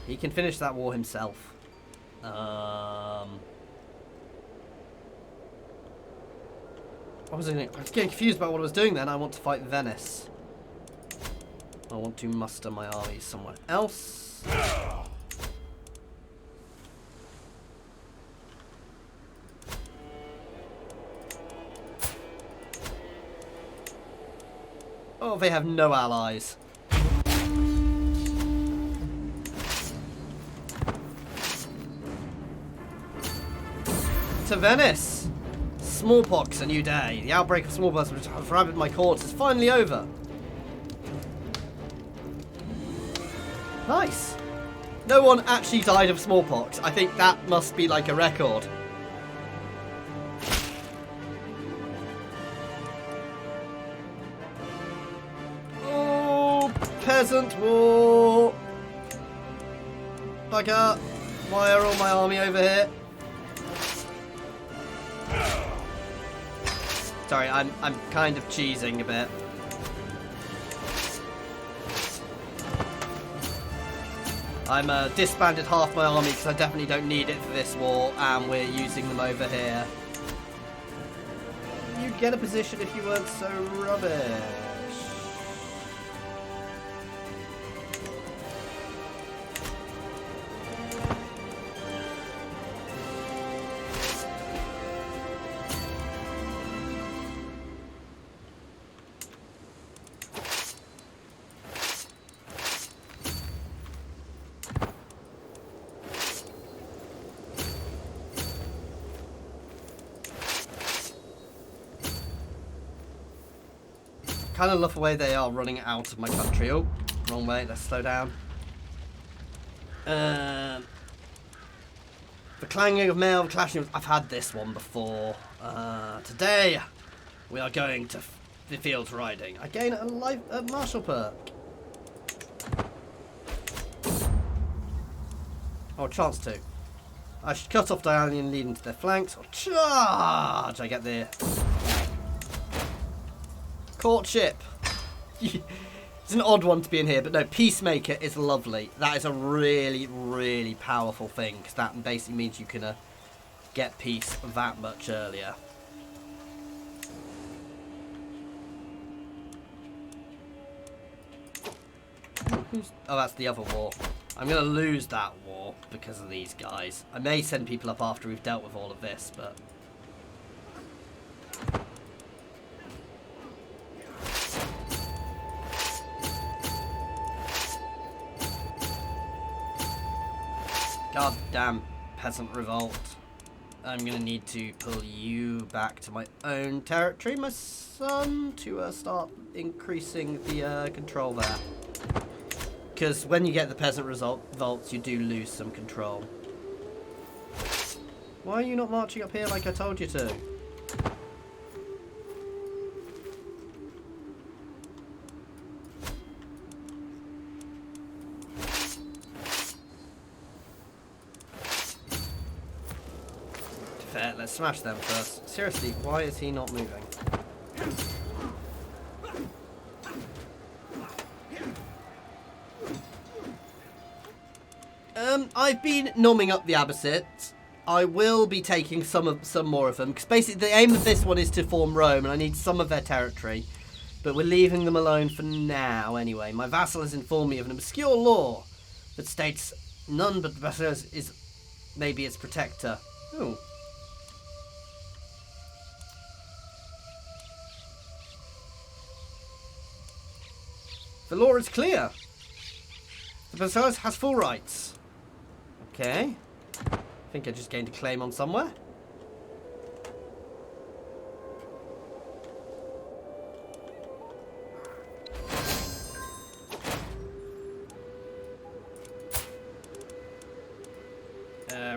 He can finish that war himself. I was getting confused about what I was doing then. I want to fight Venice. I want to muster my armies somewhere else. Oh, they have no allies. To Venice! Smallpox, a new day. The outbreak of smallpox which has ravaged my courts is finally over. Nice. No one actually died of smallpox. I think that must be like a record. Oh, peasant war. Bugger. Why are all my army over here? Sorry, I'm kind of cheesing a bit. I'm disbanded half my army because I definitely don't need it for this war, and we're using them over here. You'd get a position if you weren't so rubbish. Kind of love the way they are running out of my country. Oh, wrong way. Let's slow down. The clanging of mail, clashing. I've had this one before. Today, we are going to the field riding. I gain a martial perk. Oh, chance to. I should cut off diagonally and lead into their flanks. Or charge! I get the courtship. It's an odd one to be in here, but no, peacemaker is lovely. That is a really, really powerful thing, because that basically means you can get peace that much earlier. Oh, that's the other war. I'm going to lose that war because of these guys. I may send people up after we've dealt with all of this, but god damn peasant revolt. I'm going to need to pull you back to my own territory, my son, to start increasing the control there. Because when you get the peasant revolts, you do lose some control. Why are you not marching up here like I told you to? To be fair, let's smash them first. Seriously, why is he not moving? I've been numbing up the Abbasids. I will be taking some more of them, because basically the aim of this one is to form Rome, and I need some of their territory. But we're leaving them alone for now, anyway. My vassal has informed me of an obscure law that states none but Basileus is maybe its protector. Ooh. The law is clear. The Basileus has full rights. Okay. I think I just gained a claim on somewhere.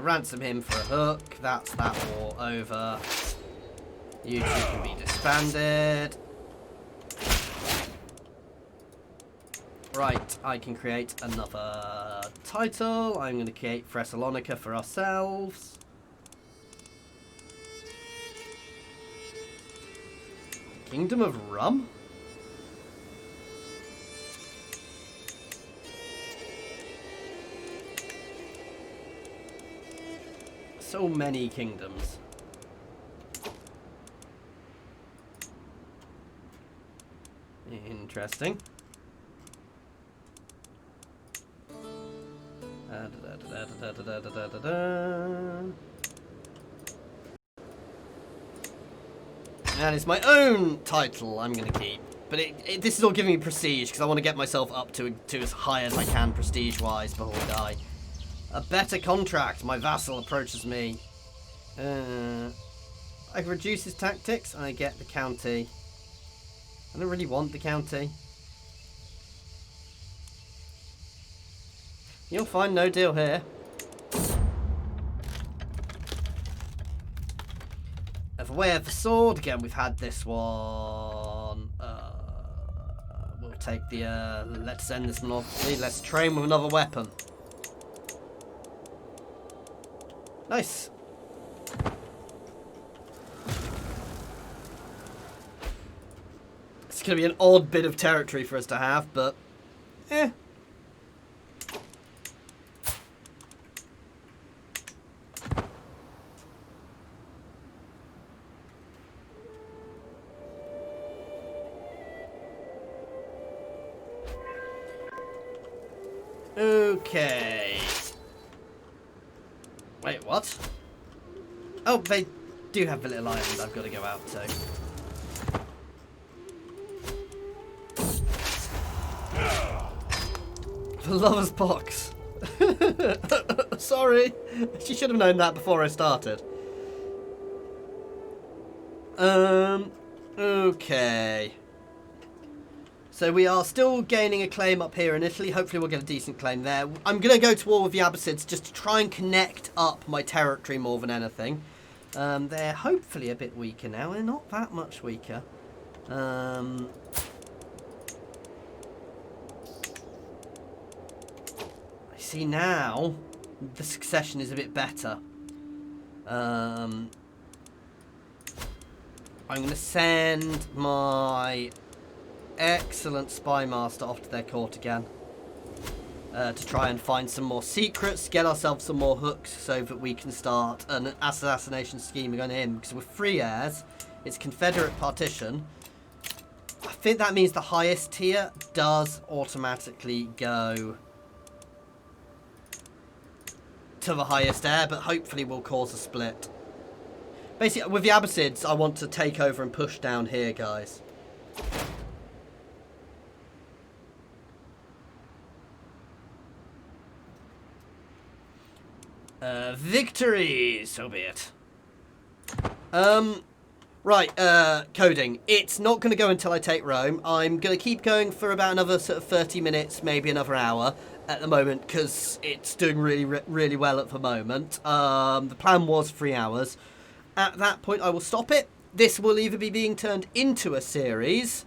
Ransom him for a hook. That's that war over. You two can be disbanded. Right, I can create another title. I'm going to create Thessalonica for ourselves. Kingdom of Rum? So many kingdoms. Interesting. And it's my own title I'm going to keep. But this is all giving me prestige because I want to get myself up to as high as I can prestige-wise before I die. A better contract. My vassal approaches me. I can reduce his tactics and I get the county. I don't really want the county. You'll find no deal here. Of a way of the sword. Again, we've had this one. We'll take the... let's end this monopoly. Let's train with another weapon. Nice. It's going to be an odd bit of territory for us to have, but... eh. Okay. Wait, what? Oh, they do have a little island I've got to go out to. The lover's box. Sorry. She should have known that before I started. Okay. So we are still gaining a claim up here in Italy. Hopefully we'll get a decent claim there. I'm going to go to war with the Abbasids just to try and connect up my territory more than anything. They're hopefully a bit weaker now. They're not that much weaker. I see now the succession is a bit better. I'm going to send my excellent spy master off to their court again to try and find some more secrets, get ourselves some more hooks so that we can start an assassination scheme on him, because with 3 heirs it's Confederate partition. I think that means the highest tier does automatically go to the highest heir, but hopefully will cause a split. Basically with the Abbasids I want to take over and push down here, guys. Victory! So be it. Right, coding. It's not going to go until I take Rome. I'm going to keep going for about another sort of 30 minutes, maybe another hour at the moment, because it's doing really well at the moment. The plan was 3 hours. At that point, I will stop it. This will either be being turned into a series,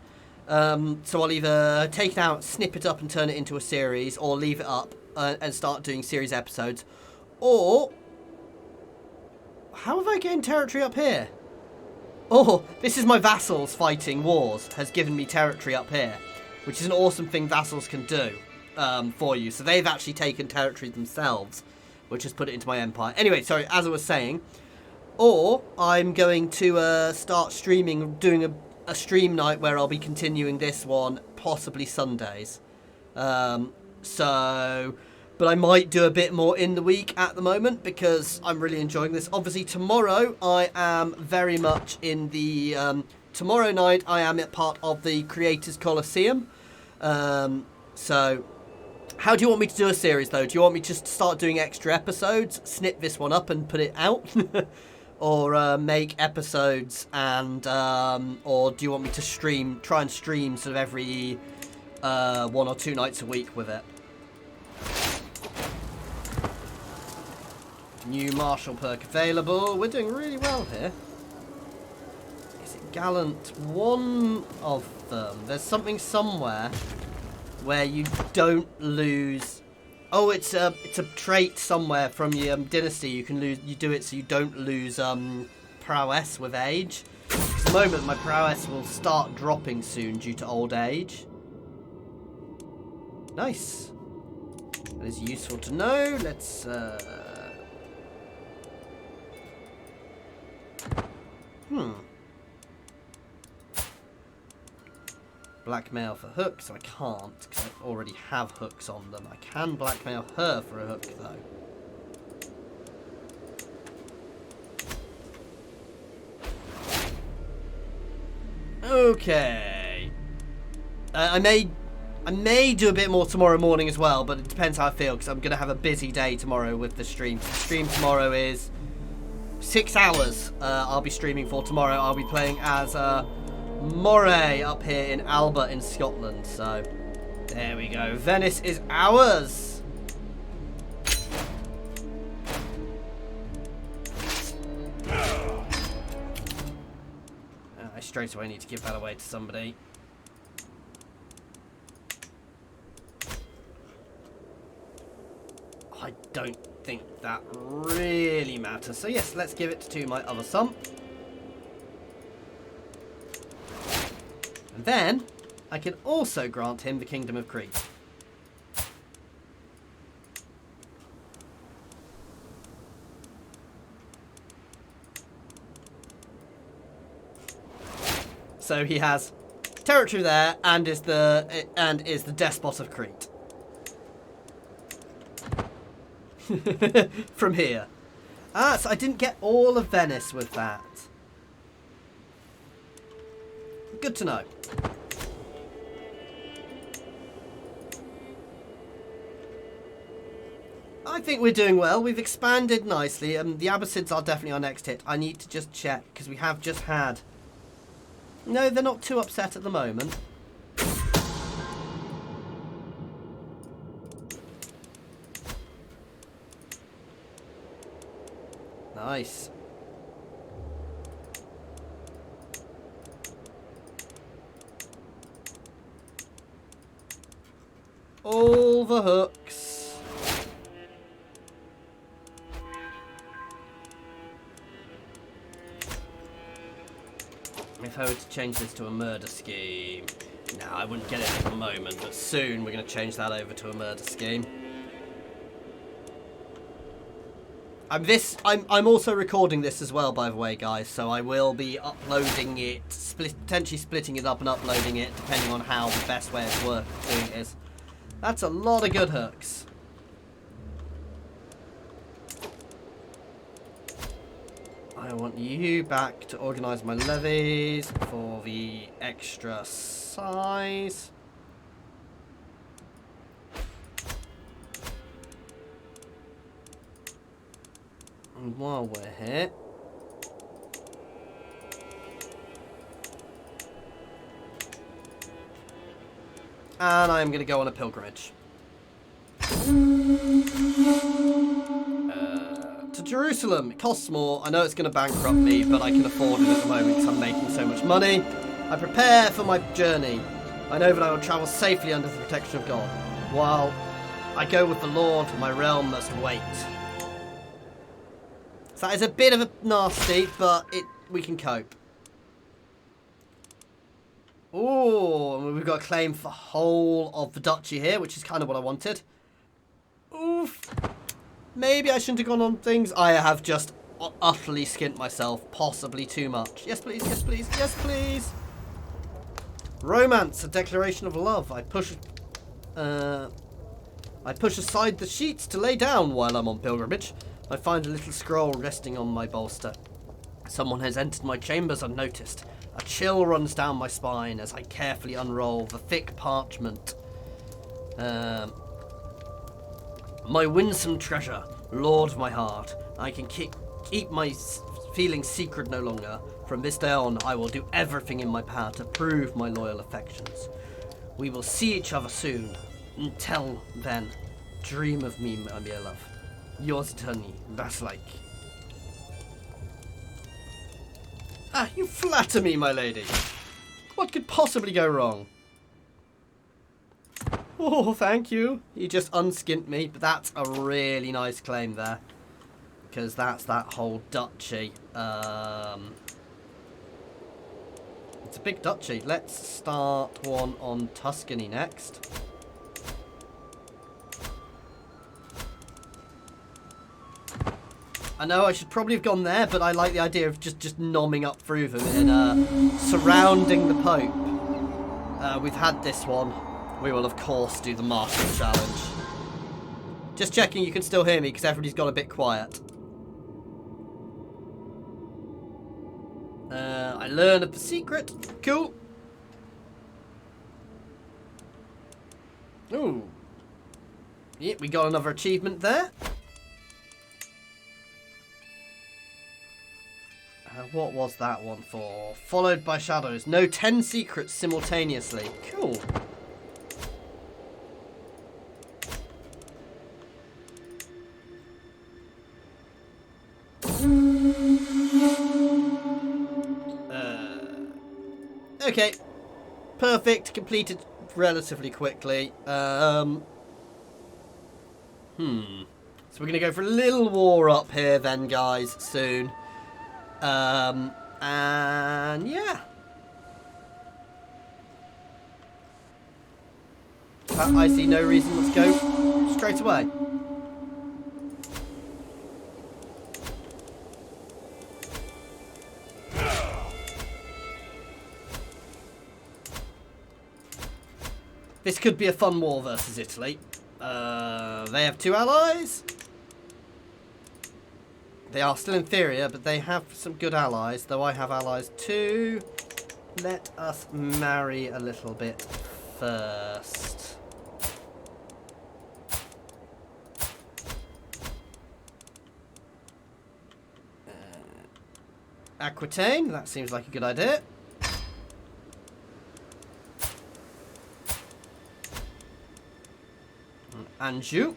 so I'll either take it out, snip it up and turn it into a series, or leave it up and start doing series episodes. Or, how have I gained territory up here? Oh, this is my vassals fighting wars, has given me territory up here, which is an awesome thing vassals can do for you. So they've actually taken territory themselves, which has put it into my empire. Anyway, sorry, as I was saying, or I'm going to start streaming, doing a stream night where I'll be continuing this one, possibly Sundays. But I might do a bit more in the week at the moment because I'm really enjoying this. Obviously, tomorrow I am very much in the... tomorrow night I am a part of the Creators Colosseum. So, how do you want me to do a series, though? Do you want me to just start doing extra episodes, snip this one up and put it out? Or make episodes and... or do you want me to try and stream sort of every 1 or 2 nights a week with it? New martial perk available. We're doing really well here. gallant. One of them. There's something somewhere where you don't lose. Oh, it's a trait somewhere from your dynasty. You can lose. You do it so you don't lose prowess with age. At the moment, my prowess will start dropping soon due to old age. Nice. That is useful to know. Let's. Blackmail for hooks, I can't, because I already have hooks on them. I can blackmail her for a hook, though. Okay. I may do a bit more tomorrow morning as well, but it depends how I feel, because I'm going to have a busy day tomorrow with the stream. The stream tomorrow is 6 hours. I'll be streaming for tomorrow. I'll be playing as Moray up here in Albert in Scotland. So there we go. Venice is ours. I straight away need to give that away to somebody. I don't think that really matters. So yes, let's give it to my other son. And then I can also grant him the Kingdom of Crete. So he has territory there and is the despot of Crete. From here. Ah, so I didn't get all of Venice with that. Good to know. I think we're doing well. We've expanded nicely. The Abbasids are definitely our next hit. I need to just check, because we have just had... No, they're not too upset at the moment. Nice. All the hooks. If I were to change this to a murder scheme... No, I wouldn't get it at the moment, but soon we're going to change that over to a murder scheme. I'm also recording this as well, by the way, guys, so I will be uploading it, potentially splitting it up and uploading it, depending on how the best way of doing it is. That's a lot of good hooks. I want you back to organise my levies for the extra size. And while we're here, and I'm going to go on a pilgrimage. To Jerusalem. It costs more. I know it's going to bankrupt me, but I can afford it at the moment because I'm making so much money. I prepare for my journey. I know that I will travel safely under the protection of God. While I go with the Lord, my realm must wait. So that is a bit of a nasty, but we can cope. Ooh, we've got a claim for whole of the duchy here, which is kind of what I wanted. Oof. Maybe I shouldn't have gone on things. I have just utterly skint myself, possibly too much. Yes, please, yes, please, yes, please. Romance, a declaration of love. I push aside the sheets to lay down while I'm on pilgrimage. I find a little scroll resting on my bolster. Someone has entered my chambers unnoticed. A chill runs down my spine as I carefully unroll the thick parchment. My winsome treasure, lord of my heart, I can keep my feelings secret no longer. From this day on, I will do everything in my power to prove my loyal affections. We will see each other soon. Until then, dream of me, my dear love. Yours eternally, Basileus. Ah, you flatter me, my lady. What could possibly go wrong? Oh, thank you. You just unskint me, but that's a really nice claim there. Because that's that whole duchy. It's a big duchy. Let's start one on Tuscany next. I know I should probably have gone there, but I like the idea of just nomming up through them and surrounding the Pope. We've had this one. We will, of course, do the martial challenge. Just checking you can still hear me, because everybody's got a bit quiet. I learned of the secret. Cool. Ooh. Yeah, we got another achievement there. What was that one for? Followed by shadows. Know 10 secrets simultaneously. Cool. Okay. Perfect. Completed relatively quickly. So we're going to go for a little war up here then, guys, soon. And yeah. I see no reason. Let's go straight away. This could be a fun war versus Italy. They have 2 allies. They are still inferior, but they have some good allies, though I have allies too. Let us marry a little bit first. Aquitaine, that seems like a good idea. Anjou.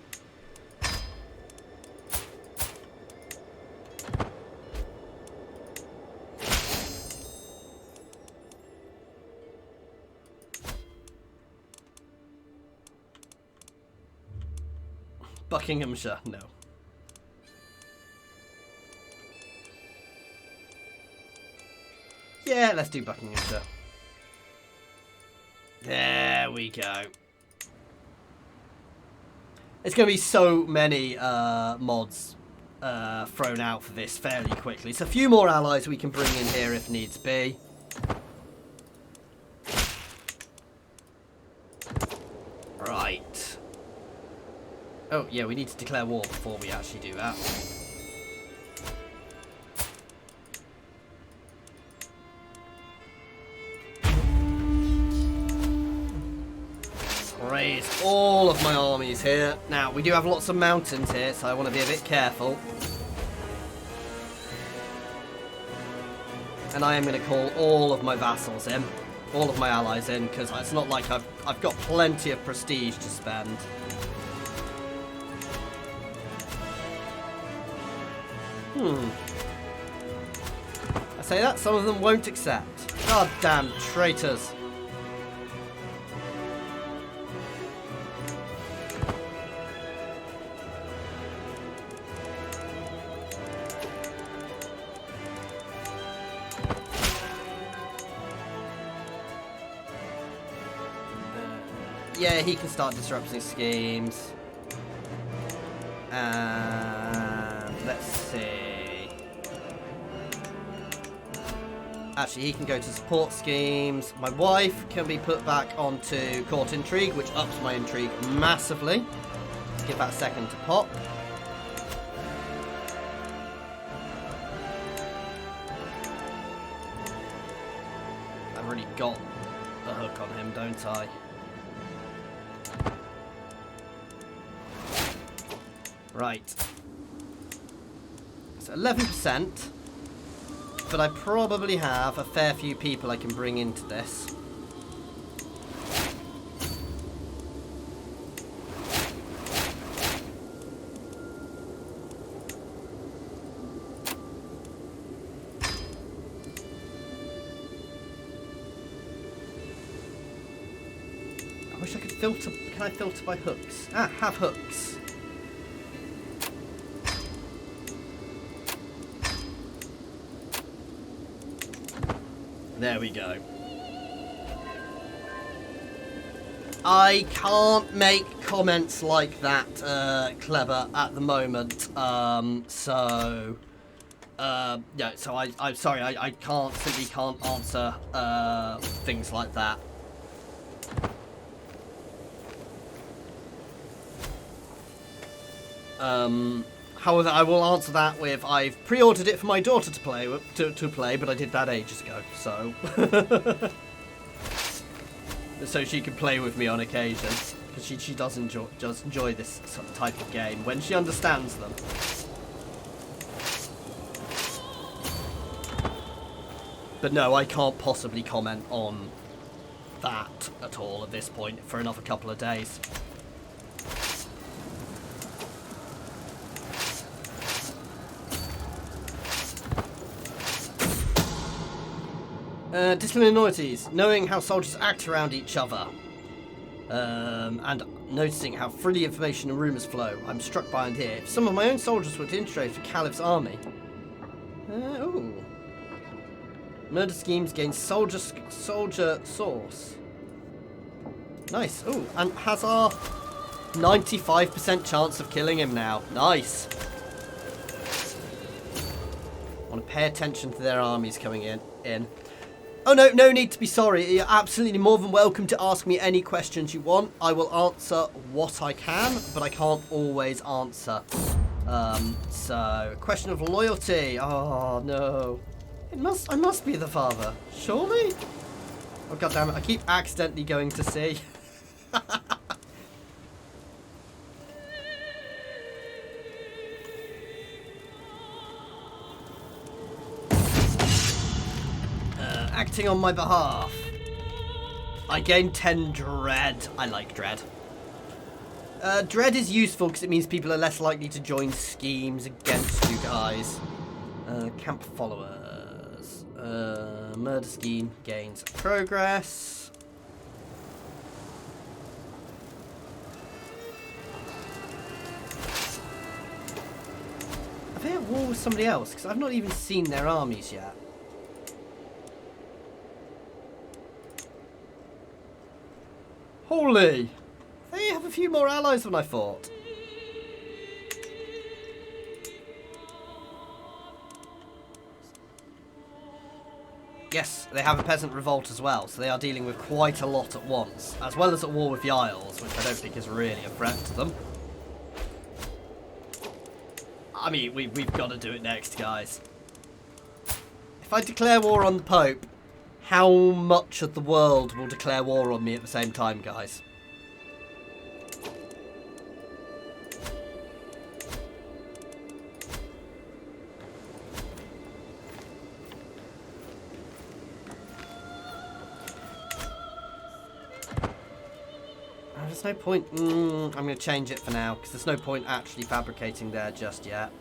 Buckinghamshire, no. Yeah, let's do Buckinghamshire. There we go. There's going to be so many mods thrown out for this fairly quickly. So a few more allies we can bring in here if needs be. Right. Oh, yeah, we need to declare war before we actually do that. Raise all of my armies here. Now, we do have lots of mountains here, so I want to be a bit careful. And I am going to call all of my vassals in. All of my allies in, because it's not like I've got plenty of prestige to spend. I say that, some of them won't accept. God damn traitors. Yeah, he can start disrupting schemes. And let's see. Actually, he can go to support schemes. My wife can be put back onto court intrigue, which ups my intrigue massively. Let's give that a second to pop. I've already got a hook on him, don't I? Right. So 11%. But I probably have a fair few people I can bring into this. wish I could filter. Can I filter by hooks? Ah, have hooks. There we go. I can't make comments like that, Clever, at the moment. Yeah, so I'm sorry, I simply can't answer things like that. However, I will answer that with I've pre-ordered it for my daughter to play, but I did that ages ago, so so she can play with me on occasion, because she does enjoy this type of game when she understands them. But no, I can't possibly comment on that at all at this point for another couple of days. Dissimilarities, knowing how soldiers act around each other, and noticing how freely information and rumours flow. I'm struck by it here. If some of my own soldiers were to infiltrate the Caliph's army. Ooh. Murder schemes gain soldier source. Nice. Ooh, and has our 95% chance of killing him now. Nice. I want to pay attention to their armies coming in. Oh, no need to be sorry. You're absolutely more than welcome to ask me any questions you want. I will answer what I can, but I can't always answer. So, question of loyalty. Oh, no. I must be the father. Surely? Oh, goddammit. I keep accidentally going to sea. Acting on my behalf. I gain 10 dread. I like dread. Dread is useful because it means people are less likely to join schemes against you guys. Camp followers. Murder scheme gains progress. Are they at war with somebody else? Because I've not even seen their armies yet. Holy! They have a few more allies than I thought. Yes, they have a peasant revolt as well, so they are dealing with quite a lot at once, as well as at war with the Isles, which I don't think is really a threat to them. I mean, we've got to do it next, guys. If I declare war on the Pope, how much of the world will declare war on me at the same time, guys? There's no point. I'm going to change it for now, because there's no point actually fabricating there just yet.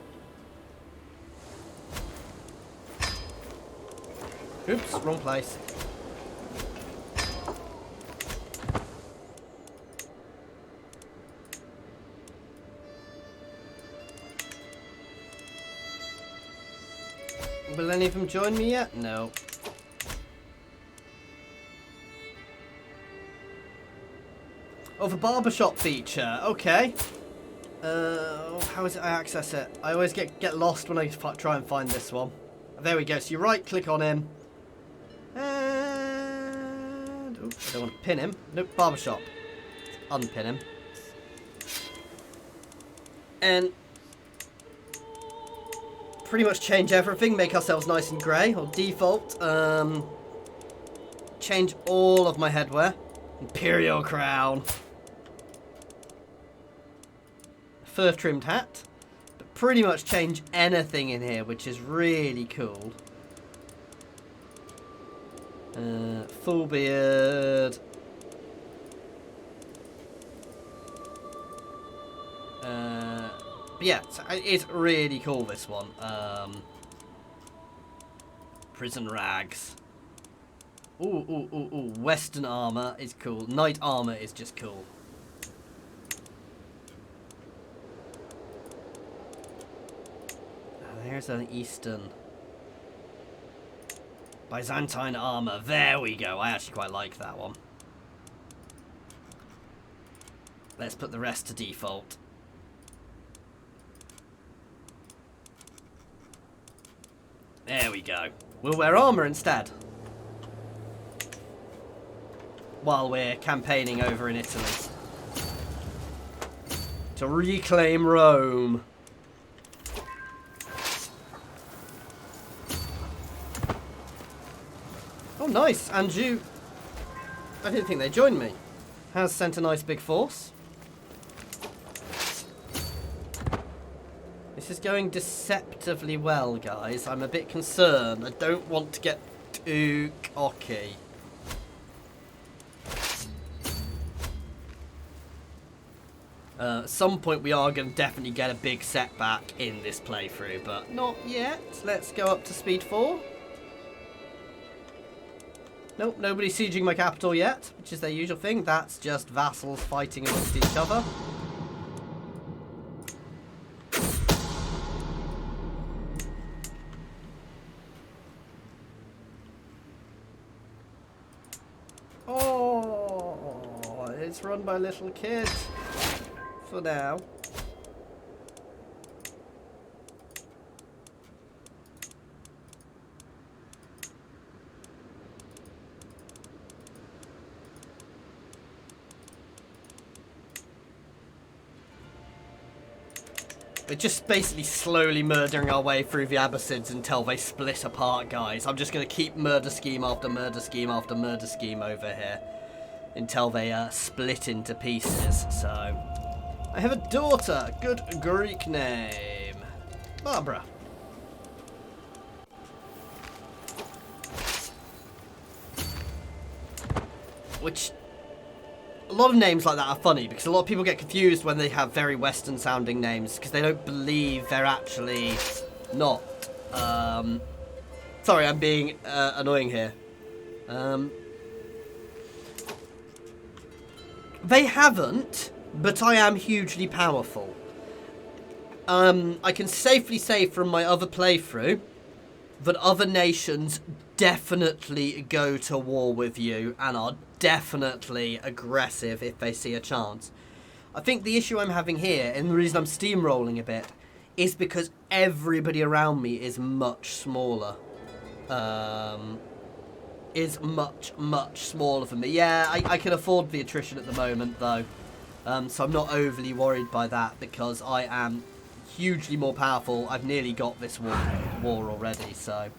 Oops, wrong place. Will any of them join me yet? No. Oh, the barbershop feature. Okay. How is it I access it? I always get lost when I try and find this one. There we go. So you right click on him. And... oh, I don't want to pin him. Nope, barbershop. Unpin him. And... pretty much change everything. Make ourselves nice and grey. Or default. Change all of my headwear. Imperial crown. Fur trimmed hat. But pretty much change anything in here, which is really cool. Full beard. But yeah, so it's really cool, this one. Prison rags. Ooh, ooh, ooh, ooh. Western armor is cool. Knight armor is just cool. Oh, there's an Eastern. Byzantine armor. There we go. I actually quite like that one. Let's put the rest to default. There we go. We'll wear armor instead. While we're campaigning over in Italy. To reclaim Rome. Oh, nice. Anjou. I didn't think they'd join me. Has sent a nice big force. This is going deceptively well, guys. I'm a bit concerned. I don't want to get too cocky. At some point we are going to definitely get a big setback in this playthrough, but not yet. Let's go up to speed 4. Nope, nobody's sieging my capital yet, which is their usual thing. That's just vassals fighting amongst each other. Oh, it's run by little kids. For now. We're just basically slowly murdering our way through the Abbasids until they split apart, guys. I'm just going to keep murder scheme after murder scheme after murder scheme over here until they split into pieces. So, I have a daughter. Good Greek name. Barbara. Which... a lot of names like that are funny because a lot of people get confused when they have very Western sounding names because they don't believe they're actually not. Sorry, I'm being annoying here. They haven't, but I am hugely powerful. I can safely say from my other playthrough that other nations definitely go to war with you and are definitely aggressive if they see a chance. I think the issue I'm having here, and the reason I'm steamrolling a bit, is because everybody around me is much smaller. Is much, much smaller than me. Yeah, I can afford the attrition at the moment, though. So I'm not overly worried by that because I am hugely more powerful. I've nearly got this war already, so...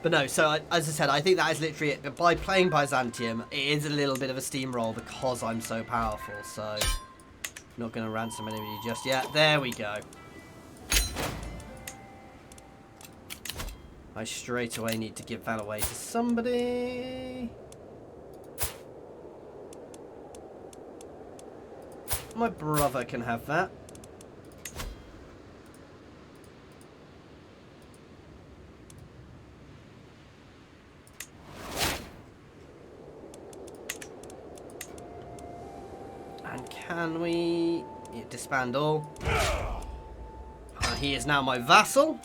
But no, so as I said, I think that is literally it. But by playing Byzantium, it is a little bit of a steamroll because I'm so powerful. So, not going to ransom anybody just yet. There we go. I straight away need to give that away to somebody. My brother can have that. Can we disband all? He is now my vassal.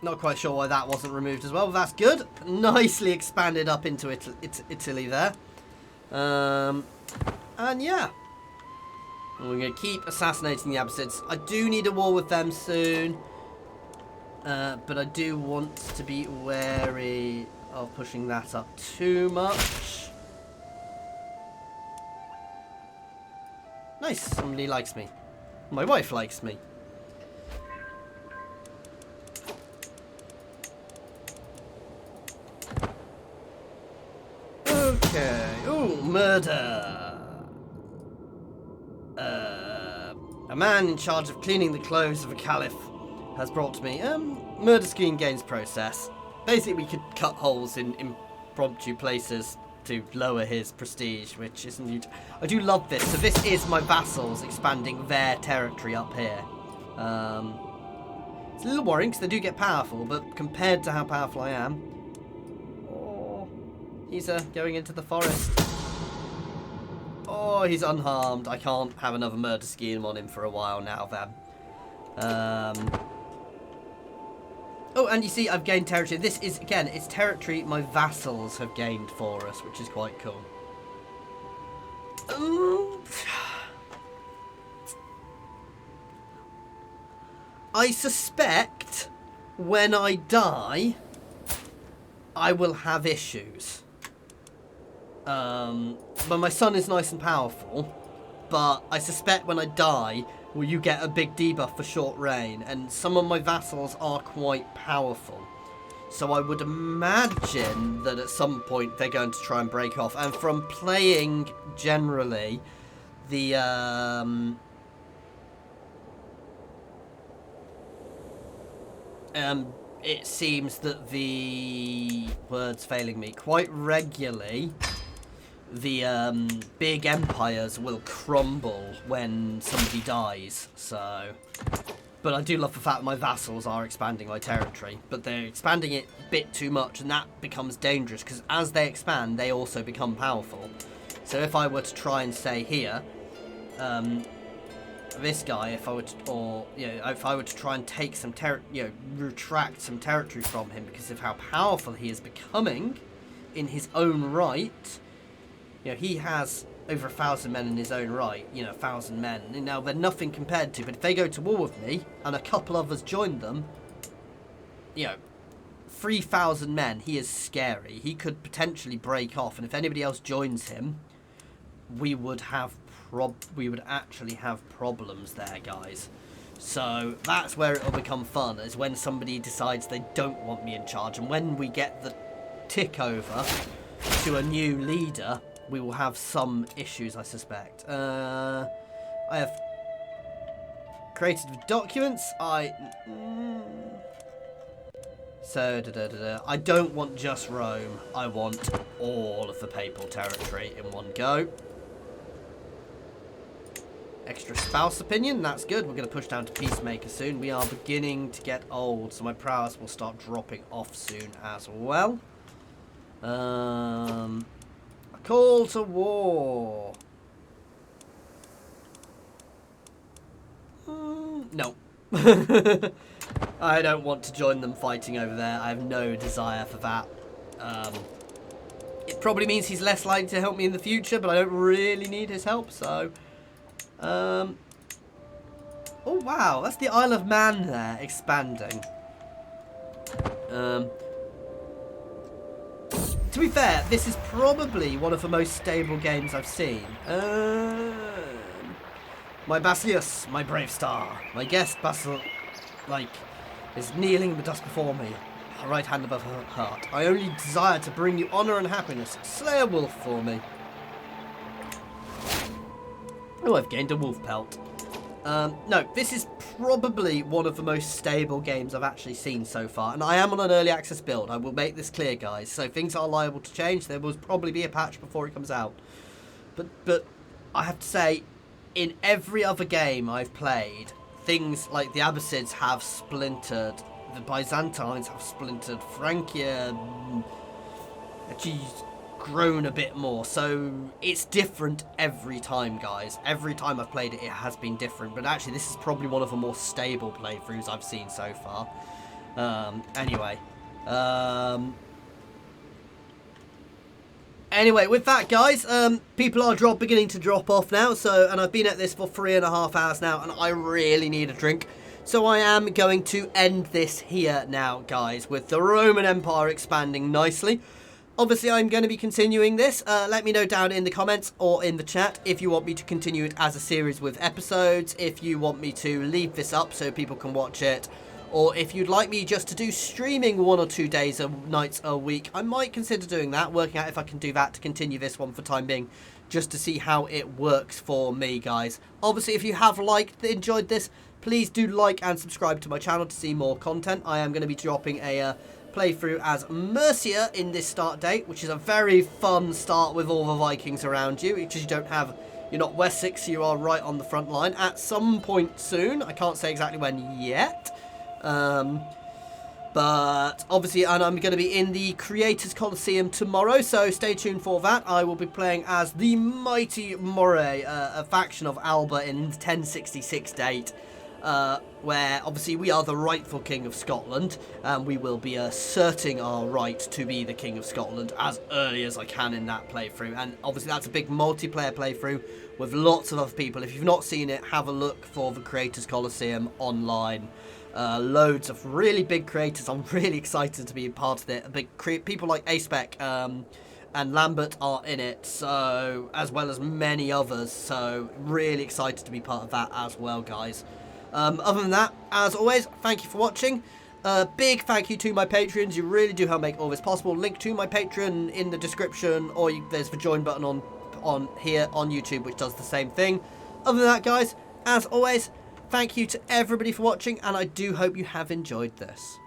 Not quite sure why that wasn't removed as well, but that's good. Nicely expanded up into Italy there. And yeah. We're going to keep assassinating the Abbasids. I do need a war with them soon. But I do want to be wary of pushing that up too much. Nice, somebody likes me. My wife likes me. Okay. Ooh, murder. A man in charge of cleaning the clothes of a caliph has brought me murder scheme gains process. Basically, we could cut holes in impromptu places to lower his prestige, which isn't huge. I do love this. So this is my vassals expanding their territory up here. It's a little worrying because they do get powerful, but compared to how powerful I am... Oh, he's going into the forest. Oh, he's unharmed. I can't have another murder scheme on him for a while now, then. Oh, and you see, I've gained territory. This is, again, it's territory my vassals have gained for us, which is quite cool. I suspect when I die, I will have issues. But my son is nice and powerful, but I suspect when I die, will you get a big debuff for short reign, and some of my vassals are quite powerful. So I would imagine that at some point they're going to try and break off. And from playing generally, the it seems that the word's failing me quite regularly. The big empires will crumble when somebody dies, so... But I do love the fact that my vassals are expanding my territory, but they're expanding it a bit too much, and that becomes dangerous, because as they expand, they also become powerful. So if I were to try and stay here, this guy, if I were to, or, you know, if I were to try and take some retract some territory from him because of how powerful he is becoming in his own right... You know, he has over 1,000 men in his own right, you know, 1,000 men. Now, they're nothing compared to, but if they go to war with me, and a couple of us join them, you know, 3,000 men, he is scary. He could potentially break off, and if anybody else joins him, we would actually have problems there, guys. So, that's where it'll become fun, is when somebody decides they don't want me in charge, and when we get the tick over to a new leader... We will have some issues, I suspect. I have created documents. So, I don't want just Rome. I want all of the papal territory in one go. Extra spouse opinion. That's good. We're going to push down to peacemaker soon. We are beginning to get old, so my prowess will start dropping off soon as well. Call to war. No. I don't want to join them fighting over there. I have no desire for that. It probably means he's less likely to help me in the future, but I don't really need his help, so... Oh, wow. That's the Isle of Man there, expanding. To be fair, this is probably one of the most stable games I've seen. My Basileus, my brave star, my guest is kneeling in the dust before me, her right hand above her heart. I only desire to bring you honour and happiness. Slay a wolf for me. Oh, I've gained a wolf pelt. No, this is probably one of the most stable games I've actually seen so far, and I am on an early access build. I will make this clear, guys, so things are liable to change. There will probably be a patch before it comes out, but I have to say, in every other game I've played, things like the Abbasids have splintered, the Byzantines have splintered, Francia, grown a bit more, so it's different every time, guys. Every time I've played it, it has been different, but actually this is probably one of the more stable playthroughs I've seen so far. Anyway, with that, guys, people are beginning to drop off now, and I've been at this for 3.5 hours now, and I really need a drink. So I am going to end this here now, guys, with the Roman Empire expanding nicely. Obviously, I'm going to be continuing this. Let me know down in the comments or in the chat if you want me to continue it as a series with episodes, if you want me to leave this up so people can watch it, or if you'd like me just to do streaming 1 or 2 days or nights a week. I might consider doing that, working out if I can do that to continue this one for time being, just to see how it works for me, guys. Obviously, if you have enjoyed this, please do like and subscribe to my channel to see more content. I am going to be dropping a playthrough as Mercia in this start date, which is a very fun start with all the Vikings around you, because you're not Wessex, you are right on the front line at some point soon. I can't say exactly when yet. But obviously, and I'm going to be in the Creators Colosseum tomorrow, so stay tuned for that. I will be playing as the Mighty Moray, a faction of Alba in 1066 date, where obviously we are the rightful King of Scotland, and we will be asserting our right to be the King of Scotland as early as I can in that playthrough. And obviously that's a big multiplayer playthrough with lots of other people. If you've not seen it, have a look for the Creators Colosseum online. Loads of really big creators. I'm really excited to be a part of it. People like Aspec and Lambert are in it, so as well as many others. So really excited to be part of that as well, guys. Other than that, as always, thank you for watching. Big thank you to my Patreons. You really do help make all this possible. Link to my Patreon in the description, or there's the join button on here on YouTube, which does the same thing. Other than that, guys, as always, thank you to everybody for watching, and I do hope you have enjoyed this.